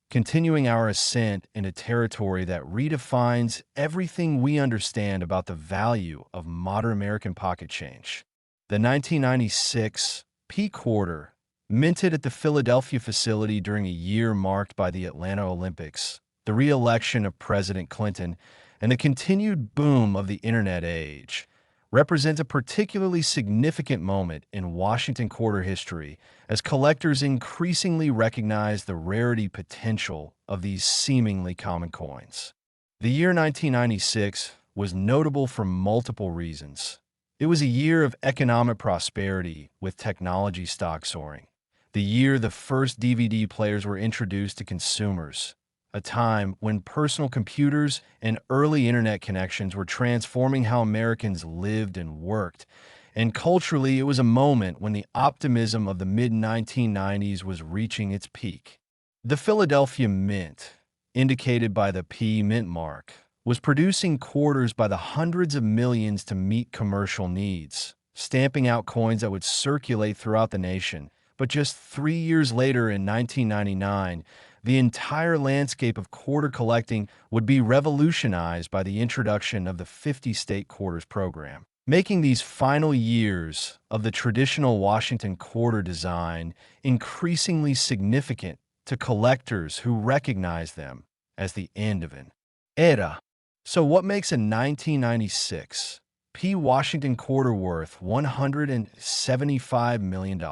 continuing our ascent into territory that redefines everything we understand about the value of modern American pocket change. The 1996 P. quarter, minted at the Philadelphia facility during a year marked by the Atlanta Olympics, the re-election of President Clinton, and the continued boom of the internet age, represents a particularly significant moment in Washington quarter history as collectors increasingly recognize the rarity potential of these seemingly common coins. The year 1996 was notable for multiple reasons. It was a year of economic prosperity with technology stocks soaring. The year the first DVD players were introduced to consumers, a time when personal computers and early internet connections were transforming how Americans lived and worked. And culturally, it was a moment when the optimism of the mid-1990s was reaching its peak. The Philadelphia Mint, indicated by the P Mint mark, was producing quarters by the hundreds of millions to meet commercial needs, stamping out coins that would circulate throughout the nation. But just 3 years later, in 1999, the entire landscape of quarter collecting would be revolutionized by the introduction of the 50-state quarters program, making these final years of the traditional Washington quarter design increasingly significant to collectors who recognize them as the end of an era. So what makes a 1996 P. Washington quarter worth $175 million?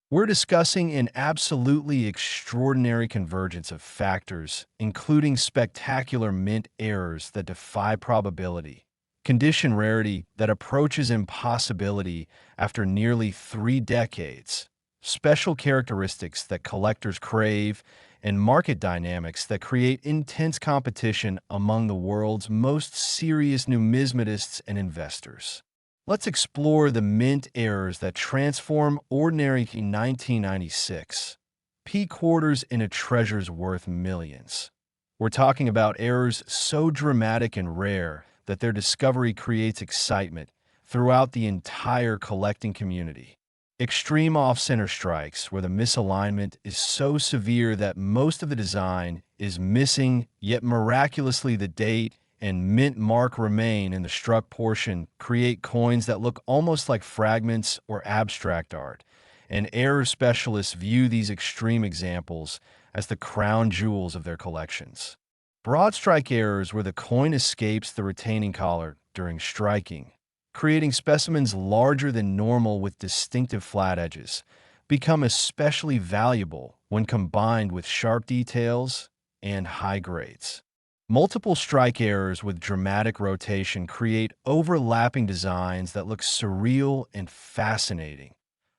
We're discussing an absolutely extraordinary convergence of factors, including spectacular mint errors that defy probability, condition rarity that approaches impossibility after nearly 3 decades, special characteristics that collectors crave, and market dynamics that create intense competition among the world's most serious numismatists and investors. Let's explore the mint errors that transform ordinary 1996 P quarters into treasures worth millions. We're talking about errors so dramatic and rare that their discovery creates excitement throughout the entire collecting community. Extreme off-center strikes, where the misalignment is so severe that most of the design is missing, yet miraculously the date and mint mark remain in the struck portion, create coins that look almost like fragments or abstract art. And error specialists view these extreme examples as the crown jewels of their collections. Broadstrike errors, where the coin escapes the retaining collar during striking, creating specimens larger than normal with distinctive flat edges, become especially valuable when combined with sharp details and high grades. Multiple strike errors with dramatic rotation create overlapping designs that look surreal and fascinating,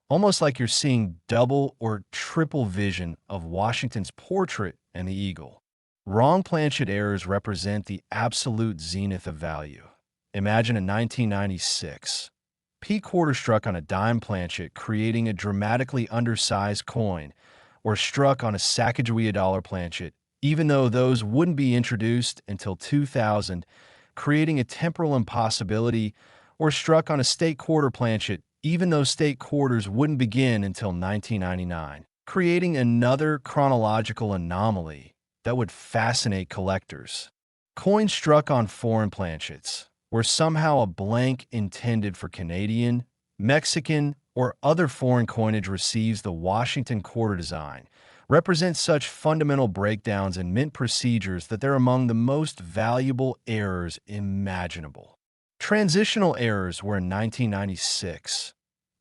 almost like you're seeing double or triple vision of Washington's portrait and the eagle. Wrong planchet errors represent the absolute zenith of value. Imagine a 1996 P quarter struck on a dime planchet, creating a dramatically undersized coin, or struck on a Sacagawea dollar planchet, even though those wouldn't be introduced until 2000, creating a temporal impossibility, or struck on a state quarter planchet, even though state quarters wouldn't begin until 1999, creating another chronological anomaly that would fascinate collectors. Coins struck on foreign planchets, where somehow a blank intended for Canadian, Mexican, or other foreign coinage receives the Washington quarter design, represent such fundamental breakdowns in mint procedures that they're among the most valuable errors imaginable. Transitional errors were in 1996.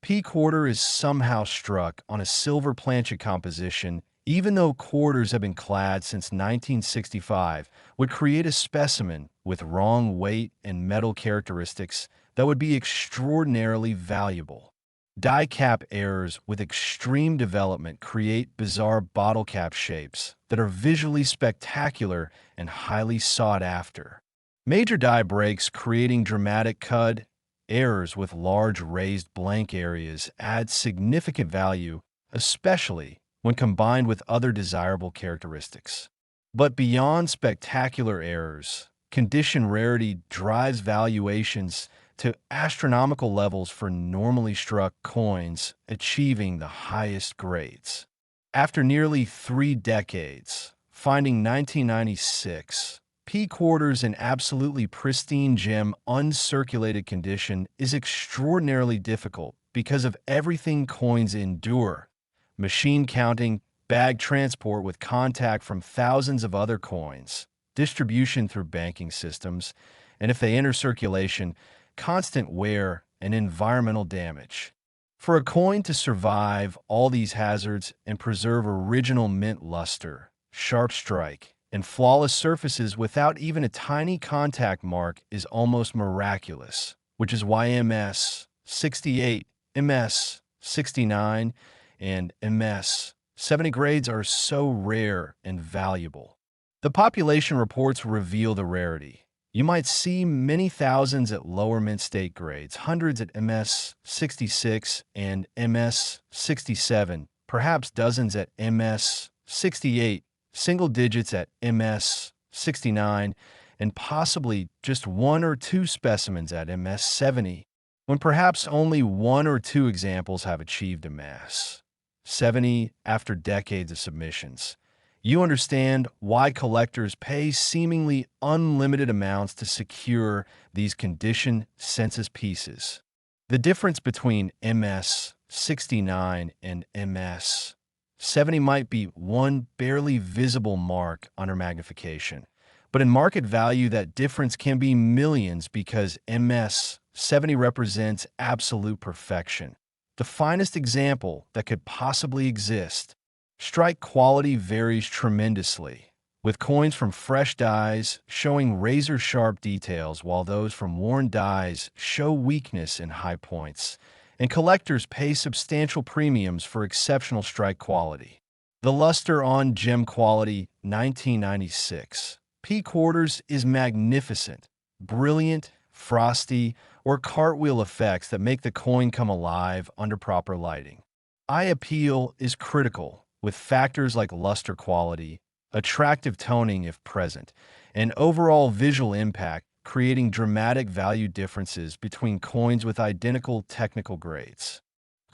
P quarter is somehow struck on a silver planchet composition, even though quarters have been clad since 1965, would create a specimen with wrong weight and metal characteristics that would be extraordinarily valuable. Die cap errors with extreme development create bizarre bottle cap shapes that are visually spectacular and highly sought after. Major die breaks creating dramatic cud errors with large raised blank areas add significant value, especially when combined with other desirable characteristics. But beyond spectacular errors, condition rarity drives valuations to astronomical levels for normally struck coins achieving the highest grades. After nearly 3 decades, finding 1996 P quarters in absolutely pristine gem uncirculated condition is extraordinarily difficult because of everything coins endure: machine counting, bag transport with contact from thousands of other coins, distribution through banking systems, and if they enter circulation, constant wear and environmental damage. For a coin to survive all these hazards and preserve original mint luster, sharp strike, and flawless surfaces without even a tiny contact mark is almost miraculous, which is why MS 68, MS 69, and MS 70 grades are so rare and valuable. The population reports reveal the rarity. You might see many thousands at lower mint state grades, hundreds at MS 66 and MS 67, perhaps dozens at MS 68, single digits at MS 69, and possibly just 1 or 2 specimens at MS 70, when perhaps only 1 or 2 examples have achieved MS 70 after decades of submissions. You understand why collectors pay seemingly unlimited amounts to secure these condition census pieces. The difference between MS 69 and MS 70 might be one barely visible mark under magnification, but in market value that difference can be millions because MS 70 represents absolute perfection, the finest example that could possibly exist. Strike quality varies tremendously, with coins from fresh dies showing razor-sharp details while those from worn dies show weakness in high points, and collectors pay substantial premiums for exceptional strike quality. The luster on gem quality 1996 P quarters is magnificent, brilliant, frosty, or cartwheel effects that make the coin come alive under proper lighting. Eye appeal is critical, with factors like luster quality, attractive toning if present, and overall visual impact creating dramatic value differences between coins with identical technical grades.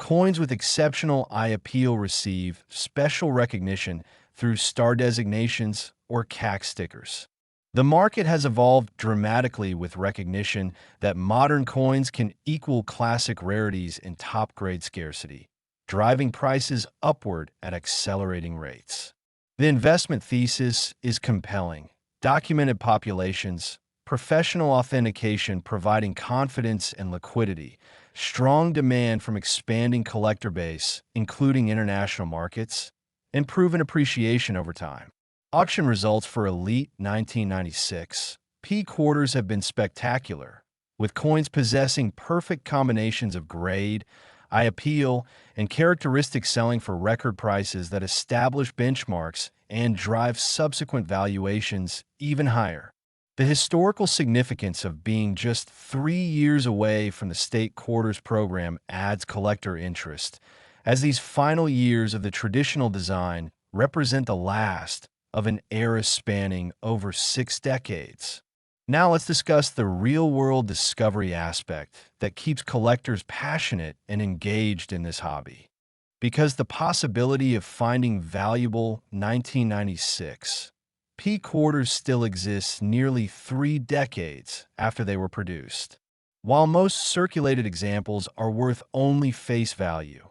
Coins with exceptional eye appeal receive special recognition through star designations or CAC stickers. The market has evolved dramatically with recognition that modern coins can equal classic rarities in top-grade scarcity, driving prices upward at accelerating rates. The investment thesis is compelling. Documented populations, professional authentication providing confidence and liquidity, strong demand from expanding collector base, including international markets, and proven appreciation over time. Auction results for Elite 1996 P quarters have been spectacular, with coins possessing perfect combinations of grade, eye appeal, and characteristics selling for record prices that establish benchmarks and drive subsequent valuations even higher. The historical significance of being just 3 years away from the state quarters program adds collector interest, as these final years of the traditional design represent the last of an era spanning over 6 decades. Now let's discuss the real-world discovery aspect that keeps collectors passionate and engaged in this hobby. Because the possibility of finding valuable 1996 P quarters still exists nearly 3 decades after they were produced. While most circulated examples are worth only face value,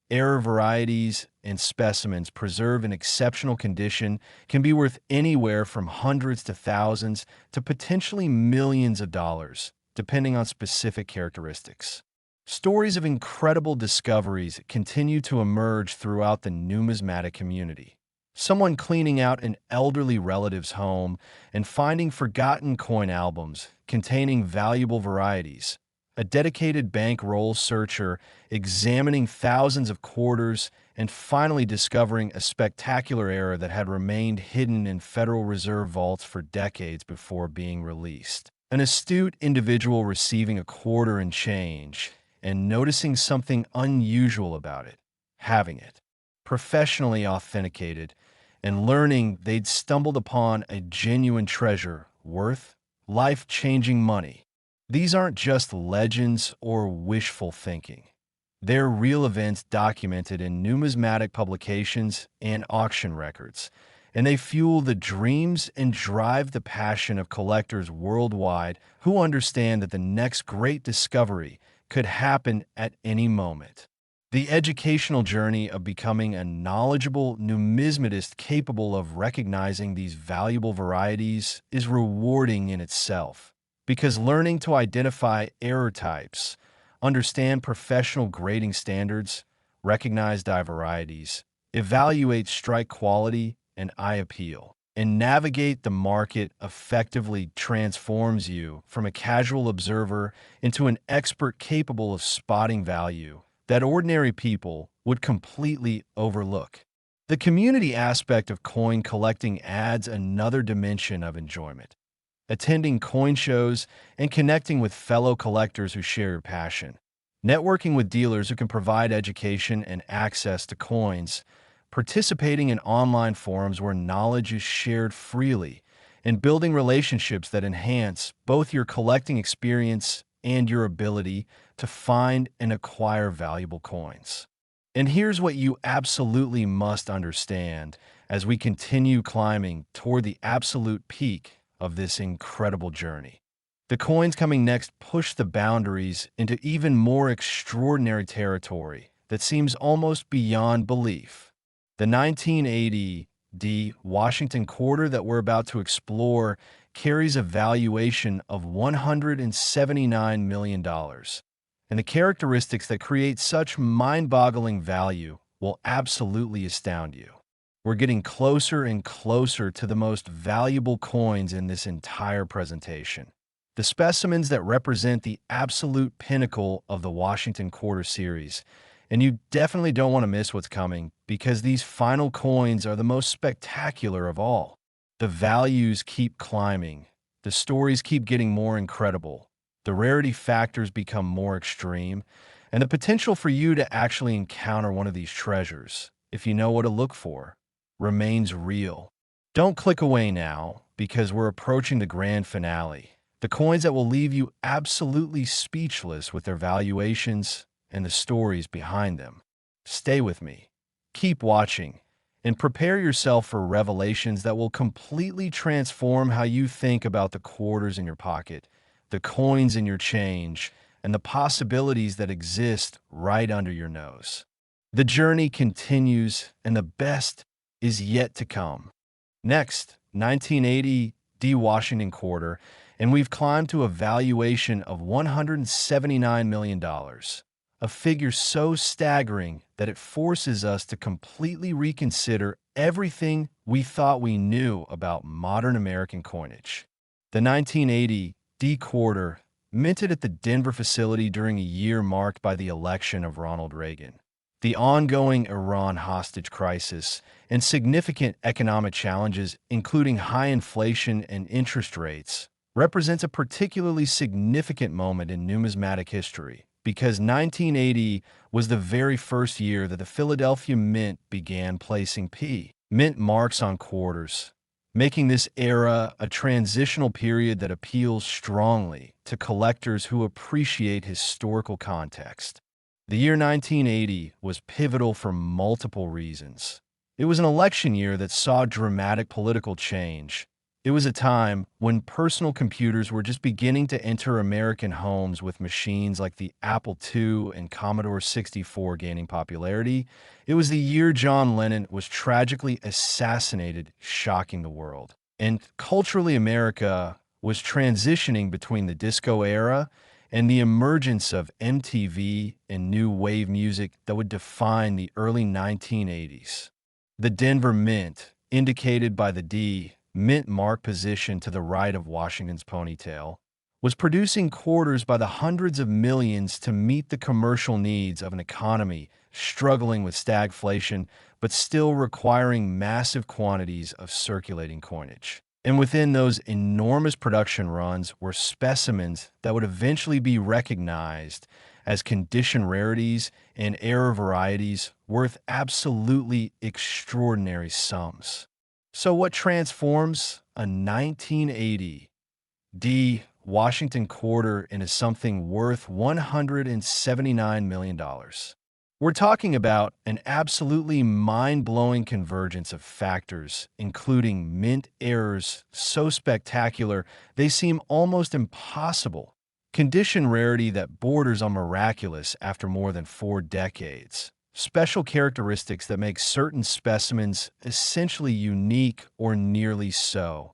rare varieties and specimens preserved in exceptional condition can be worth anywhere from hundreds to thousands to potentially millions of dollars, depending on specific characteristics. Stories of incredible discoveries continue to emerge throughout the numismatic community. Someone cleaning out an elderly relative's home and finding forgotten coin albums containing valuable varieties, a dedicated bankroll searcher examining thousands of quarters and finally discovering a spectacular era that had remained hidden in Federal Reserve vaults for decades before being released. An astute individual receiving a quarter and change and noticing something unusual about it, having it professionally authenticated, and learning they'd stumbled upon a genuine treasure worth life-changing money. These aren't just legends or wishful thinking. They're real events documented in numismatic publications and auction records, and they fuel the dreams and drive the passion of collectors worldwide who understand that the next great discovery could happen at any moment. The educational journey of becoming a knowledgeable numismatist capable of recognizing these valuable varieties is rewarding in itself, because learning to identify error types, understand professional grading standards, recognize die varieties, evaluate strike quality and eye appeal, and navigate the market effectively transforms you from a casual observer into an expert capable of spotting value that ordinary people would completely overlook. The community aspect of coin collecting adds another dimension of enjoyment. Attending coin shows and connecting with fellow collectors who share your passion. Networking with dealers who can provide education and access to coins. Participating in online forums where knowledge is shared freely. And building relationships that enhance both your collecting experience and your ability to find and acquire valuable coins. And here's what you absolutely must understand as we continue climbing toward the absolute peak of this incredible journey. The coins coming next push the boundaries into even more extraordinary territory that seems almost beyond belief. The 1980 Washington quarter that we're about to explore carries a valuation of $179 million, and the characteristics that create such mind-boggling value will absolutely astound you. We're getting closer and closer to the most valuable coins in this entire presentation. The specimens that represent the absolute pinnacle of the Washington Quarter series, and you definitely don't want to miss what's coming because these final coins are the most spectacular of all. The values keep climbing, the stories keep getting more incredible, the rarity factors become more extreme, and the potential for you to actually encounter one of these treasures, if you know what to look for, remains real. Don't click away now, because we're approaching the grand finale. The coins that will leave you absolutely speechless with their valuations and the stories behind them. Stay with me. Keep watching and prepare yourself for revelations that will completely transform how you think about the quarters in your pocket, the coins in your change, and the possibilities that exist right under your nose. The journey continues, and the best is yet to come. Next, 1980 D. Washington quarter, and we've climbed to a valuation of $179 million, a figure so staggering that it forces us to completely reconsider everything we thought we knew about modern American coinage. The 1980 D quarter, minted at the Denver facility during a year marked by the election of Ronald Reagan, the ongoing Iran hostage crisis, and significant economic challenges, including high inflation and interest rates, represents a particularly significant moment in numismatic history because 1980 was the very first year that the Philadelphia Mint began placing mint marks on quarters, making this era a transitional period that appeals strongly to collectors who appreciate historical context. The year 1980 was pivotal for multiple reasons. It was an election year that saw dramatic political change. It was a time when personal computers were just beginning to enter American homes, with machines like the Apple II and Commodore 64 gaining popularity. It was the year John Lennon was tragically assassinated, shocking the world. And culturally, America was transitioning between the disco era and the emergence of MTV and new wave music that would define the early 1980s. The Denver Mint, indicated by the D mint mark position to the right of Washington's ponytail, was producing quarters by the hundreds of millions to meet the commercial needs of an economy struggling with stagflation, but still requiring massive quantities of circulating coinage. And within those enormous production runs were specimens that would eventually be recognized as condition rarities and error varieties worth absolutely extraordinary sums. So what transforms a 1980 D. Washington quarter into something worth $179 million? We're talking about an absolutely mind-blowing convergence of factors, including mint errors so spectacular they seem almost impossible, condition rarity that borders on miraculous after more than 4 decades, special characteristics that make certain specimens essentially unique or nearly so,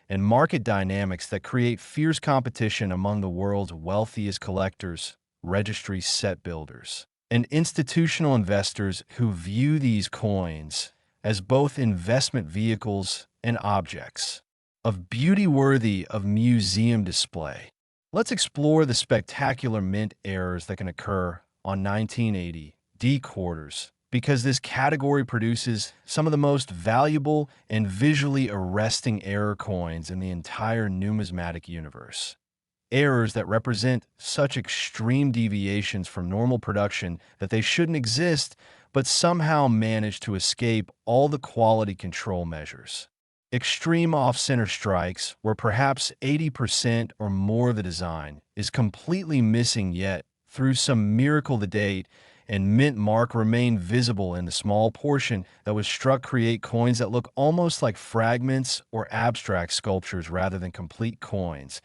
and market dynamics that create fierce competition among the world's wealthiest collectors, registry set builders, and institutional investors who view these coins as both investment vehicles and objects of beauty worthy of museum display. Let's explore the spectacular mint errors that can occur on 1980 D quarters, because this category produces some of the most valuable and visually arresting error coins in the entire numismatic universe. Errors that represent such extreme deviations from normal production that they shouldn't exist, but somehow manage to escape all the quality control measures. Extreme off-center strikes, where perhaps 80% or more of the design is completely missing, yet through some miracle the date and mint mark remain visible in the small portion that was struck, create coins that look almost like fragments or abstract sculptures rather than complete coins.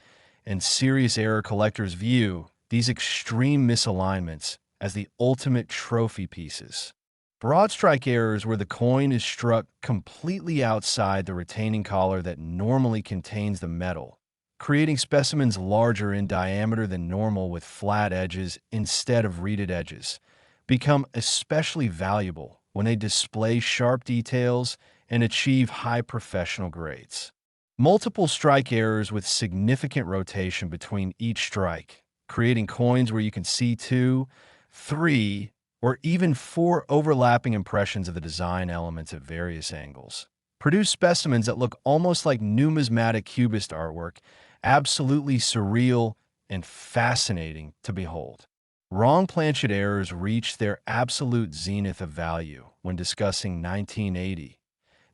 And serious error collectors view these extreme misalignments as the ultimate trophy pieces. Broadstrike errors, where the coin is struck completely outside the retaining collar that normally contains the metal, creating specimens larger in diameter than normal with flat edges instead of reeded edges, become especially valuable when they display sharp details and achieve high professional grades. Multiple strike errors with significant rotation between each strike, creating coins where you can see 2, 3, or even 4 overlapping impressions of the design elements at various angles, produce specimens that look almost like numismatic cubist artwork, absolutely surreal and fascinating to behold. Wrong planchet errors reach their absolute zenith of value when discussing 1980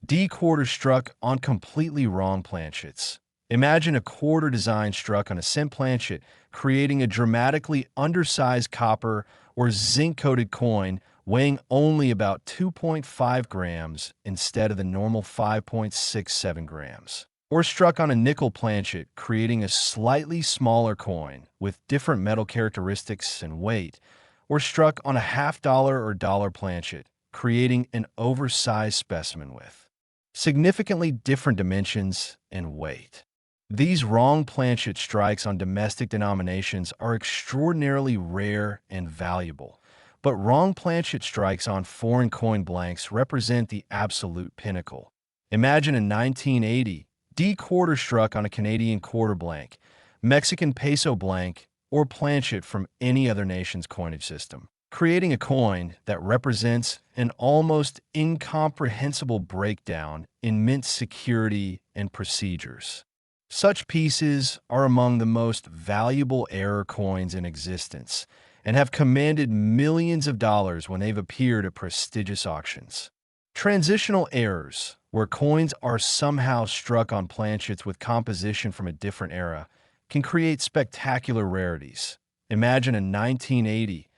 D quarter struck on completely wrong planchets, Imagine a quarter design struck on a cent planchet, creating a dramatically undersized copper or zinc-coated coin weighing only about 2.5 grams instead of the normal 5.67 grams. Or struck on a nickel planchet, creating a slightly smaller coin with different metal characteristics and weight. Or struck on a half-dollar or dollar planchet, creating an oversized specimen with significantly different dimensions and weight. These wrong planchet strikes on domestic denominations are extraordinarily rare and valuable, but wrong planchet strikes on foreign coin blanks represent the absolute pinnacle. Imagine a 1980 D quarter struck on a Canadian quarter blank, Mexican peso blank, or planchet from any other nation's coinage system, creating a coin that represents an almost incomprehensible breakdown in mint security and procedures. Such pieces are among the most valuable error coins in existence and have commanded millions of dollars when they've appeared at prestigious auctions. Transitional errors, where coins are somehow struck on planchets with composition from a different era, can create spectacular rarities. Imagine a 1980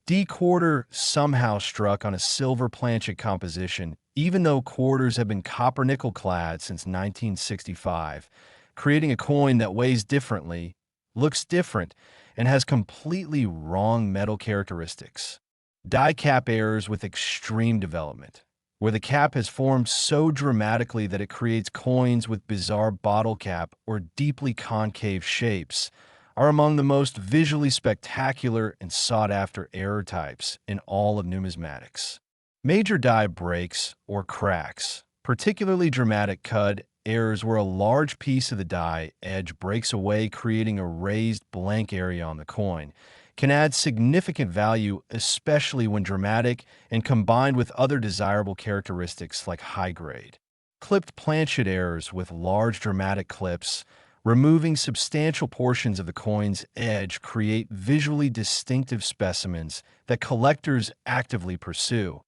D quarter somehow struck on a silver planchet composition, even though quarters have been copper nickel clad since 1965, creating a coin that weighs differently, looks different, and has completely wrong metal characteristics. Die cap errors with extreme development, where the cap has formed so dramatically that it creates coins with bizarre bottle cap or deeply concave shapes, are among the most visually spectacular and sought-after error types in all of numismatics. Major die breaks or cracks, particularly dramatic cud errors where a large piece of the die edge breaks away, creating a raised blank area on the coin, can add significant value, especially when dramatic and combined with other desirable characteristics like high grade. Clipped planchet errors with large dramatic clips, removing substantial portions of the coin's edge, create visually distinctive specimens that collectors actively pursue,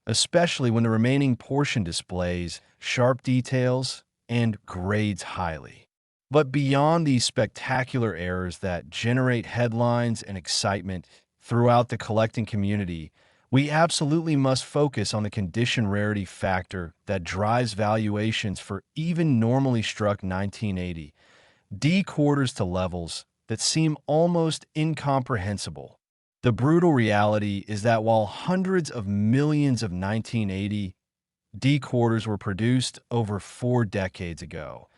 especially when the remaining portion displays sharp details and grades highly. But beyond these spectacular errors that generate headlines and excitement throughout the collecting community, we absolutely must focus on the condition rarity factor that drives valuations for even normally struck 1980 D quarters to levels that seem almost incomprehensible. The brutal reality is that while hundreds of millions of 1980 D quarters were produced over 4 decades ago,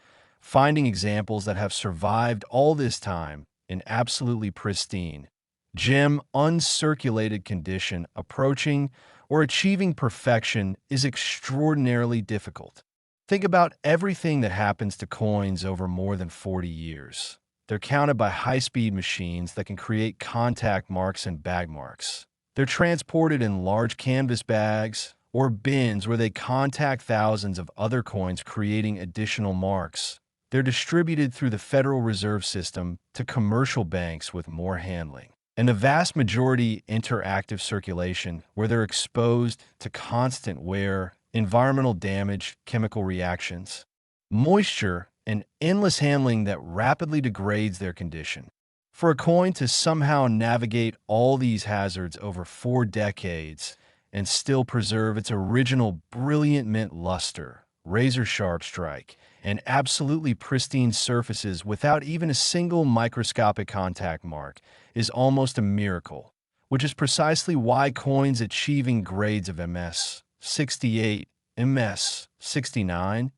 finding examples that have survived all this time in absolutely pristine, gem uncirculated condition approaching or achieving perfection is extraordinarily difficult. Think about everything that happens to coins over more than 40 years. They're counted by high-speed machines that can create contact marks and bag marks. They're transported in large canvas bags or bins where they contact thousands of other coins, creating additional marks. They're distributed through the Federal Reserve System to commercial banks with more handling. And the vast majority enter active circulation, where they're exposed to constant wear, environmental damage, chemical reactions, moisture, and endless handling that rapidly degrades their condition. For a coin to somehow navigate all these hazards over 4 decades and still preserve its original brilliant mint luster, razor-sharp strike, and absolutely pristine surfaces without even a single microscopic contact mark is almost a miracle, which is precisely why coins achieving grades of MS 68, MS 69,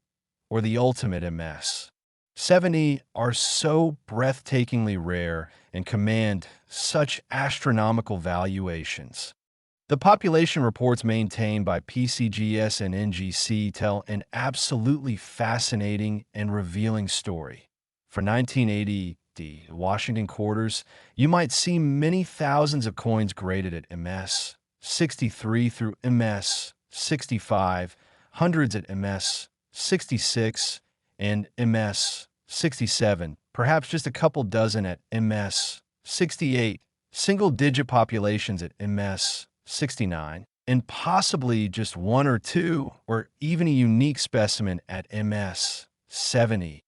or the ultimate MS 70 are so breathtakingly rare and command such astronomical valuations. The population reports maintained by PCGS and NGC tell an absolutely fascinating and revealing story. For 1980, the Washington quarters, you might see many thousands of coins graded at MS 63 through MS 65, hundreds at MS 66 and MS 67, perhaps just a couple dozen at MS 68, single-digit populations at MS 69, and possibly just 1 or 2, or even a unique specimen at MS 70.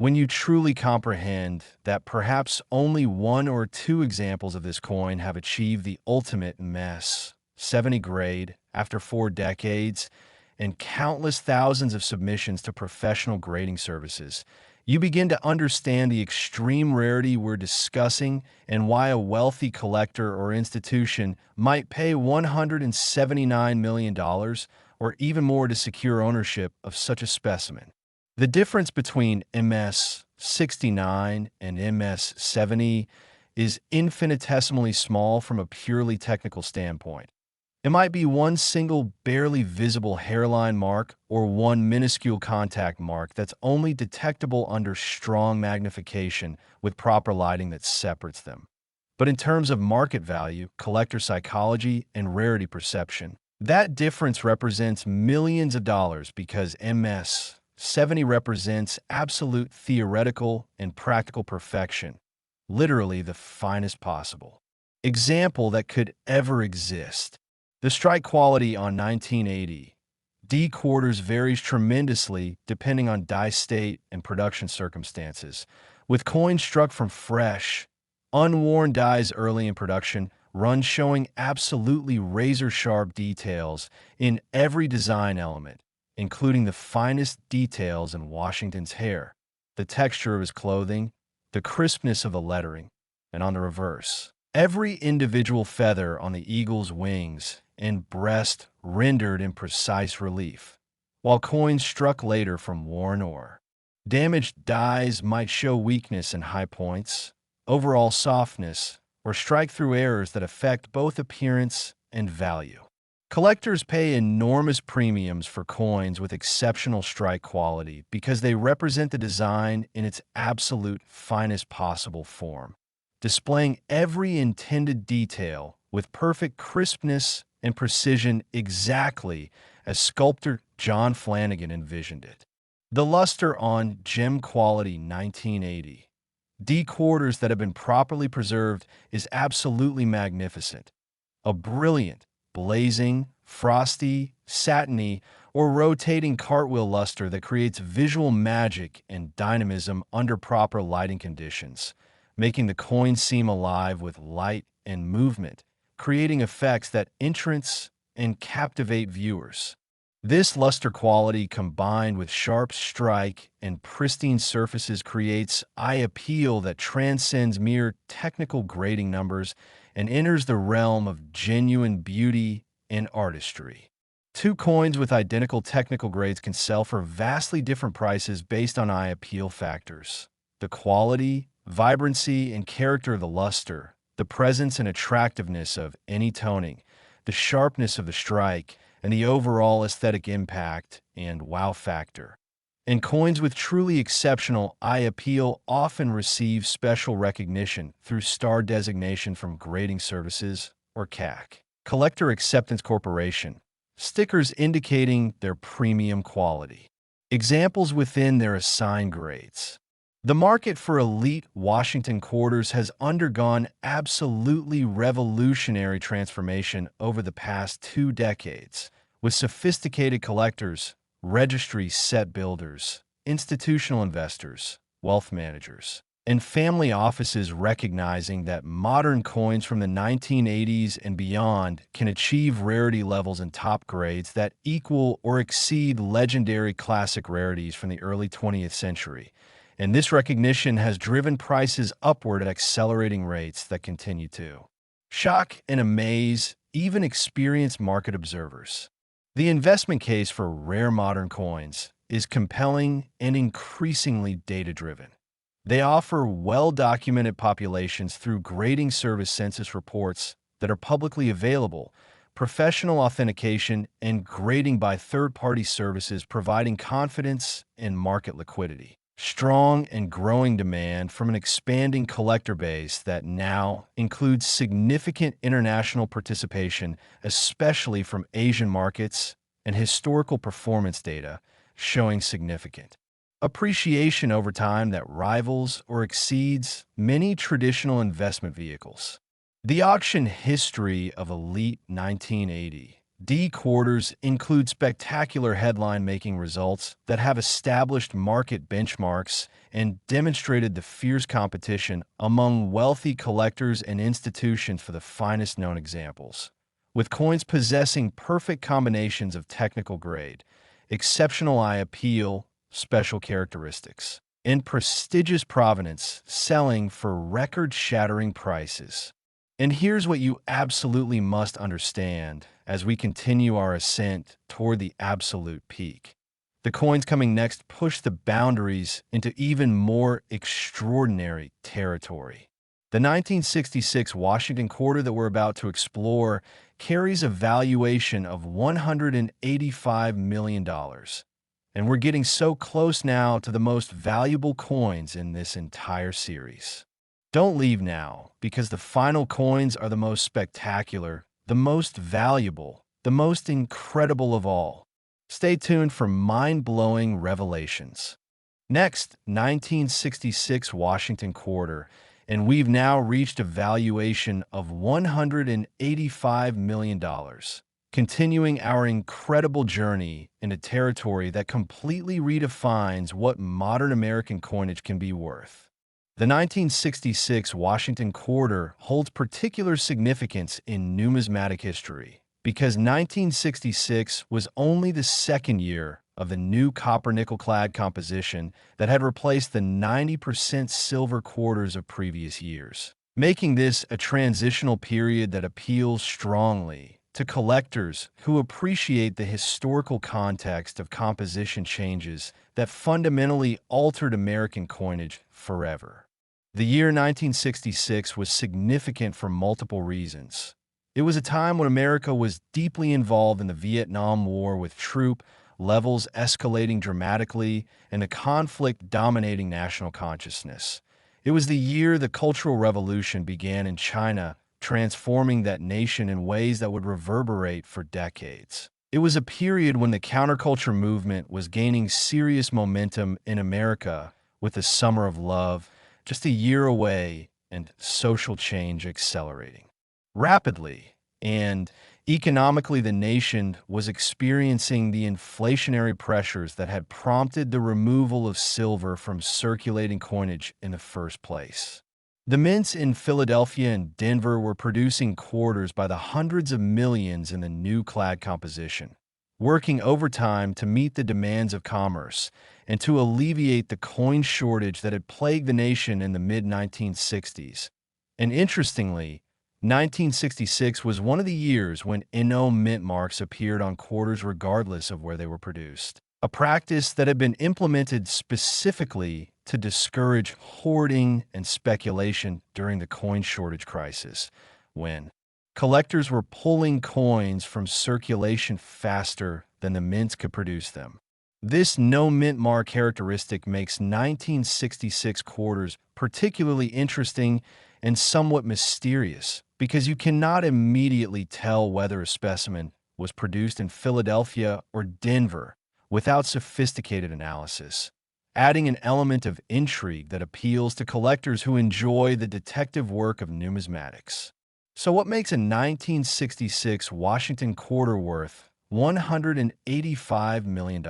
When you truly comprehend that perhaps only one or two examples of this coin have achieved the ultimate mess, 70 grade, after 4 decades, and countless thousands of submissions to professional grading services, you begin to understand the extreme rarity we're discussing and why a wealthy collector or institution might pay $179 million or even more to secure ownership of such a specimen. The difference between MS 69 and MS 70 is infinitesimally small from a purely technical standpoint. It might be one single barely visible hairline mark or one minuscule contact mark that's only detectable under strong magnification with proper lighting that separates them. But in terms of market value, collector psychology, and rarity perception, that difference represents millions of dollars because MS 70 represents absolute theoretical and practical perfection, literally the finest possible example that could ever exist. The strike quality on 1980 D quarters varies tremendously depending on die state and production circumstances, with coins struck from fresh, unworn dies early in production, runs showing absolutely razor-sharp details in every design element, including the finest details in Washington's hair, the texture of his clothing, the crispness of the lettering, and on the reverse, every individual feather on the eagle's wings and breast rendered in precise relief, while coins struck later from worn ore. Damaged dies might show weakness in high points, overall softness, or strike-through errors that affect both appearance and value. Collectors pay enormous premiums for coins with exceptional strike quality because they represent the design in its absolute finest possible form, displaying every intended detail with perfect crispness and precision exactly as sculptor John Flanagan envisioned it. The luster on gem quality 1980 D quarters that have been properly preserved is absolutely magnificent. A brilliant, blazing, frosty, satiny, or rotating cartwheel luster that creates visual magic and dynamism under proper lighting conditions, making the coin seem alive with light and movement, creating effects that entrance and captivate viewers. This luster quality combined with sharp strike and pristine surfaces creates eye appeal that transcends mere technical grading numbers and enters the realm of genuine beauty and artistry. Two coins with identical technical grades can sell for vastly different prices based on eye appeal factors. The quality, vibrancy, and character of the luster, the presence and attractiveness of any toning, the sharpness of the strike, and the overall aesthetic impact and wow factor. And coins with truly exceptional eye appeal often receive special recognition through star designation from grading services or CAC, Collector Acceptance Corporation, stickers indicating their premium quality. Examples within their assigned grades. The market for elite Washington quarters has undergone absolutely revolutionary transformation over the past 2 decades, with sophisticated collectors, registry set builders, institutional investors, wealth managers, and family offices recognizing that modern coins from the 1980s and beyond can achieve rarity levels and top grades that equal or exceed legendary classic rarities from the early 20th century. And this recognition has driven prices upward at accelerating rates that continue to shock and amaze even experienced market observers. The investment case for rare modern coins is compelling and increasingly data-driven. They offer well-documented populations through grading service census reports that are publicly available, professional authentication, and grading by third-party services providing confidence and market liquidity. Strong and growing demand from an expanding collector base that now includes significant international participation, especially from Asian markets, and historical performance data showing significant appreciation over time that rivals or exceeds many traditional investment vehicles. The auction history of elite 1980 D quarters include spectacular headline-making results that have established market benchmarks and demonstrated the fierce competition among wealthy collectors and institutions for the finest known examples. With coins possessing perfect combinations of technical grade, exceptional eye appeal, special characteristics, and prestigious provenance, selling for record-shattering prices. And here's what you absolutely must understand as we continue our ascent toward the absolute peak. The coins coming next push the boundaries into even more extraordinary territory. The 1966 Washington quarter that we're about to explore carries a valuation of $185 million. And we're getting so close now to the most valuable coins in this entire series. Don't leave now, because the final coins are the most spectacular, the most valuable, the most incredible of all. Stay tuned for mind-blowing revelations. Next, 1966 Washington quarter, and we've now reached a valuation of $185 million, continuing our incredible journey into territory that completely redefines what modern American coinage can be worth. The 1966 Washington quarter holds particular significance in numismatic history because 1966 was only the second year of the new copper-nickel-clad composition that had replaced the 90% silver quarters of previous years, making this a transitional period that appeals strongly to collectors who appreciate the historical context of composition changes that fundamentally altered American coinage forever. The year 1966 was significant for multiple reasons. It was a time when America was deeply involved in the Vietnam War, with troop levels escalating dramatically and the conflict dominating national consciousness. It was the year the Cultural Revolution began in China, transforming that nation in ways that would reverberate for decades. It was a period when the counterculture movement was gaining serious momentum in America, with the Summer of Love just a year away and social change accelerating rapidly. And economically, the nation was experiencing the inflationary pressures that had prompted the removal of silver from circulating coinage in the first place. The mints in Philadelphia and Denver were producing quarters by the hundreds of millions in the new clad composition, working overtime to meet the demands of commerce and to alleviate the coin shortage that had plagued the nation in the mid-1960s. And interestingly, 1966 was one of the years when NO mint marks appeared on quarters regardless of where they were produced, a practice that had been implemented specifically to discourage hoarding and speculation during the coin shortage crisis, when collectors were pulling coins from circulation faster than the mints could produce them. This no mint mark characteristic makes 1966 quarters particularly interesting and somewhat mysterious, because you cannot immediately tell whether a specimen was produced in Philadelphia or Denver without sophisticated analysis, adding an element of intrigue that appeals to collectors who enjoy the detective work of numismatics. So what makes a 1966 Washington quarter worth $185 million?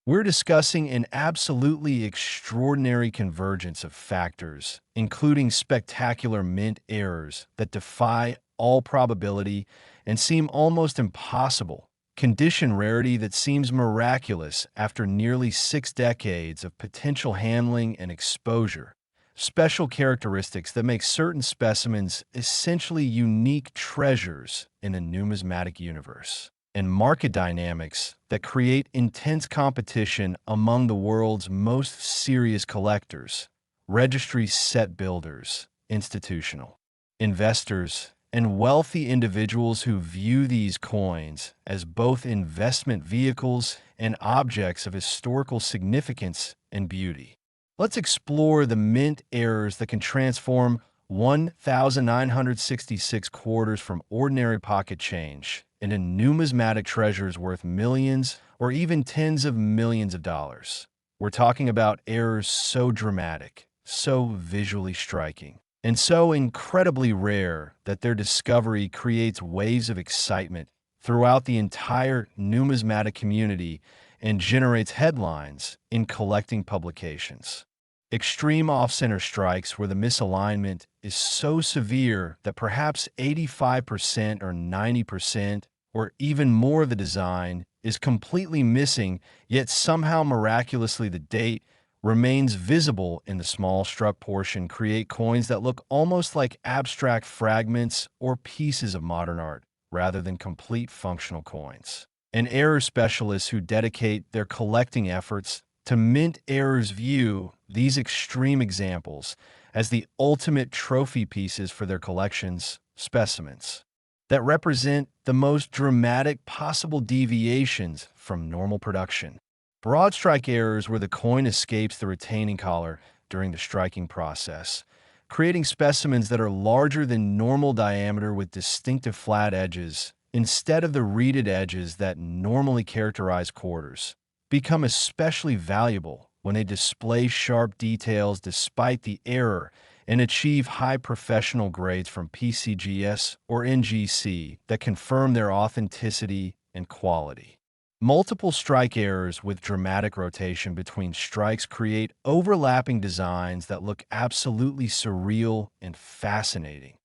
We're discussing an absolutely extraordinary convergence of factors, including spectacular mint errors that defy all probability and seem almost impossible, condition rarity that seems miraculous after nearly 6 decades of potential handling and exposure, special characteristics that make certain specimens essentially unique treasures in a numismatic universe, and market dynamics that create intense competition among the world's most serious collectors, registry set builders, institutional investors, and wealthy individuals who view these coins as both investment vehicles and objects of historical significance and beauty. Let's explore the mint errors that can transform 1,966 quarters from ordinary pocket change into numismatic treasures worth millions or even tens of millions of dollars. We're talking about errors so dramatic, so visually striking, and so incredibly rare that their discovery creates waves of excitement throughout the entire numismatic community and generates headlines in collecting publications. Extreme off-center strikes where the misalignment is so severe that perhaps 85% or 90% or even more of the design is completely missing, yet somehow miraculously the date remains visible in the small struck portion, create coins that look almost like abstract fragments or pieces of modern art rather than complete functional coins. And error specialists who dedicate their collecting efforts to mint errors view these extreme examples as the ultimate trophy pieces for their collections, specimens that represent the most dramatic possible deviations from normal production. Broadstrike errors where the coin escapes the retaining collar during the striking process, creating specimens that are larger than normal diameter with distinctive flat edges instead of the reeded edges that normally characterize quarters, become especially valuable when they display sharp details despite the error and achieve high professional grades from PCGS or NGC that confirm their authenticity and quality. Multiple strike errors with dramatic rotation between strikes create overlapping designs that look absolutely surreal and fascinating,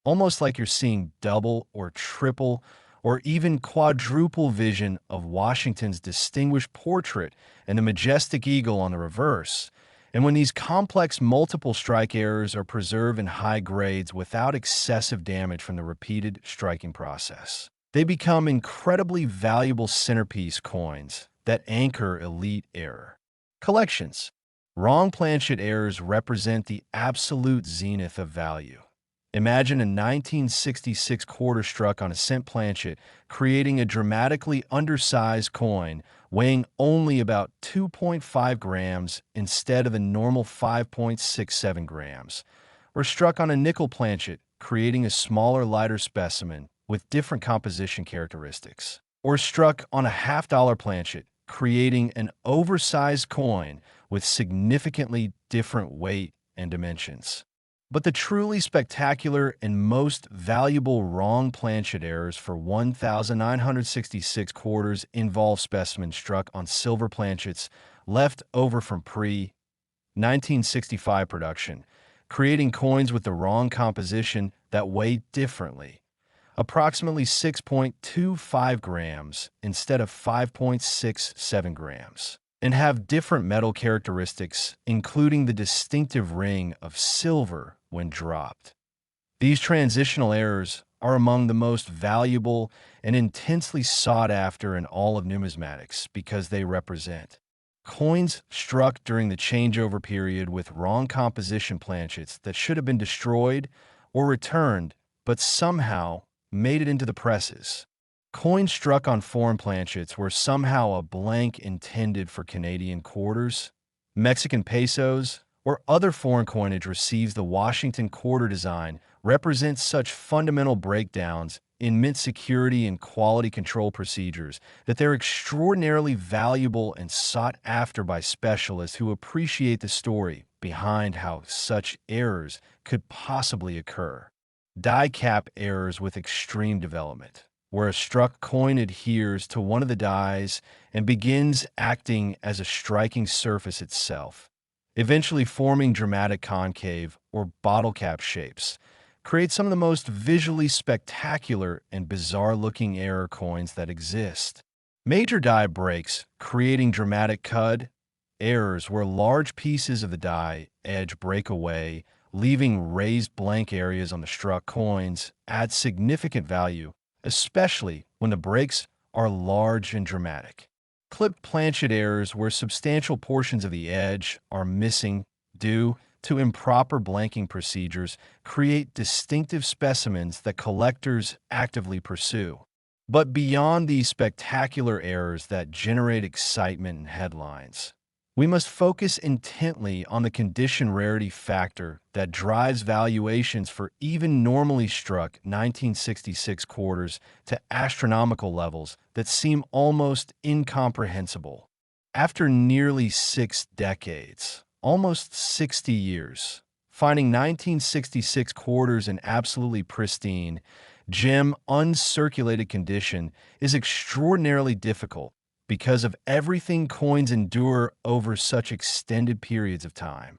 almost like you're seeing double or triple or even quadruple vision of Washington's distinguished portrait and the majestic eagle on the reverse. And when these complex multiple strike errors are preserved in high grades without excessive damage from the repeated striking process, they become incredibly valuable centerpiece coins that anchor elite error collections. Wrong planchet errors represent the absolute zenith of value. Imagine a 1966 quarter struck on a cent planchet, creating a dramatically undersized coin weighing only about 2.5 grams instead of the normal 5.67 grams, or struck on a nickel planchet, creating a smaller, lighter specimen with different composition characteristics, or struck on a half-dollar planchet, creating an oversized coin with significantly different weight and dimensions. But the truly spectacular and most valuable wrong planchet errors for 1,966 quarters involve specimens struck on silver planchets left over from pre-1965 production, creating coins with the wrong composition that weigh differently, approximately 6.25 grams instead of 5.67 grams, and have different metal characteristics, including the distinctive ring of silver when dropped. These transitional errors are among the most valuable and intensely sought after in all of numismatics because they represent coins struck during the changeover period with wrong composition planchets that should have been destroyed or returned, but somehow made it into the presses. Coins struck on foreign planchets were somehow a blank intended for Canadian quarters, Mexican pesos, or other foreign coinage receives the Washington quarter design represents such fundamental breakdowns in mint security and quality control procedures that they're extraordinarily valuable and sought after by specialists who appreciate the story behind how such errors could possibly occur. Die cap errors with extreme development, where a struck coin adheres to one of the dies and begins acting as a striking surface itself, eventually forming dramatic concave or bottle cap shapes, create some of the most visually spectacular and bizarre-looking error coins that exist. Major die breaks, creating dramatic cud errors where large pieces of the die edge break away, leaving raised blank areas on the struck coins, add significant value, especially when the breaks are large and dramatic. Clipped planchet errors where substantial portions of the edge are missing due to improper blanking procedures create distinctive specimens that collectors actively pursue. But beyond these spectacular errors that generate excitement and headlines, we must focus intently on the condition rarity factor that drives valuations for even normally struck 1966 quarters to astronomical levels that seem almost incomprehensible. After nearly 6 decades, almost 60 years, finding 1966 quarters in absolutely pristine, gem uncirculated condition is extraordinarily difficult because of everything coins endure over such extended periods of time.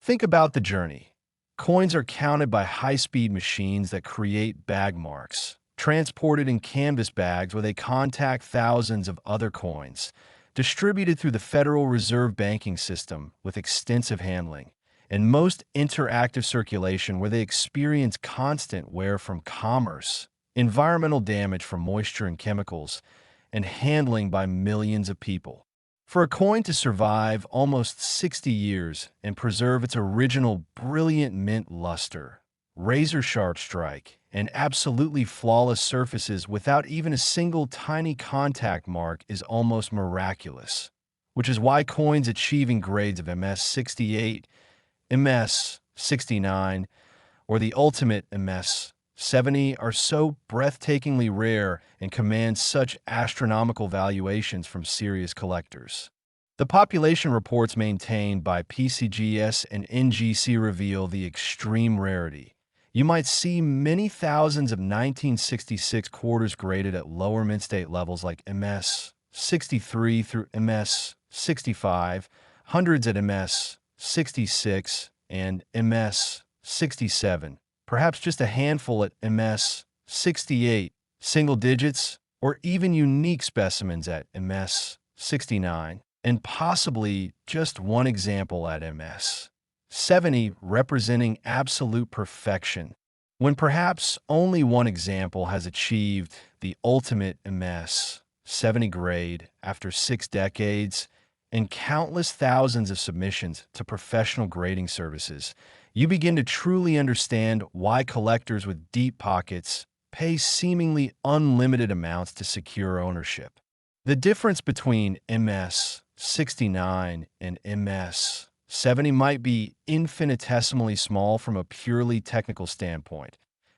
Think about the journey. Coins are counted by high-speed machines that create bag marks, transported in canvas bags where they contact thousands of other coins, distributed through the Federal Reserve banking system with extensive handling, and most interactive circulation where they experience constant wear from commerce, environmental damage from moisture and chemicals, and handling by millions of people. For a coin to survive almost 60 years and preserve its original brilliant mint luster, razor-sharp strike, and absolutely flawless surfaces without even a single tiny contact mark is almost miraculous, which is why coins achieving grades of MS68, MS69, or the ultimate MS70 are so breathtakingly rare and command such astronomical valuations from serious collectors. The population reports maintained by PCGS and NGC reveal the extreme rarity. You might see many thousands of 1966 quarters graded at lower mint state levels like MS63 through MS65, hundreds at MS66 and MS67, perhaps just a handful at MS68, single digits, or even unique specimens at MS69, and possibly just one example at MS70 representing absolute perfection, when perhaps only one example has achieved the ultimate MS70 grade after 6 decades and countless thousands of submissions to professional grading services. You begin to truly understand why collectors with deep pockets pay seemingly unlimited amounts to secure ownership. The difference between MS69 and MS70 might be infinitesimally small from a purely technical standpoint.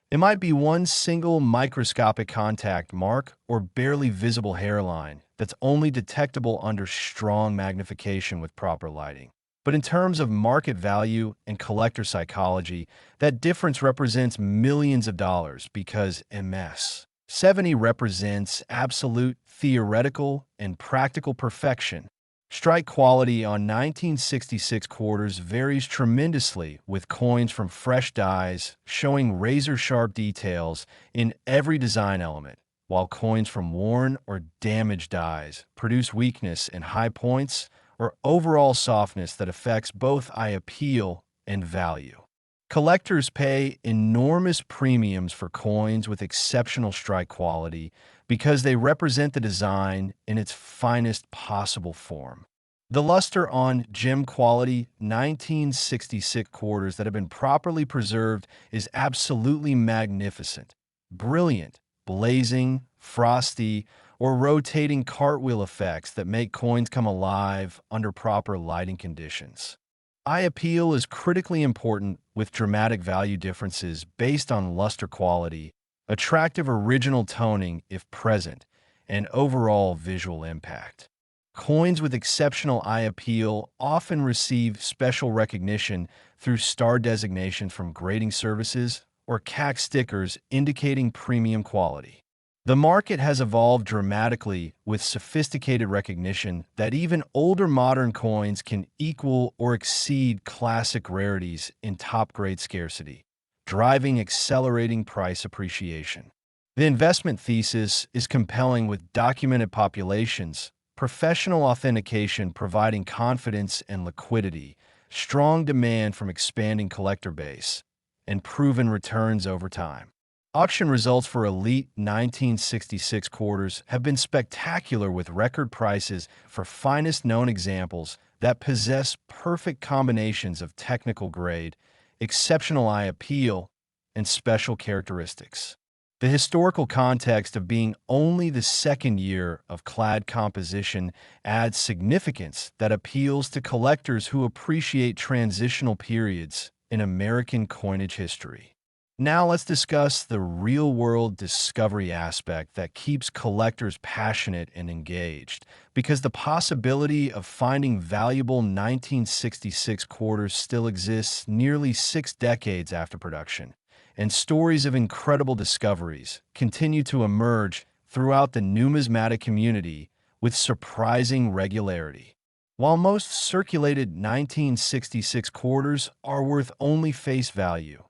It might be one single microscopic contact mark or barely visible hairline that's only detectable under strong magnification with proper lighting. But in terms of market value and collector psychology, that difference represents millions of dollars because MS70 represents absolute theoretical and practical perfection. Strike quality on 1966 quarters varies tremendously, with coins from fresh dies showing razor-sharp details in every design element, while coins from worn or damaged dies produce weakness in high points or overall softness that affects both eye appeal and value. Collectors pay enormous premiums for coins with exceptional strike quality because they represent the design in its finest possible form. The luster on gem quality 1966 quarters that have been properly preserved is absolutely magnificent, brilliant, blazing, frosty, or rotating cartwheel effects that make coins come alive under proper lighting conditions. Eye appeal is critically important with dramatic value differences based on luster quality, attractive original toning if present, and overall visual impact. Coins with exceptional eye appeal often receive special recognition through star designation from grading services or CAC stickers indicating premium quality. The market has evolved dramatically with sophisticated recognition that even older modern coins can equal or exceed classic rarities in top-grade scarcity, driving accelerating price appreciation. The investment thesis is compelling with documented populations, professional authentication providing confidence and liquidity, strong demand from expanding collector base, and proven returns over time. Auction results for elite 1966 quarters have been spectacular with record prices for finest known examples that possess perfect combinations of technical grade, exceptional eye appeal, and special characteristics. The historical context of being only the second year of clad composition adds significance that appeals to collectors who appreciate transitional periods in American coinage history. Now let's discuss the real-world discovery aspect that keeps collectors passionate and engaged, because the possibility of finding valuable 1966 quarters still exists nearly 6 decades after production. and stories of incredible discoveries continue to emerge throughout the numismatic community with surprising regularity. While most circulated 1966 quarters are worth only face value,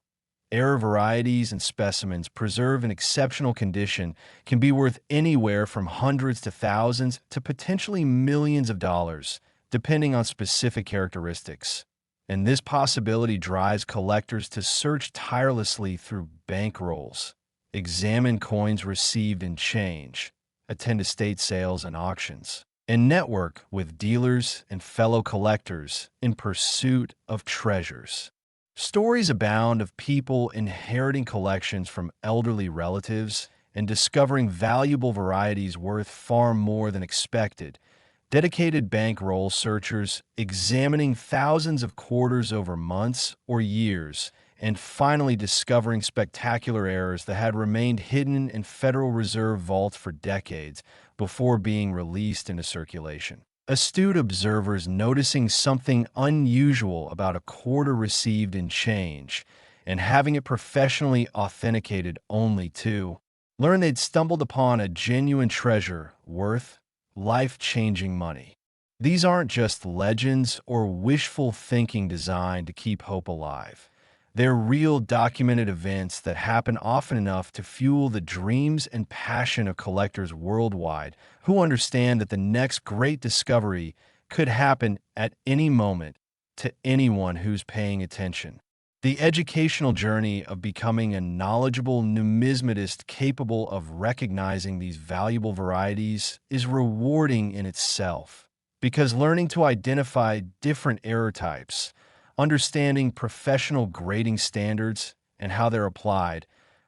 rare varieties and specimens preserved in exceptional condition can be worth anywhere from hundreds to thousands to potentially millions of dollars, depending on specific characteristics. And this possibility drives collectors to search tirelessly through bankrolls, examine coins received in change, attend estate sales and auctions, and network with dealers and fellow collectors in pursuit of treasures. Stories abound of people inheriting collections from elderly relatives and discovering valuable varieties worth far more than expected. Dedicated bankroll searchers examining thousands of quarters over months or years and finally discovering spectacular errors that had remained hidden in Federal Reserve vaults for decades before being released into circulation. Astute observers noticing something unusual about a quarter received in change and having it professionally authenticated only to learn they'd stumbled upon a genuine treasure worth life-changing money. These aren't just legends or wishful thinking designed to keep hope alive. They're real documented events that happen often enough to fuel the dreams and passion of collectors worldwide who understand that the next great discovery could happen at any moment to anyone who's paying attention. The educational journey of becoming a knowledgeable numismatist capable of recognizing these valuable varieties is rewarding in itself, because learning to identify different error types, understanding professional grading standards and how they're applied,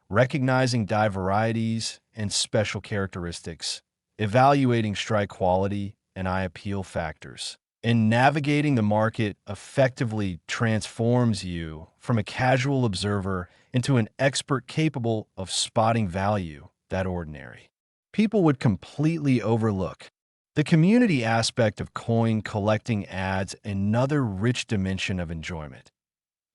recognizing dye varieties and special characteristics, evaluating strike quality and eye appeal factors, and navigating the market effectively transforms you from a casual observer into an expert capable of spotting value that ordinary people would completely overlook. The community aspect of coin collecting adds another rich dimension of enjoyment.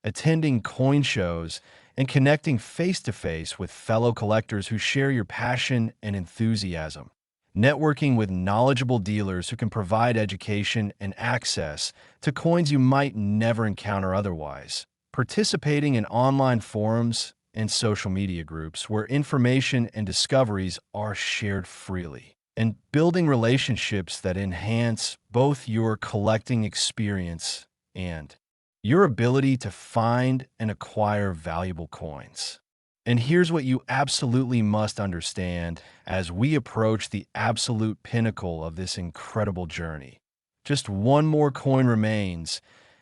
Attending coin shows and connecting face-to-face with fellow collectors who share your passion and enthusiasm. Networking with knowledgeable dealers who can provide education and access to coins you might never encounter otherwise. Participating in online forums and social media groups where information and discoveries are shared freely. And building relationships that enhance both your collecting experience and your ability to find and acquire valuable coins. And here's what you absolutely must understand as we approach the absolute pinnacle of this incredible journey. Just one more coin remains,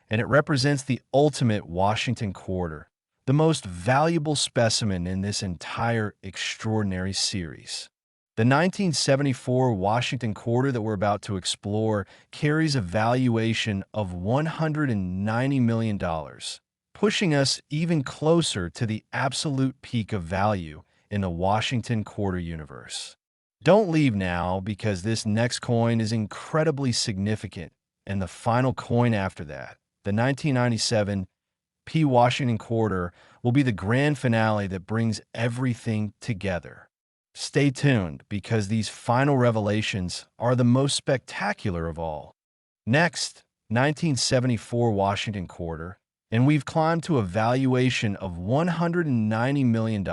and it represents the ultimate Washington quarter, the most valuable specimen in this entire extraordinary series. The 1974 Washington quarter that we're about to explore carries a valuation of $190 million, pushing us even closer to the absolute peak of value in the Washington quarter universe. Don't leave now, because this next coin is incredibly significant, and the final coin after that, the 1997 P. Washington quarter, will be the grand finale that brings everything together. Stay tuned, because these final revelations are the most spectacular of all. Next, 1974 Washington quarter, and we've climbed to a valuation of $190 million,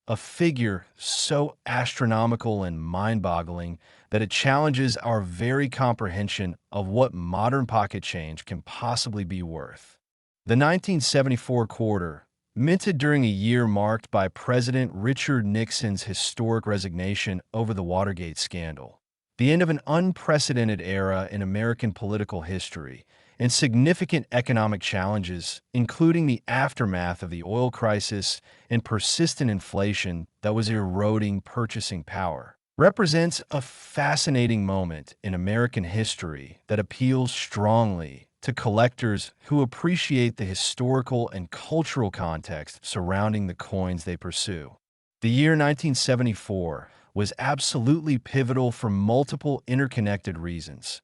a figure so astronomical and mind-boggling that it challenges our very comprehension of what modern pocket change can possibly be worth. The 1974 quarter, minted during a year marked by President Richard Nixon's historic resignation over the Watergate scandal, the end of an unprecedented era in American political history, and significant economic challenges, including the aftermath of the oil crisis and persistent inflation that was eroding purchasing power, represents a fascinating moment in American history that appeals strongly to collectors who appreciate the historical and cultural context surrounding the coins they pursue. The year 1974 was absolutely pivotal for multiple interconnected reasons.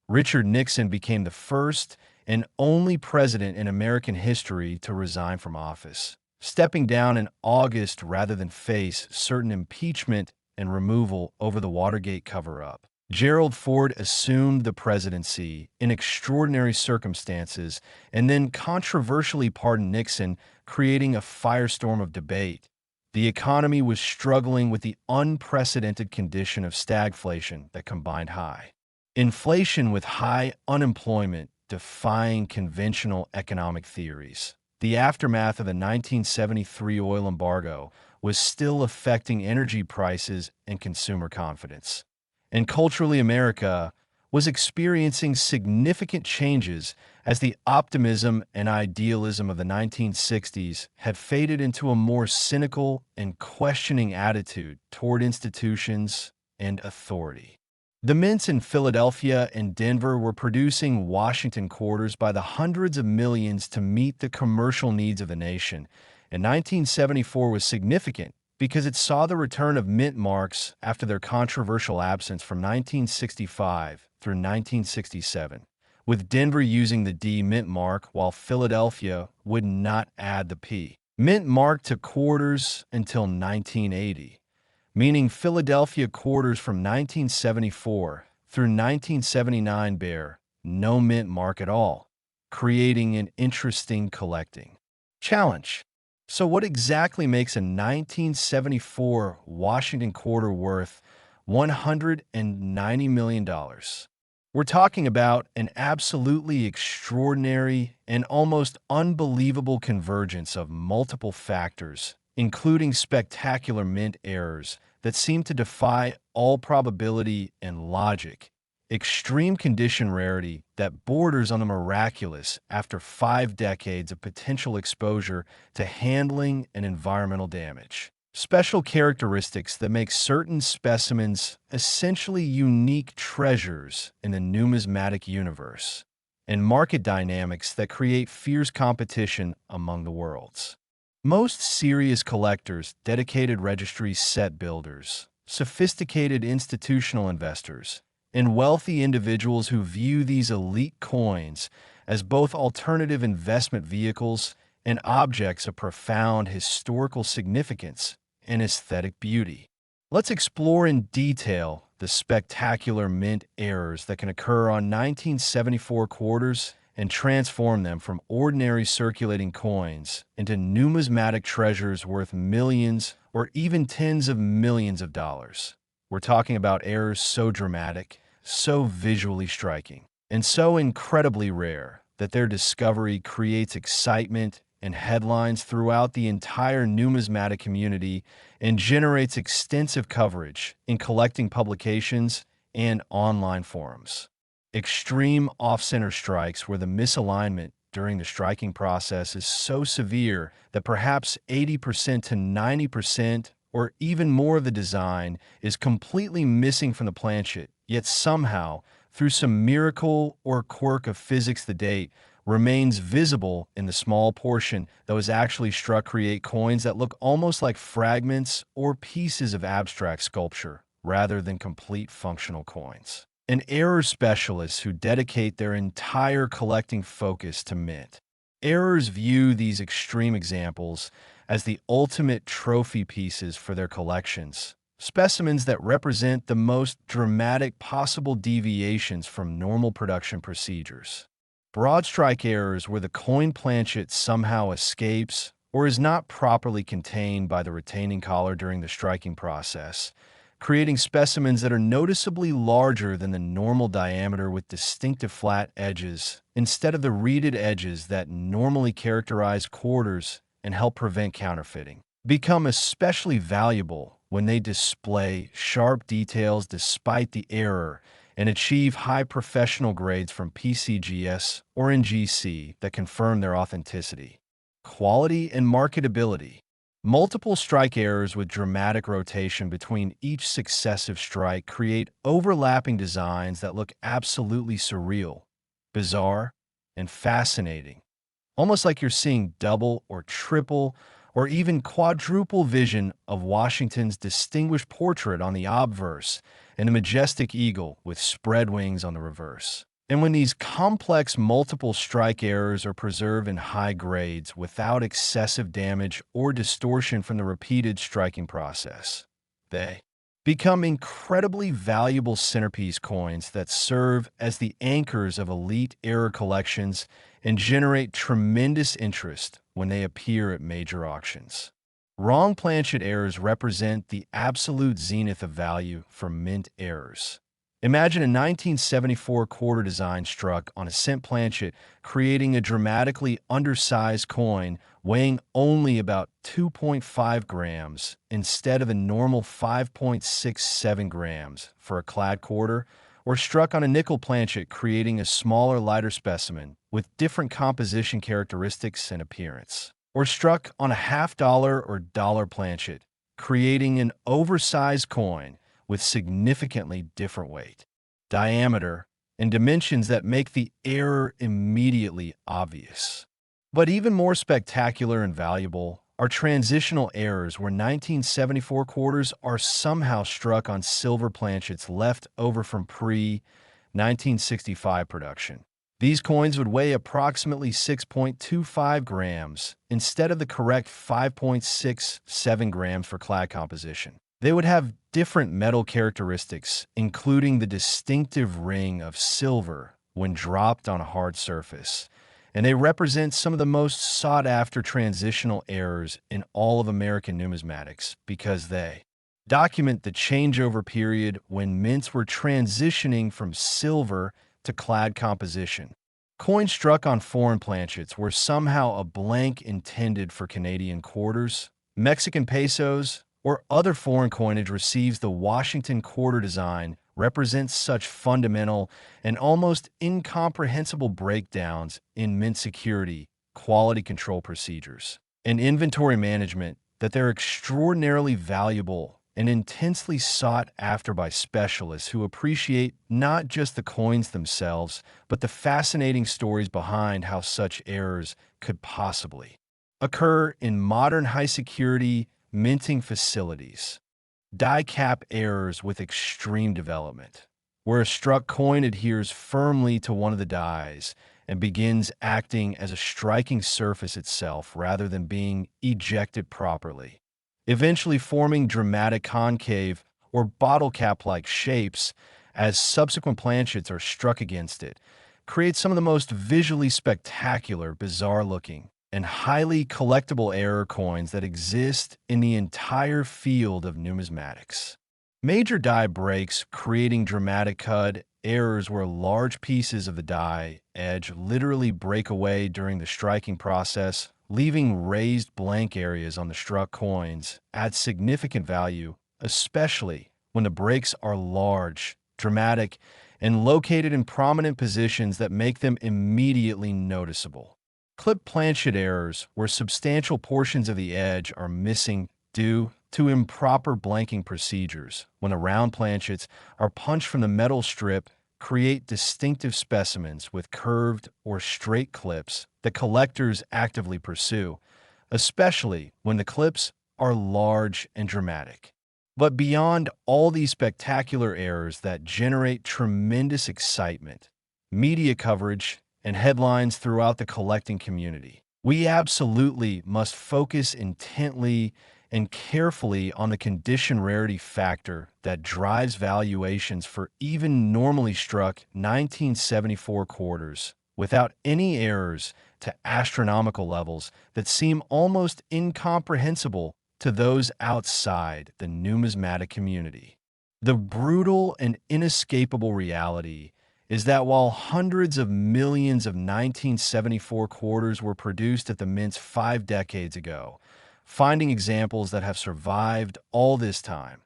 Richard Nixon became the first and only president in American history to resign from office. stepping down in August rather than face certain impeachment and removal over the Watergate cover-up. Gerald Ford assumed the presidency in extraordinary circumstances and then controversially pardoned Nixon, creating a firestorm of debate. The economy was struggling with the unprecedented condition of stagflation that combined high inflation with high unemployment, defying conventional economic theories. The aftermath of the 1973 oil embargo was still affecting energy prices and consumer confidence. And culturally, America was experiencing significant changes as the optimism and idealism of the 1960s had faded into a more cynical and questioning attitude toward institutions and authority. The mints in Philadelphia and Denver were producing Washington quarters by the hundreds of millions to meet the commercial needs of the nation, and 1974 was significant because it saw the return of mint marks after their controversial absence from 1965 through 1967, with Denver using the D mint mark while Philadelphia would not add the P mint mark to quarters until 1980. Meaning Philadelphia quarters from 1974 through 1979 bear no mint mark at all, creating an interesting collecting challenge. So what exactly makes a 1974 Washington quarter worth $190 million? We're talking about an absolutely extraordinary and almost unbelievable convergence of multiple factors, including spectacular mint errors that seem to defy all probability and logic, extreme condition rarity that borders on the miraculous after 5 decades of potential exposure to handling and environmental damage, special characteristics that make certain specimens essentially unique treasures in the numismatic universe, and market dynamics that create fierce competition among the worlds. Most serious collectors, dedicated registry set builders, sophisticated institutional investors, and wealthy individuals who view these elite coins as both alternative investment vehicles and objects of profound historical significance and aesthetic beauty. Let's explore in detail the spectacular mint errors that can occur on 1974 quarters and transform them from ordinary circulating coins into numismatic treasures worth millions or even tens of millions of dollars. We're talking about errors so dramatic, so visually striking, and so incredibly rare that their discovery creates excitement and headlines throughout the entire numismatic community and generates extensive coverage in collecting publications and online forums. Extreme off-center strikes where the misalignment during the striking process is so severe that perhaps 80% to 90% or even more of the design is completely missing from the planchet, yet somehow, through some miracle or quirk of physics the date, remains visible in the small portion that was actually struck, create coins that look almost like fragments or pieces of abstract sculpture rather than complete functional coins. And error specialists who dedicate their entire collecting focus to mint. Errors view these extreme examples as the ultimate trophy pieces for their collections, specimens that represent the most dramatic possible deviations from normal production procedures. Broadstrike errors where the coin planchet somehow escapes or is not properly contained by the retaining collar during the striking process, creating specimens that are noticeably larger than the normal diameter with distinctive flat edges instead of the reeded edges that normally characterize quarters and help prevent counterfeiting. Become especially valuable when they display sharp details despite the error and achieve high professional grades from PCGS or NGC that confirm their authenticity. Quality and marketability. Multiple strike errors with dramatic rotation between each successive strike create overlapping designs that look absolutely surreal, bizarre, and fascinating. Almost like you're seeing double or triple or even quadruple vision of Washington's distinguished portrait on the obverse and a majestic eagle with spread wings on the reverse. And when these complex multiple strike errors are preserved in high grades without excessive damage or distortion from the repeated striking process, they become incredibly valuable centerpiece coins that serve as the anchors of elite error collections and generate tremendous interest when they appear at major auctions. Wrong planchet errors represent the absolute zenith of value for mint errors. Imagine a 1974 quarter design struck on a cent planchet, creating a dramatically undersized coin weighing only about 2.5 grams instead of a normal 5.67 grams for a clad quarter, or struck on a nickel planchet, creating a smaller, lighter specimen with different composition characteristics and appearance, or struck on a half-dollar or dollar planchet, creating an oversized coin with significantly different weight, diameter, and dimensions that make the error immediately obvious. But even more spectacular and valuable are transitional errors where 1974 quarters are somehow struck on silver planchets left over from pre-1965 production. These coins would weigh approximately 6.25 grams instead of the correct 5.67 grams for clad composition. They would have different metal characteristics, including the distinctive ring of silver when dropped on a hard surface, and they represent some of the most sought-after transitional errors in all of American numismatics because they document the changeover period when mints were transitioning from silver to clad composition. Coins struck on foreign planchets were somehow a blank intended for Canadian quarters, Mexican pesos, or other foreign coinage receives the Washington quarter design represents such fundamental and almost incomprehensible breakdowns in mint security, quality control procedures, and inventory management that they're extraordinarily valuable and intensely sought after by specialists who appreciate not just the coins themselves, but the fascinating stories behind how such errors could possibly occur in modern high-security minting facilities. Die cap errors with extreme development, where a struck coin adheres firmly to one of the dies and begins acting as a striking surface itself rather than being ejected properly, eventually forming dramatic concave or bottle cap-like shapes as subsequent planchets are struck against it, creates some of the most visually spectacular, bizarre-looking, and highly collectible error coins that exist in the entire field of numismatics. Major die breaks creating dramatic cut errors where large pieces of the die edge literally break away during the striking process, leaving raised blank areas on the struck coins add significant value, especially when the breaks are large, dramatic, and located in prominent positions that make them immediately noticeable. Clip planchet errors, where substantial portions of the edge are missing due to improper blanking procedures, when the round planchets are punched from the metal strip, create distinctive specimens with curved or straight clips that collectors actively pursue, especially when the clips are large and dramatic. But beyond all these spectacular errors that generate tremendous excitement, media coverage, and headlines throughout the collecting community, we absolutely must focus intently and carefully on the condition rarity factor that drives valuations for even normally struck 1974 quarters without any errors to astronomical levels that seem almost incomprehensible to those outside the numismatic community. The brutal and inescapable reality is that while hundreds of millions of 1974 quarters were produced at the mints 5 decades ago, finding examples that have survived all this time,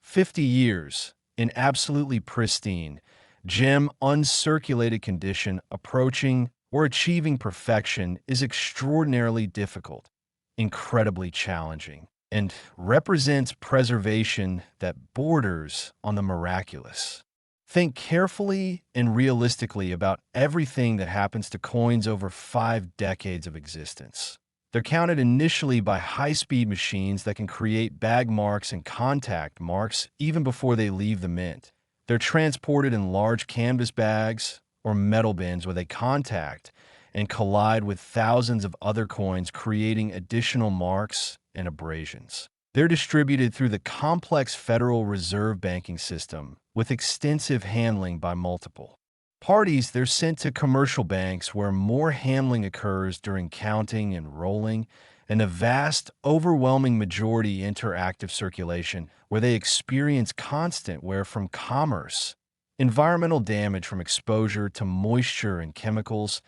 50 years, in absolutely pristine, gem uncirculated condition approaching or achieving perfection is extraordinarily difficult, incredibly challenging, and represents preservation that borders on the miraculous. Think carefully and realistically about everything that happens to coins over 5 decades of existence. They're counted initially by high-speed machines that can create bag marks and contact marks even before they leave the mint. They're transported in large canvas bags or metal bins where they contact and collide with thousands of other coins, creating additional marks and abrasions. They're distributed through the complex Federal Reserve banking system with extensive handling by multiple parties. They're sent to commercial banks where more handling occurs during counting and rolling, and a vast, overwhelming majority enter active circulation where they experience constant wear from commerce, environmental damage from exposure to moisture and chemicals,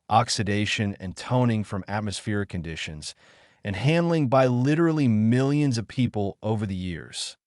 oxidation and toning from atmospheric conditions, and handling by literally millions of people over the years.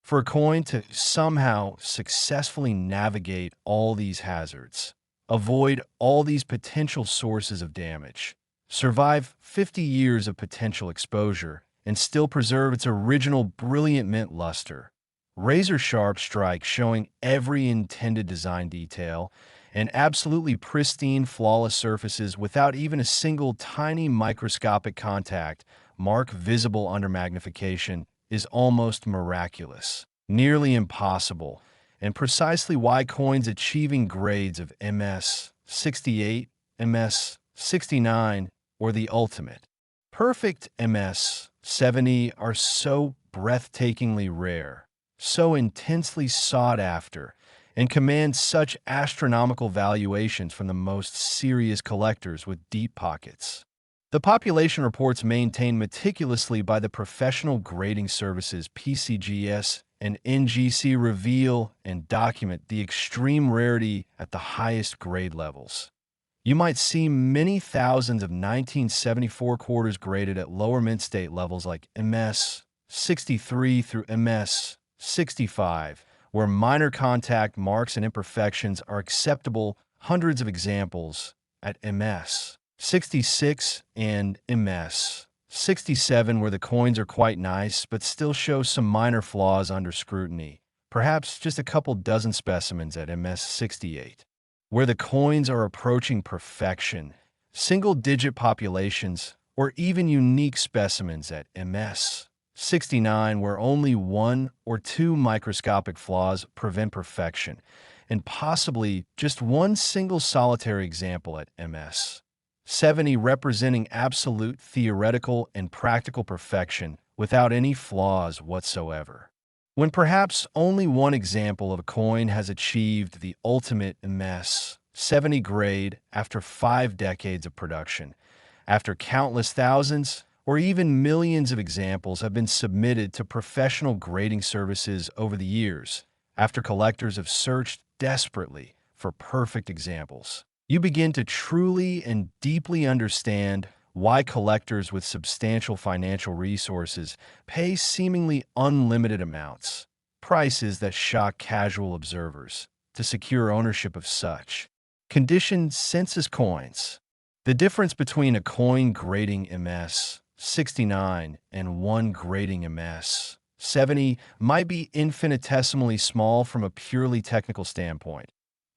For a coin to somehow successfully navigate all these hazards, avoid all these potential sources of damage, survive 50 years of potential exposure, and still preserve its original brilliant mint luster, razor-sharp strike showing every intended design detail, and absolutely pristine, flawless surfaces without even a single tiny microscopic contact mark visible under magnification is almost miraculous, nearly impossible, and precisely why coins achieving grades of MS 68, MS 69, or the ultimate perfect MS 70 are so breathtakingly rare, so intensely sought after, and command such astronomical valuations from the most serious collectors with deep pockets. The population reports maintained meticulously by the professional grading services PCGS and NGC reveal and document the extreme rarity at the highest grade levels. You might see many thousands of 1974 quarters graded at lower mint state levels like MS 63 through MS 65, where minor contact marks and imperfections are acceptable, hundreds of examples at MS 66 and MS 67 where the coins are quite nice but still show some minor flaws under scrutiny, perhaps just a couple dozen specimens at MS 68. Where the coins are approaching perfection, single-digit populations, or even unique specimens at MS 69 where only one or two microscopic flaws prevent perfection, and possibly just one single solitary example at MS 70 representing absolute theoretical and practical perfection without any flaws whatsoever. When perhaps only one example of a coin has achieved the ultimate MS 70 grade after 5 decades of production, after countless thousands or even millions of examples have been submitted to professional grading services over the years, after collectors have searched desperately for perfect examples, you begin to truly and deeply understand why collectors with substantial financial resources pay seemingly unlimited amounts, prices that shock casual observers, to secure ownership of such conditioned census coins. The difference between a coin grading MS 69 and one grading MS 70 might be infinitesimally small from a purely technical standpoint.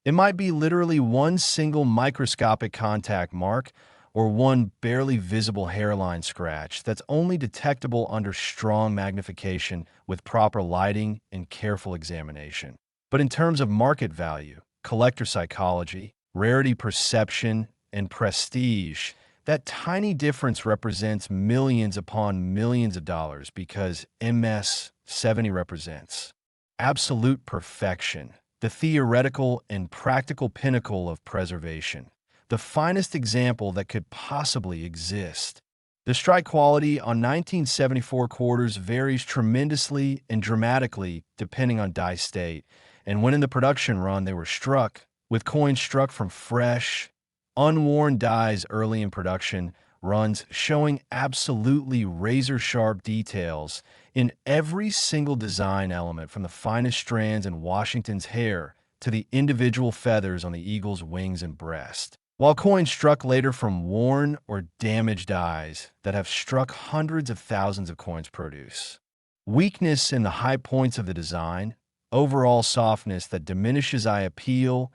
It might be literally one single microscopic contact mark or one barely visible hairline scratch that's only detectable under strong magnification with proper lighting and careful examination. But in terms of market value, collector psychology, rarity perception, and prestige, that tiny difference represents millions upon millions of dollars because MS 70 represents absolute perfection, the theoretical and practical pinnacle of preservation, the finest example that could possibly exist. The strike quality on 1974 quarters varies tremendously and dramatically depending on die state, and when in the production run they were struck, with coins struck from fresh, unworn dies early in production runs showing absolutely razor-sharp details in every single design element from the finest strands in Washington's hair to the individual feathers on the eagle's wings and breast. While coins struck later from worn or damaged dies that have struck hundreds of thousands of coins produce weakness in the high points of the design, overall softness that diminishes eye appeal,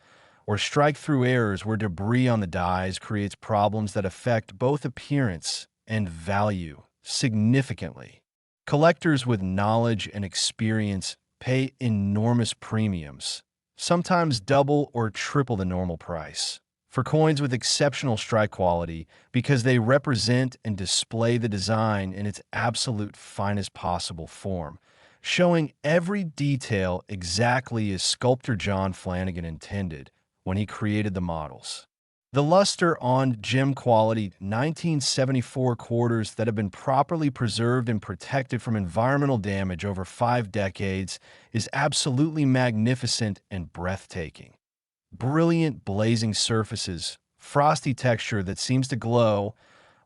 or strike-through errors where debris on the dies creates problems that affect both appearance and value significantly. Collectors with knowledge and experience pay enormous premiums sometimes double or triple the normal price. For coins with exceptional strike quality, because they represent and display the design in its absolute finest possible form, showing every detail exactly as sculptor John Flanagan intended when he created the models. The luster on gem quality 1974 quarters that have been properly preserved and protected from environmental damage over 5 decades is absolutely magnificent and breathtaking. Brilliant blazing surfaces, frosty texture that seems to glow,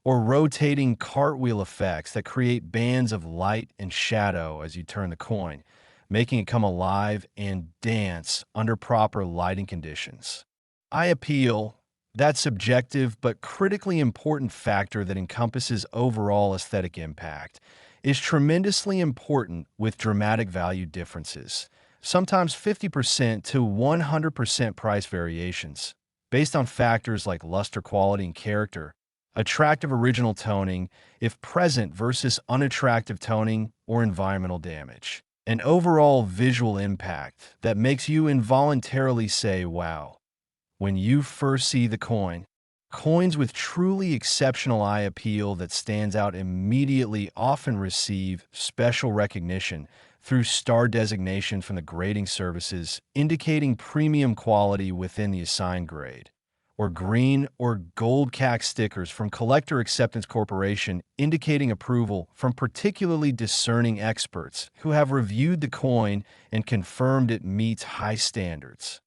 or rotating cartwheel effects that create bands of light and shadow as you turn the coin, making it come alive and dance under proper lighting conditions. Eye appeal, that subjective but critically important factor that encompasses overall aesthetic impact, is tremendously important with dramatic value differences, sometimes 50% to 100% price variations, based on factors like luster quality and character, attractive original toning, if present versus unattractive toning or environmental damage, an overall visual impact that makes you involuntarily say, wow, when you first see the coin. Coins with truly exceptional eye appeal that stands out immediately often receive special recognition through star designation from the grading services, indicating premium quality within the assigned grade, or green or gold CAC stickers from Collector Acceptance Corporation, indicating approval from particularly discerning experts who have reviewed the coin and confirmed it meets high standards.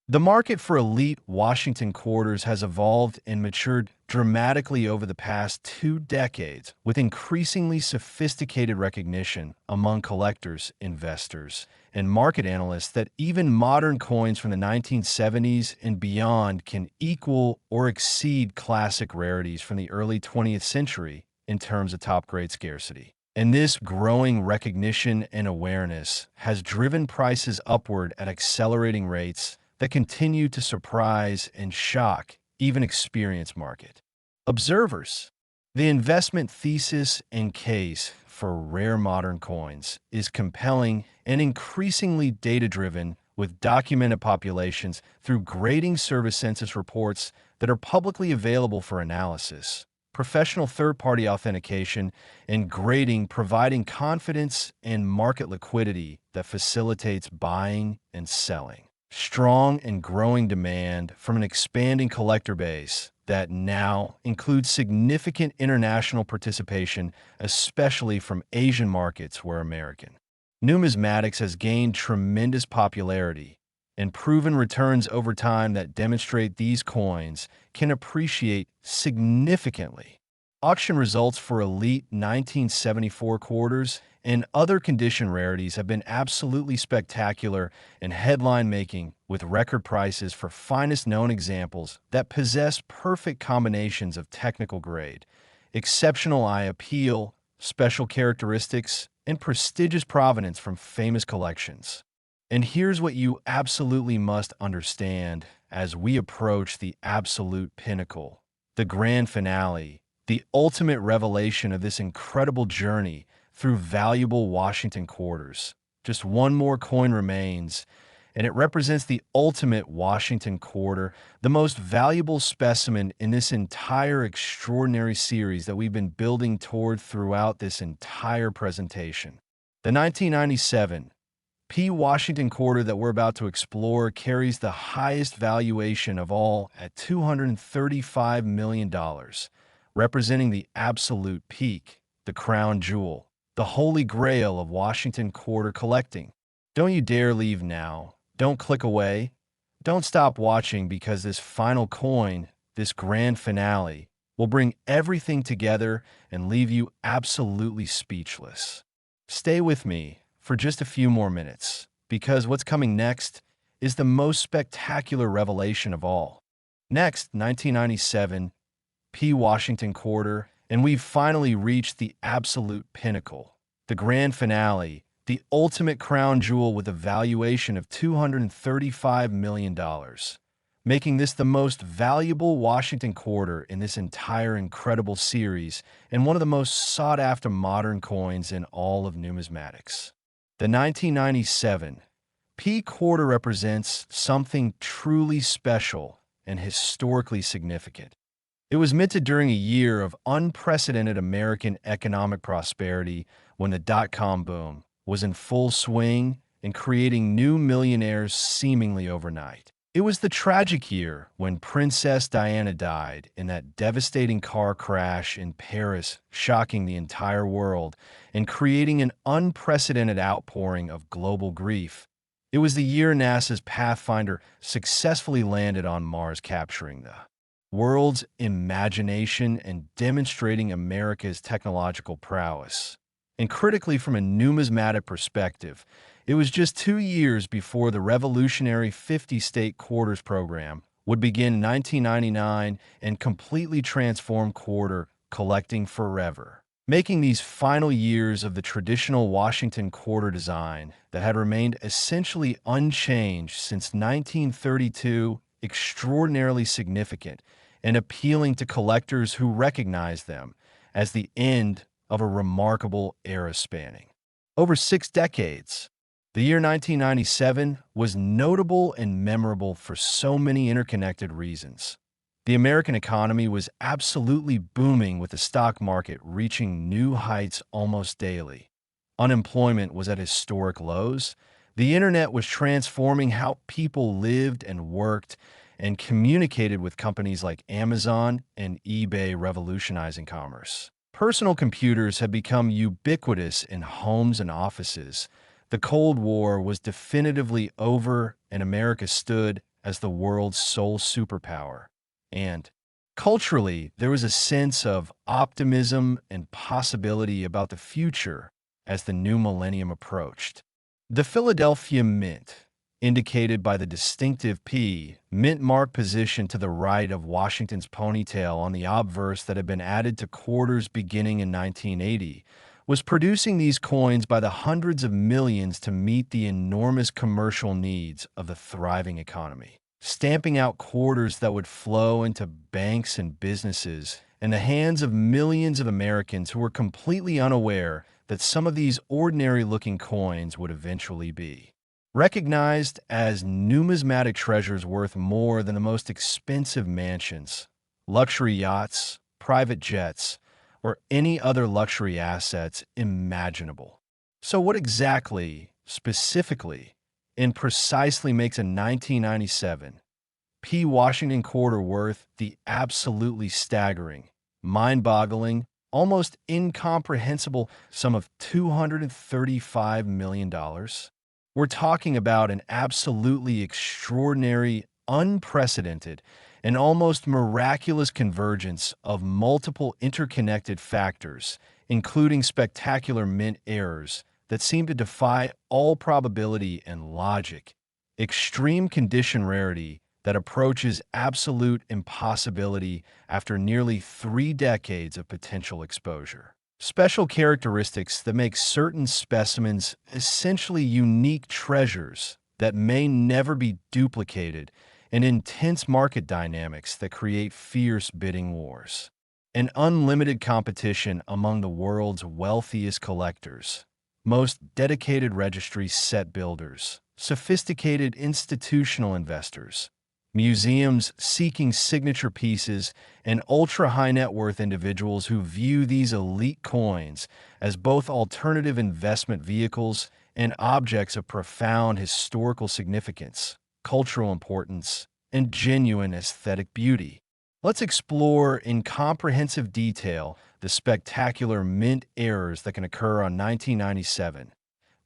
The market for elite Washington quarters has evolved and matured dramatically over the past 2 decades, with increasingly sophisticated recognition among collectors, investors, and market analysts that even modern coins from the 1970s and beyond can equal or exceed classic rarities from the early 20th century in terms of top-grade scarcity. And this growing recognition and awareness has driven prices upward at accelerating rates that continue to surprise and shock even experienced market observers. The investment thesis and case for rare modern coins is compelling and increasingly data-driven, with documented populations through grading service census reports that are publicly available for analysis, professional third-party authentication, and grading providing confidence and market liquidity that facilitates buying and selling. Strong and growing demand from an expanding collector base that now includes significant international participation, especially from Asian markets where American numismatics has gained tremendous popularity, and proven returns over time that demonstrate these coins can appreciate significantly. Auction results for elite 1974 quarters and other condition rarities have been absolutely spectacular and headline-making, with record prices for finest known examples that possess perfect combinations of technical grade, exceptional eye appeal, special characteristics, and prestigious provenance from famous collections. And here's what you absolutely must understand as we approach the absolute pinnacle, the grand finale, the ultimate revelation of this incredible journey through valuable Washington quarters. Just one more coin remains, and it represents the ultimate Washington quarter, the most valuable specimen in this entire extraordinary series that we've been building toward throughout this entire presentation. The 1997 P Washington quarter that we're about to explore carries the highest valuation of all at $235 million, representing the absolute peak, the crown jewel, the holy grail of Washington quarter collecting. Don't you dare leave now. Don't click away. Don't stop watching, because this final coin, this grand finale, will bring everything together and leave you absolutely speechless. Stay with me for just a few more minutes, because what's coming next is the most spectacular revelation of all. Next, 1997, P Washington quarter, and we've finally reached the absolute pinnacle, the grand finale, the ultimate crown jewel with a valuation of $235 million, making this the most valuable Washington quarter in this entire incredible series and one of the most sought-after modern coins in all of numismatics. The 1997 P quarter represents something truly special and historically significant. It was minted during a year of unprecedented American economic prosperity when the dot-com boom was in full swing and creating new millionaires seemingly overnight. It was the tragic year when Princess Diana died in that devastating car crash in Paris, shocking the entire world and creating an unprecedented outpouring of global grief. It was the year NASA's Pathfinder successfully landed on Mars, capturing the world's imagination and demonstrating America's technological prowess. And critically, from a numismatic perspective, it was just 2 years before the revolutionary 50-state quarters program would begin in 1999 and completely transform quarter collecting forever, making these final years of the traditional Washington quarter design that had remained essentially unchanged since 1932 extraordinarily significant and appealing to collectors who recognize them as the end of a remarkable era spanning over 6 decades. The year 1997 was notable and memorable for so many interconnected reasons. The American economy was absolutely booming, with the stock market reaching new heights almost daily. Unemployment was at historic lows. The internet was transforming how people lived and worked and communicated, with companies like Amazon and eBay revolutionizing commerce. Personal computers had become ubiquitous in homes and offices. The Cold War was definitively over, and America stood as the world's sole superpower. And culturally, there was a sense of optimism and possibility about the future as the new millennium approached. The Philadelphia Mint, indicated by the distinctive P mint mark position to the right of Washington's ponytail on the obverse that had been added to quarters beginning in 1980, was producing these coins by the hundreds of millions to meet the enormous commercial needs of the thriving economy, stamping out quarters that would flow into banks and businesses in the hands of millions of Americans who were completely unaware that some of these ordinary-looking coins would eventually be recognized as numismatic treasures worth more than the most expensive mansions, luxury yachts, private jets, or any other luxury assets imaginable. So what exactly, specifically, and precisely makes a 1997 P. Washington quarter worth the absolutely staggering, mind-boggling, almost incomprehensible sum of $235 million? We're talking about an absolutely extraordinary, unprecedented, and almost miraculous convergence of multiple interconnected factors, including spectacular mint errors that seem to defy all probability and logic, extreme condition rarity that approaches absolute impossibility after nearly 3 decades of potential exposure, special characteristics that make certain specimens essentially unique treasures that may never be duplicated, and intense market dynamics that create fierce bidding wars, and unlimited competition among the world's wealthiest collectors, most dedicated registry set builders, sophisticated institutional investors, museums seeking signature pieces, and ultra-high net worth individuals who view these elite coins as both alternative investment vehicles and objects of profound historical significance, cultural importance, and genuine aesthetic beauty. Let's explore in comprehensive detail the spectacular mint errors that can occur on 1997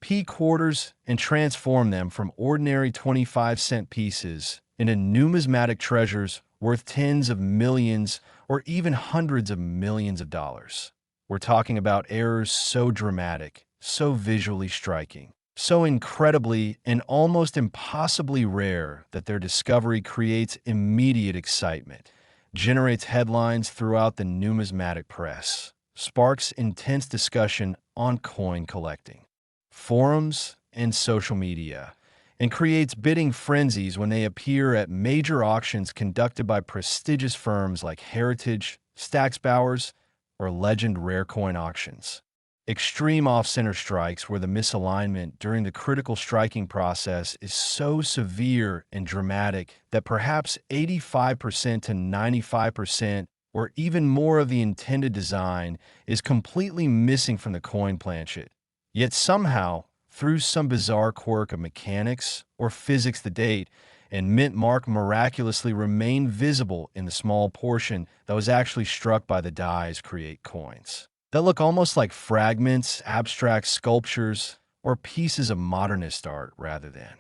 P quarters and transform them from ordinary 25-cent pieces into numismatic treasures worth tens of millions or even hundreds of millions of dollars. We're talking about errors so dramatic, so visually striking, so incredibly and almost impossibly rare that their discovery creates immediate excitement, generates headlines throughout the numismatic press, sparks intense discussion on coin collecting, forums, and social media, and creates bidding frenzies when they appear at major auctions conducted by prestigious firms like Heritage, Stack's Bowers, or Legend Rare Coin Auctions. Extreme off-center strikes, where the misalignment during the critical striking process is so severe and dramatic that perhaps 85% to 95% or even more of the intended design is completely missing from the coin planchet. Yet somehow, through some bizarre quirk of mechanics or physics, the date and mint mark miraculously remain visible in the small portion that was actually struck by the dies create coins that look almost like fragments, abstract sculptures, or pieces of modernist art rather than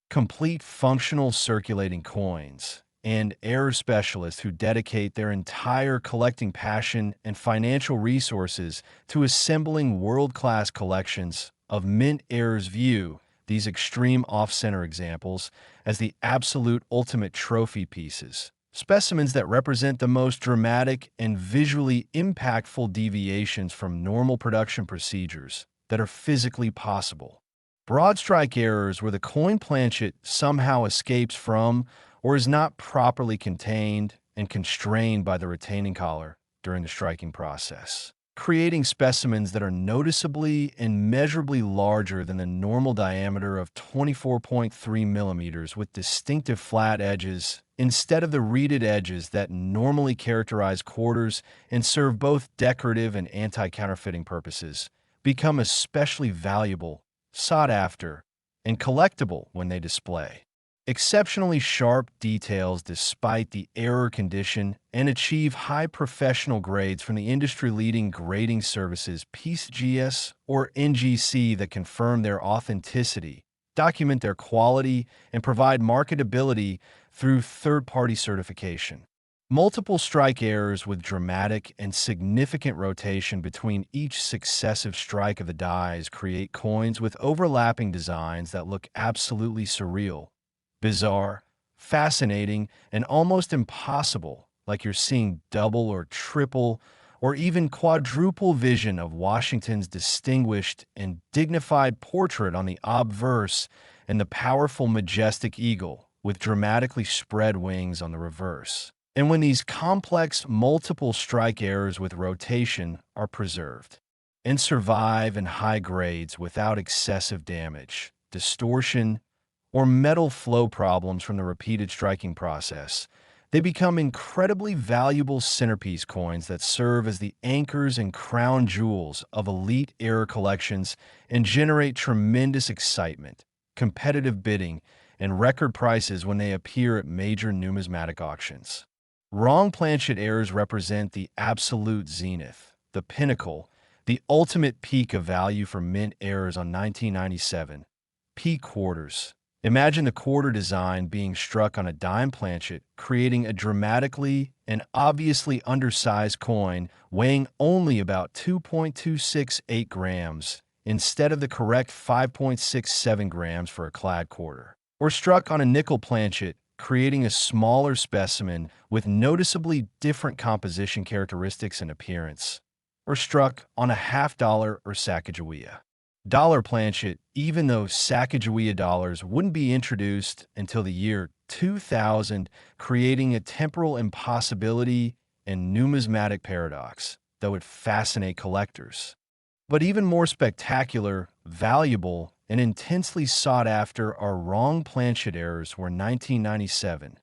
complete functional circulating coins. And error specialists who dedicate their entire collecting passion and financial resources to assembling world-class collections of mint errors view these extreme off-center examples as the absolute ultimate trophy pieces, specimens that represent the most dramatic and visually impactful deviations from normal production procedures that are physically possible. Broadstrike errors, where the coin planchet somehow escapes from or is not properly contained and constrained by the retaining collar during the striking process, creating specimens that are noticeably and measurably larger than the normal diameter of 24.3 millimeters, with distinctive flat edges instead of the reeded edges that normally characterize quarters and serve both decorative and anti-counterfeiting purposes, become especially valuable, sought after, and collectible when they display exceptionally sharp details despite the error condition and achieve high professional grades from the industry-leading grading services PCGS or NGC that confirm their authenticity, document their quality, and provide marketability through third-party certification. Multiple strike errors with dramatic and significant rotation between each successive strike of the dies create coins with overlapping designs that look absolutely surreal, bizarre, fascinating, and almost impossible, like you're seeing double or triple or even quadruple vision of Washington's distinguished and dignified portrait on the obverse and the powerful, majestic eagle with dramatically spread wings on the reverse. And when these complex, multiple strike errors with rotation are preserved and survive in high grades without excessive damage, distortion, or metal flow problems from the repeated striking process, they become incredibly valuable centerpiece coins that serve as the anchors and crown jewels of elite error collections and generate tremendous excitement, competitive bidding, and record prices when they appear at major numismatic auctions. Wrong planchet errors represent the absolute zenith, the pinnacle, the ultimate peak of value for mint errors on 1997. Peak quarters. Imagine the quarter design being struck on a dime planchet, creating a dramatically and obviously undersized coin weighing only about 2.268 grams instead of the correct 5.67 grams for a clad quarter. Or struck on a nickel planchet, creating a smaller specimen with noticeably different composition characteristics and appearance. Or struck on a $half or Sacagawea dollar planchet, even though Sacagawea dollars wouldn't be introduced until the year 2000, creating a temporal impossibility and numismatic paradox that would fascinate collectors. But even more spectacular, valuable, and intensely sought after are wrong planchet errors where 1997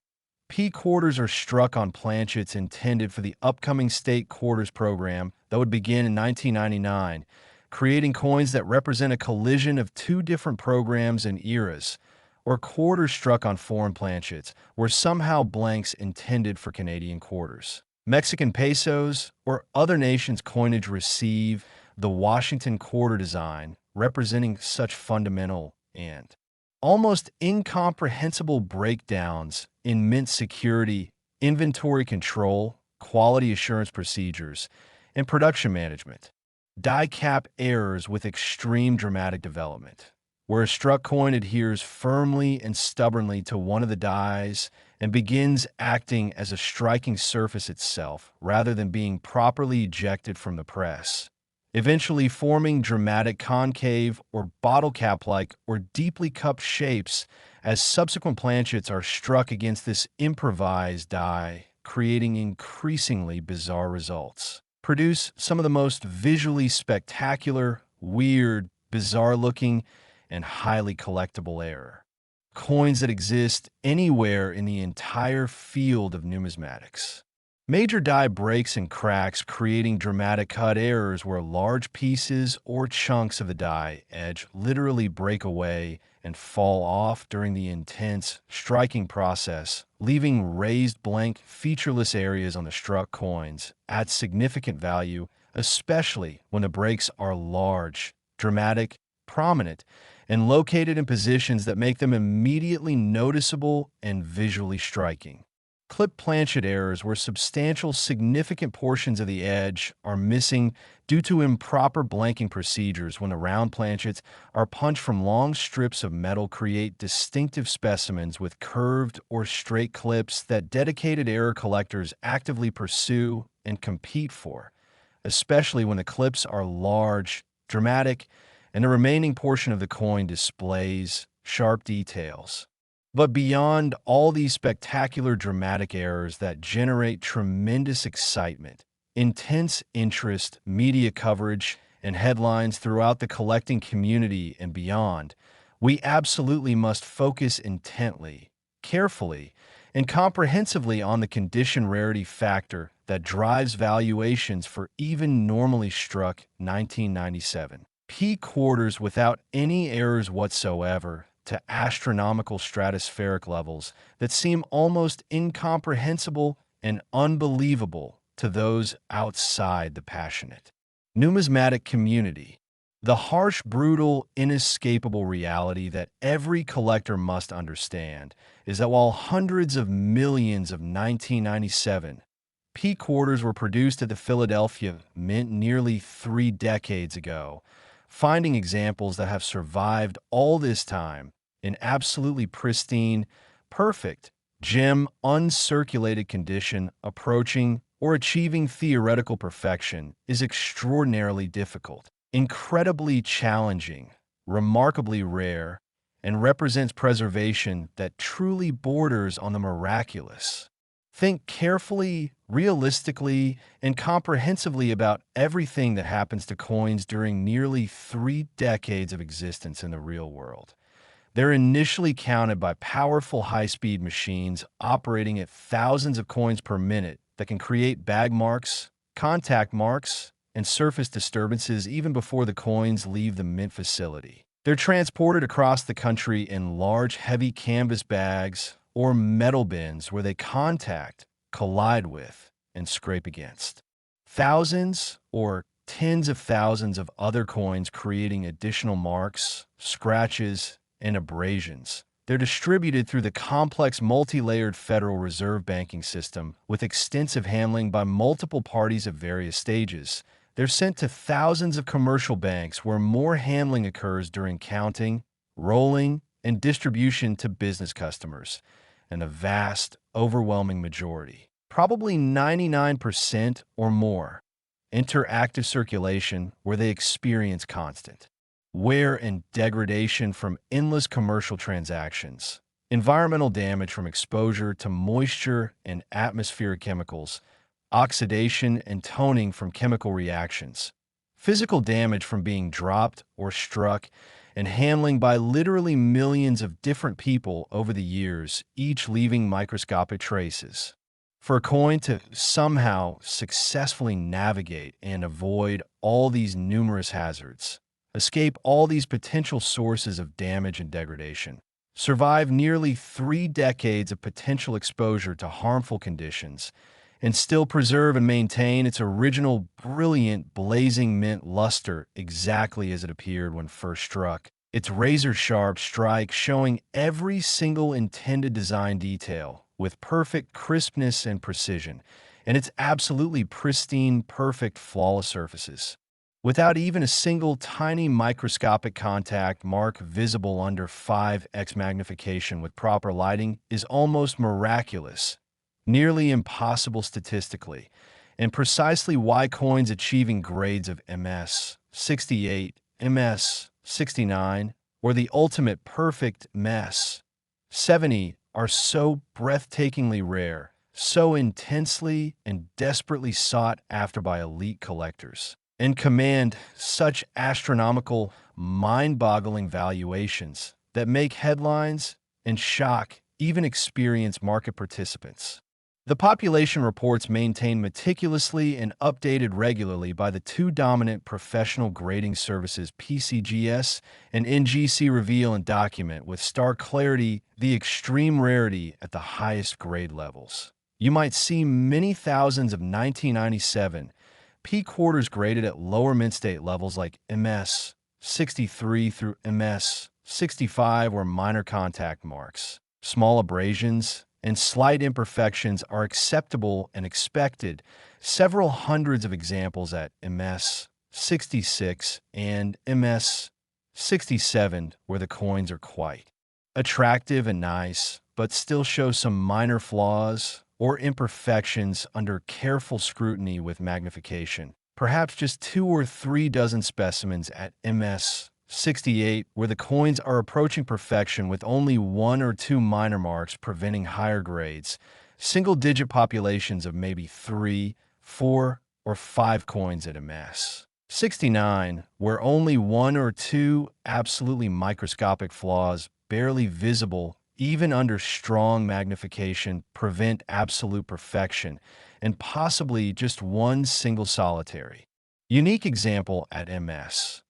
P quarters are struck on planchets intended for the upcoming state quarters program that would begin in 1999, creating coins that represent a collision of two different programs and eras, or quarters struck on foreign planchets, were somehow blanks intended for Canadian quarters. Mexican pesos or other nations' coinage receive the Washington quarter design, representing such fundamental and almost incomprehensible breakdowns in mint security, inventory control, quality assurance procedures, and production management. Die cap errors with extreme dramatic development, where a struck coin adheres firmly and stubbornly to one of the dies and begins acting as a striking surface itself rather than being properly ejected from the press, eventually forming dramatic concave or bottle cap-like or deeply cupped shapes as subsequent planchets are struck against this improvised die, creating increasingly bizarre results. produce some of the most visually spectacular, weird, bizarre-looking, and highly collectible error coins that exist anywhere in the entire field of numismatics. Major die breaks and cracks, creating dramatic cut errors where large pieces or chunks of the die edge literally break away and fall off during the intense striking process, leaving raised blank, featureless areas on the struck coins at significant value, especially when the breaks are large, dramatic, prominent, and located in positions that make them immediately noticeable and visually striking. Clip planchet errors where substantial, significant portions of the edge are missing due to improper blanking procedures when the round planchets are punched from long strips of metal create distinctive specimens with curved or straight clips that dedicated error collectors actively pursue and compete for, especially when the clips are large, dramatic, and the remaining portion of the coin displays sharp details. But beyond all these spectacular dramatic errors that generate tremendous excitement, intense interest, media coverage, and headlines throughout the collecting community and beyond, we absolutely must focus intently, carefully, and comprehensively on the condition rarity factor that drives valuations for even normally struck 1997 P quarters without any errors whatsoever to astronomical stratospheric levels that seem almost incomprehensible and unbelievable to those outside the passionate numismatic community. The harsh, brutal, inescapable reality that every collector must understand is that while hundreds of millions of 1997 P quarters were produced at the Philadelphia Mint nearly 3 decades ago, finding examples that have survived all this time in absolutely pristine, perfect, gem, uncirculated condition, approaching or achieving theoretical perfection is extraordinarily difficult, incredibly challenging, remarkably rare, and represents preservation that truly borders on the miraculous. Think carefully, realistically, and comprehensively about everything that happens to coins during nearly 3 decades of existence in the real world. They're initially counted by powerful high-speed machines operating at thousands of coins per minute that can create bag marks, contact marks, and surface disturbances even before the coins leave the mint facility. They're transported across the country in large, heavy canvas bags or metal bins where they contact, collide with, and scrape against thousands or tens of thousands of other coins, creating additional marks, scratches, and abrasions. They're distributed through the complex multi-layered Federal Reserve banking system with extensive handling by multiple parties at various stages. They're sent to thousands of commercial banks where more handling occurs during counting, rolling, and distribution to business customers. And a vast, overwhelming majority, probably 99% or more, enter active circulation where they experience constant wear and degradation from endless commercial transactions, environmental damage from exposure to moisture and atmospheric chemicals, oxidation and toning from chemical reactions, physical damage from being dropped or struck, and handling by literally millions of different people over the years, each leaving microscopic traces. For a coin to somehow successfully navigate and avoid all these numerous hazards, escape all these potential sources of damage and degradation, survive nearly 3 decades of potential exposure to harmful conditions, and still preserve and maintain its original brilliant blazing mint luster exactly as it appeared when first struck, its razor-sharp strike showing every single intended design detail with perfect crispness and precision, and its absolutely pristine, perfect, flawless surfaces. Without even a single tiny microscopic contact mark visible under 5x magnification with proper lighting is almost miraculous, nearly impossible statistically, and precisely why coins achieving grades of MS 68, MS 69, or the ultimate perfect MS 70 are so breathtakingly rare, so intensely and desperately sought after by elite collectors, and command such astronomical, mind-boggling valuations that make headlines and shock even experienced market participants. The population reports maintained meticulously and updated regularly by the two dominant professional grading services PCGS and NGC reveal and document with stark clarity the extreme rarity at the highest grade levels. You might see many thousands of 1997 P quarters graded at lower mint state levels like MS 63 through MS 65 or minor contact marks. Small abrasions and slight imperfections are acceptable and expected. Several hundreds of examples at MS 66 and MS 67 where the coins are quite attractive and nice, but still show some minor flaws or imperfections under careful scrutiny with magnification. Perhaps just 2 or 3 dozen specimens at MS 68 where the coins are approaching perfection with only 1 or 2 minor marks preventing higher grades. Single-digit populations of maybe 3, 4, or 5 coins at MS 69 where only 1 or 2 absolutely microscopic flaws, barely visible even under strong magnification, prevent absolute perfection, and possibly just one single solitary unique example at MS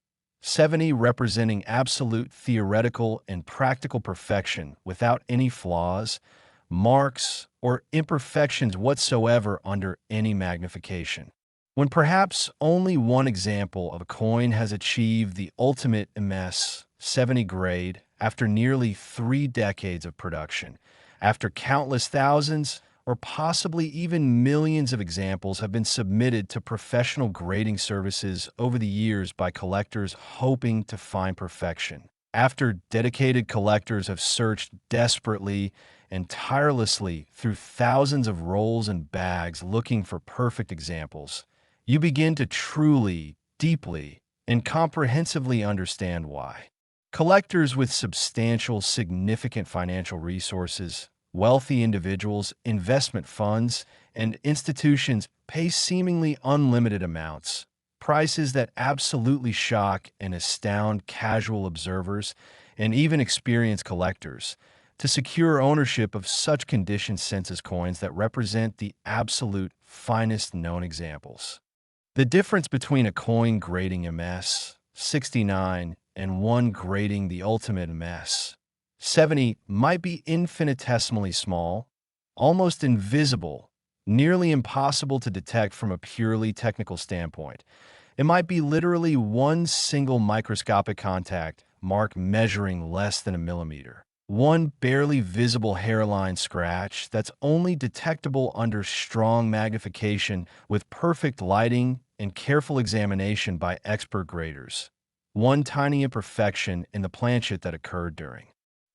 70 representing absolute theoretical and practical perfection without any flaws, marks, or imperfections whatsoever under any magnification. When perhaps only one example of a coin has achieved the ultimate MS 70 grade after nearly 3 decades of production, after countless thousands or possibly even millions of examples have been submitted to professional grading services over the years by collectors hoping to find perfection. After dedicated collectors have searched desperately and tirelessly through thousands of rolls and bags looking for perfect examples, you begin to truly, deeply, and comprehensively understand why. Collectors with substantial, significant financial resources, wealthy individuals, investment funds, and institutions pay seemingly unlimited amounts, prices that absolutely shock and astound casual observers and even experienced collectors, to secure ownership of such conditioned census coins that represent the absolute finest known examples. The difference between a coin grading MS 69 and one grading the ultimate MS 70 might be infinitesimally small, almost invisible, nearly impossible to detect from a purely technical standpoint. It might be literally one single microscopic contact mark measuring less than a millimeter. One barely visible hairline scratch that's only detectable under strong magnification with perfect lighting and careful examination by expert graders. One tiny imperfection in the planchet that occurred during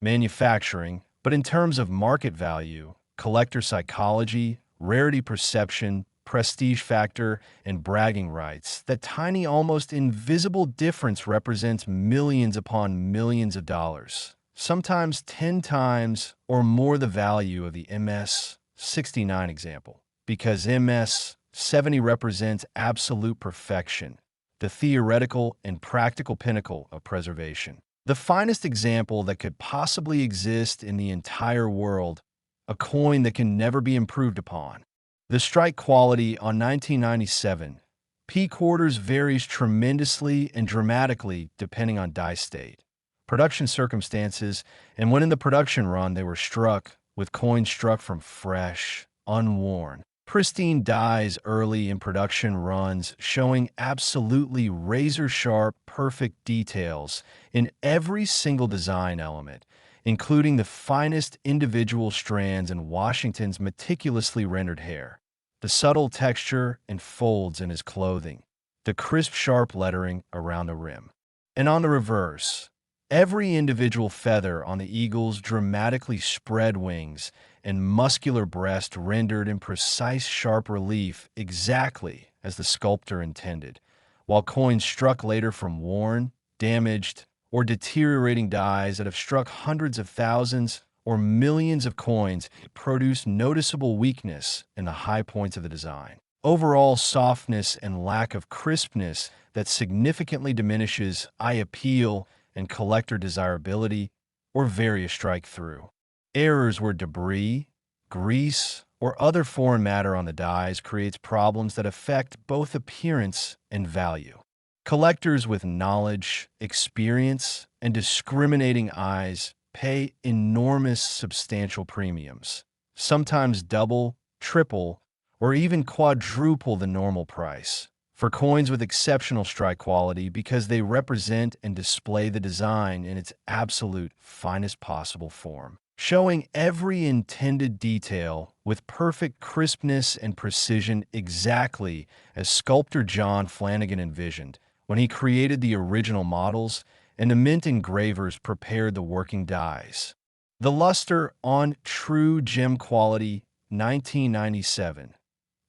manufacturing, but in terms of market value, collector psychology, rarity perception, prestige factor, and bragging rights, that tiny, almost invisible difference represents millions upon millions of dollars, sometimes 10 times or more the value of the MS 69 example, because MS 70 represents absolute perfection, the theoretical and practical pinnacle of preservation. The finest example that could possibly exist in the entire world, a coin that can never be improved upon. The strike quality on 1997 P quarters varies tremendously and dramatically depending on die state, production circumstances, and when in the production run they were struck, with coins struck from fresh, unworn, pristine dies early in production runs showing absolutely razor-sharp, perfect details in every single design element, including the finest individual strands in Washington's meticulously rendered hair, the subtle texture and folds in his clothing, the crisp, sharp lettering around the rim. And on the reverse, every individual feather on the eagle's dramatically spread wings and muscular breast rendered in precise sharp relief exactly as the sculptor intended, while coins struck later from worn, damaged, or deteriorating dies that have struck hundreds of thousands or millions of coins produce noticeable weakness in the high points of the design. Overall softness and lack of crispness that significantly diminishes eye appeal and collector desirability, or various strike-through errors where debris, grease, or other foreign matter on the dies creates problems that affect both appearance and value. Collectors with knowledge, experience, and discriminating eyes pay enormous substantial premiums, sometimes double, triple, or even quadruple the normal price, for coins with exceptional strike quality because they represent and display the design in its absolute finest possible form, showing every intended detail with perfect crispness and precision exactly as sculptor John Flanagan envisioned when he created the original models and the mint engravers prepared the working dies. The luster on true gem quality 1997.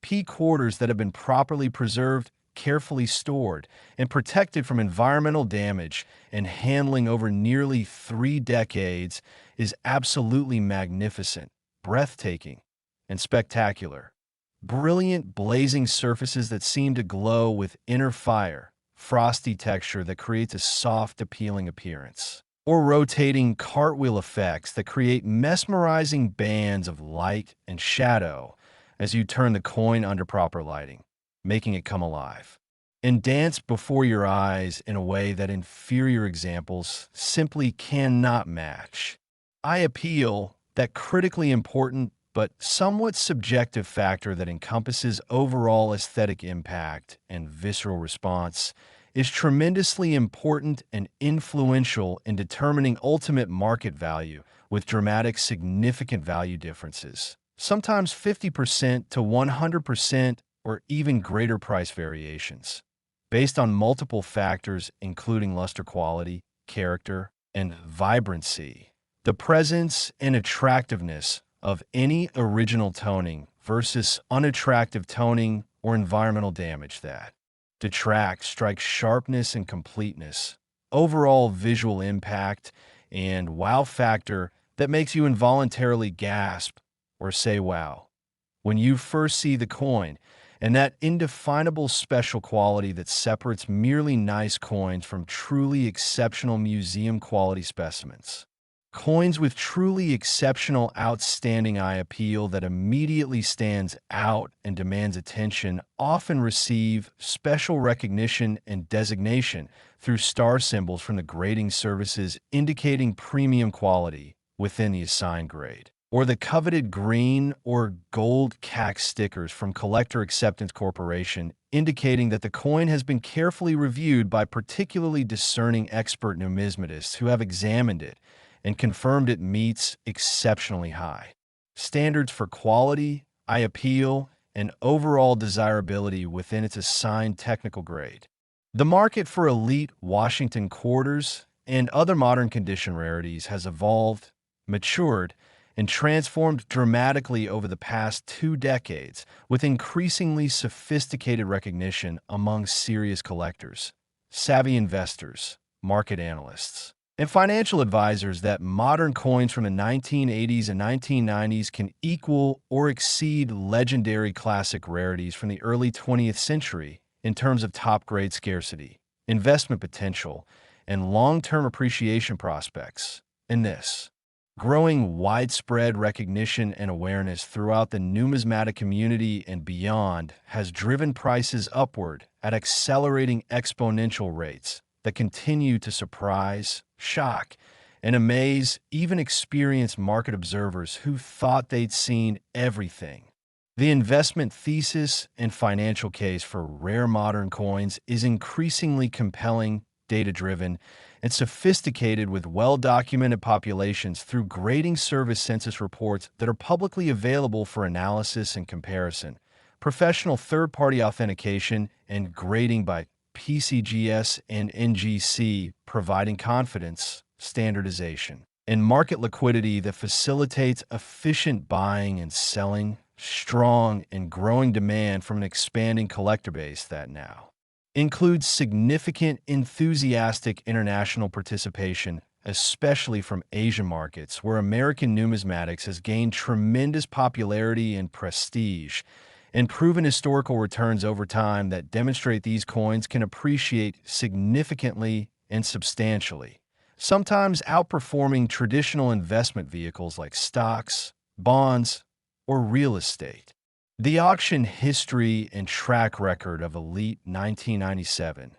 P quarters that have been properly preserved, carefully stored, and protected from environmental damage and handling over nearly 3 decades is absolutely magnificent, breathtaking, and spectacular. Brilliant, blazing surfaces that seem to glow with inner fire, frosty texture that creates a soft, appealing appearance, or rotating cartwheel effects that create mesmerizing bands of light and shadow as you turn the coin under proper lighting, making it come alive and dance before your eyes in a way that inferior examples simply cannot match. Eye appeal, that critically important but somewhat subjective factor that encompasses overall aesthetic impact and visceral response, is tremendously important and influential in determining ultimate market value with dramatic significant value differences, sometimes 50% to 100% or even greater price variations, based on multiple factors including luster quality, character, and vibrancy. The presence and attractiveness of any original toning versus unattractive toning or environmental damage that detracts strikes sharpness and completeness, overall visual impact, and wow factor that makes you involuntarily gasp or say wow when you first see the coin, and that indefinable special quality that separates merely nice coins from truly exceptional museum quality specimens. Coins with truly exceptional, outstanding eye appeal that immediately stands out and demands attention often receive special recognition and designation through star symbols from the grading services indicating premium quality within the assigned grade, or the coveted green or gold CAC stickers from Collector Acceptance Corporation indicating that the coin has been carefully reviewed by particularly discerning expert numismatists who have examined it and confirmed it meets exceptionally high standards for quality, eye appeal, and overall desirability within its assigned technical grade. The market for elite Washington quarters and other modern condition rarities has evolved, matured, and transformed dramatically over the past 2 decades with increasingly sophisticated recognition among serious collectors, savvy investors, market analysts, and financial advisors that modern coins from the 1980s and 1990s can equal or exceed legendary classic rarities from the early 20th century in terms of top-grade scarcity, investment potential, and long-term appreciation prospects. In this, growing widespread recognition and awareness throughout the numismatic community and beyond has driven prices upward at accelerating exponential rates that continue to surprise, shock, and amaze even experienced market observers who thought they'd seen everything. The investment thesis and financial case for rare modern coins is increasingly compelling, data-driven, and sophisticated with well-documented populations through grading service census reports that are publicly available for analysis and comparison, professional third-party authentication, and grading by PCGS and NGC, providing confidence, standardization, and market liquidity that facilitates efficient buying and selling, strong and growing demand from an expanding collector base that now includes significant enthusiastic international participation especially from Asian markets, where American numismatics has gained tremendous popularity and prestige, and proven historical returns over time that demonstrate these coins can appreciate significantly and substantially, sometimes outperforming traditional investment vehicles like stocks, bonds, or real estate. The auction history and track record of elite 1997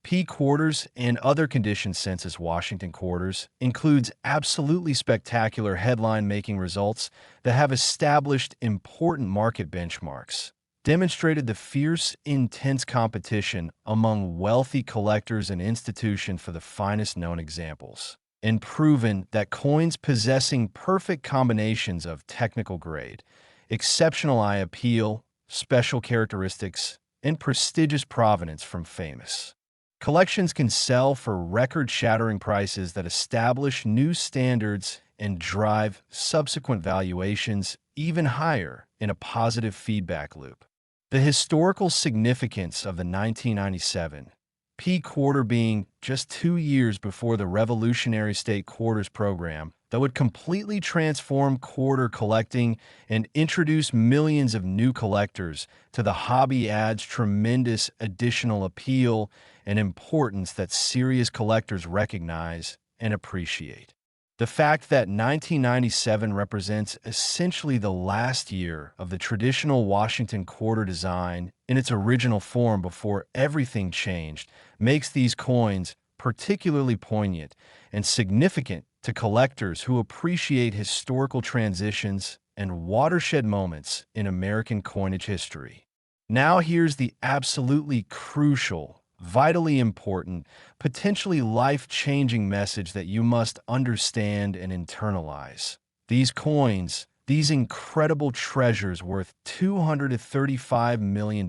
P quarters and other condition census Washington quarters includes absolutely spectacular headline-making results that have established important market benchmarks, demonstrated the fierce, intense competition among wealthy collectors and institutions for the finest known examples, and proven that coins possessing perfect combinations of technical grade, exceptional eye appeal, special characteristics, and prestigious provenance from famous collections can sell for record-shattering prices that establish new standards and drive subsequent valuations even higher in a positive feedback loop. The historical significance of the 1997 P quarter being just 2 years before the revolutionary state quarters program that would completely transform quarter collecting and introduce millions of new collectors to the hobby adds tremendous additional appeal and importance that serious collectors recognize and appreciate. The fact that 1997 represents essentially the last year of the traditional Washington quarter design in its original form before everything changed makes these coins particularly poignant and significant to collectors who appreciate historical transitions and watershed moments in American coinage history. Now here's the absolutely crucial, vitally important, potentially life-changing message that you must understand and internalize. These coins, these incredible treasures worth $235 million,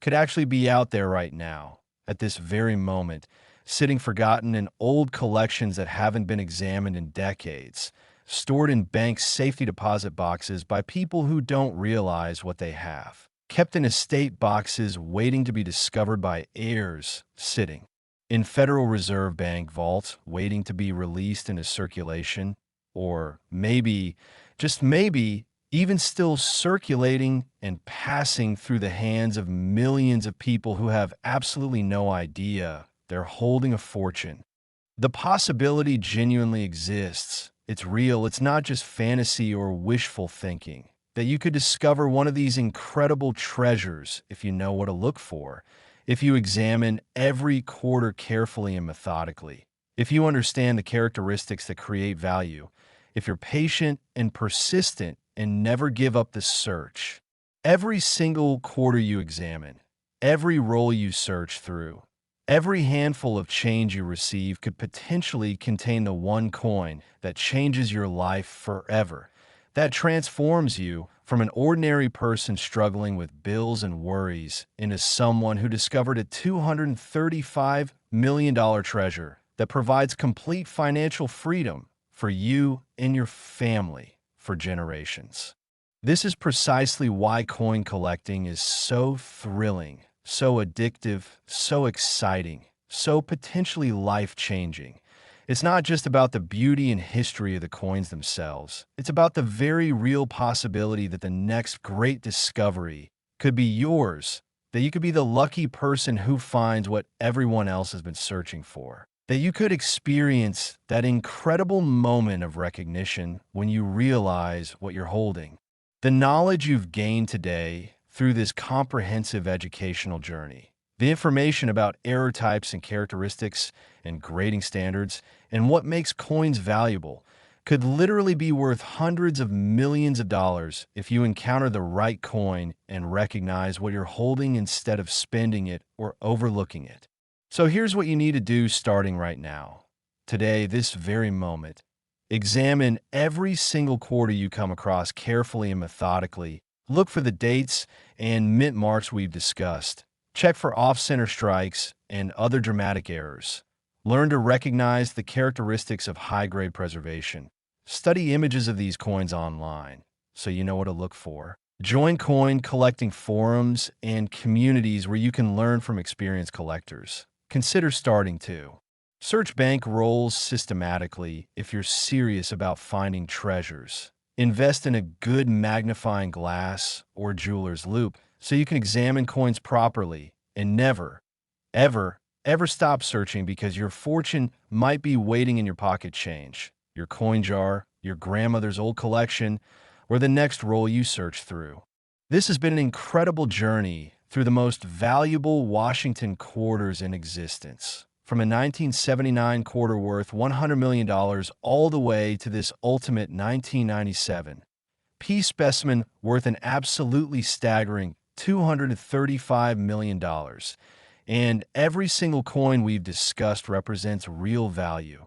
could actually be out there right now, at this very moment, sitting forgotten in old collections that haven't been examined in decades, stored in bank safety deposit boxes by people who don't realize what they have, kept in estate boxes waiting to be discovered by heirs sitting in Federal Reserve Bank vaults waiting to be released into circulation, or maybe, just maybe, even still circulating and passing through the hands of millions of people who have absolutely no idea they're holding a fortune. The possibility genuinely exists. It's real. It's not just fantasy or wishful thinking. That you could discover one of these incredible treasures if you know what to look for, if you examine every quarter carefully and methodically, if you understand the characteristics that create value, if you're patient and persistent and never give up the search. Every single quarter you examine, every roll you search through, every handful of change you receive could potentially contain the one coin that changes your life forever, that transforms you from an ordinary person struggling with bills and worries into someone who discovered a $235 million treasure that provides complete financial freedom for you and your family for generations. This is precisely why coin collecting is so thrilling, so addictive, so exciting, so potentially life-changing. It's not just about the beauty and history of the coins themselves. It's about the very real possibility that the next great discovery could be yours, that you could be the lucky person who finds what everyone else has been searching for, that you could experience that incredible moment of recognition when you realize what you're holding. The knowledge you've gained today through this comprehensive educational journey, the information about error types and characteristics and grading standards, and what makes coins valuable, could literally be worth hundreds of millions of dollars if you encounter the right coin and recognize what you're holding instead of spending it or overlooking it. So here's what you need to do starting right now. Today, this very moment, examine every single quarter you come across carefully and methodically. Look for the dates and mint marks we've discussed. Check for off-center strikes and other dramatic errors. Learn to recognize the characteristics of high-grade preservation. Study images of these coins online so you know what to look for. Join coin collecting forums and communities where you can learn from experienced collectors. Consider starting too. Search bank rolls systematically if you're serious about finding treasures. Invest in a good magnifying glass or jeweler's loupe so you can examine coins properly, and never, ever stop searching, because your fortune might be waiting in your pocket change, your coin jar, your grandmother's old collection, or the next roll you search through. This has been an incredible journey through the most valuable Washington quarters in existence, from a 1979 quarter worth $100 million all the way to this ultimate 1997 P specimen worth an absolutely staggering $235 million. And every single coin we've discussed represents real value,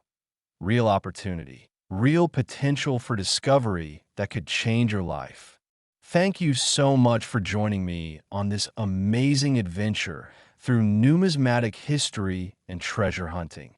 real opportunity, real potential for discovery that could change your life. Thank you so much for joining me on this amazing adventure through numismatic history and treasure hunting.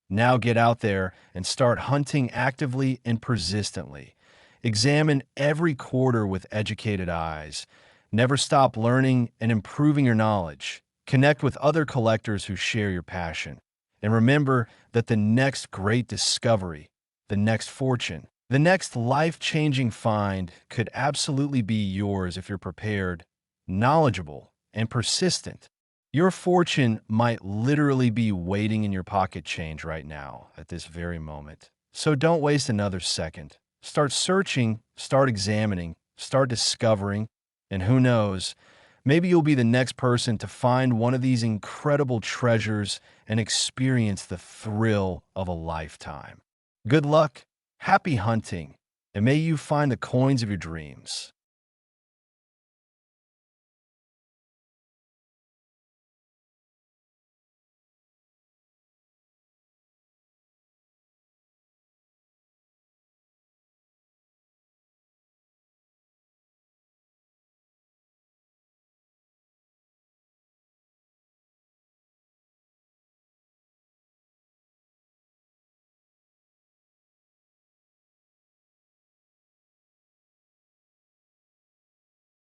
Now get out there and start hunting actively and persistently. Examine every quarter with educated eyes. Never stop learning and improving your knowledge. Connect with other collectors who share your passion. And remember that the next great discovery, the next fortune, the next life-changing find could absolutely be yours if you're prepared, knowledgeable, and persistent. Your fortune might literally be waiting in your pocket change right now at this very moment. So don't waste another second. Start searching, start examining, start discovering, and who knows, maybe you'll be the next person to find one of these incredible treasures and experience the thrill of a lifetime. Good luck, happy hunting, and may you find the coins of your dreams.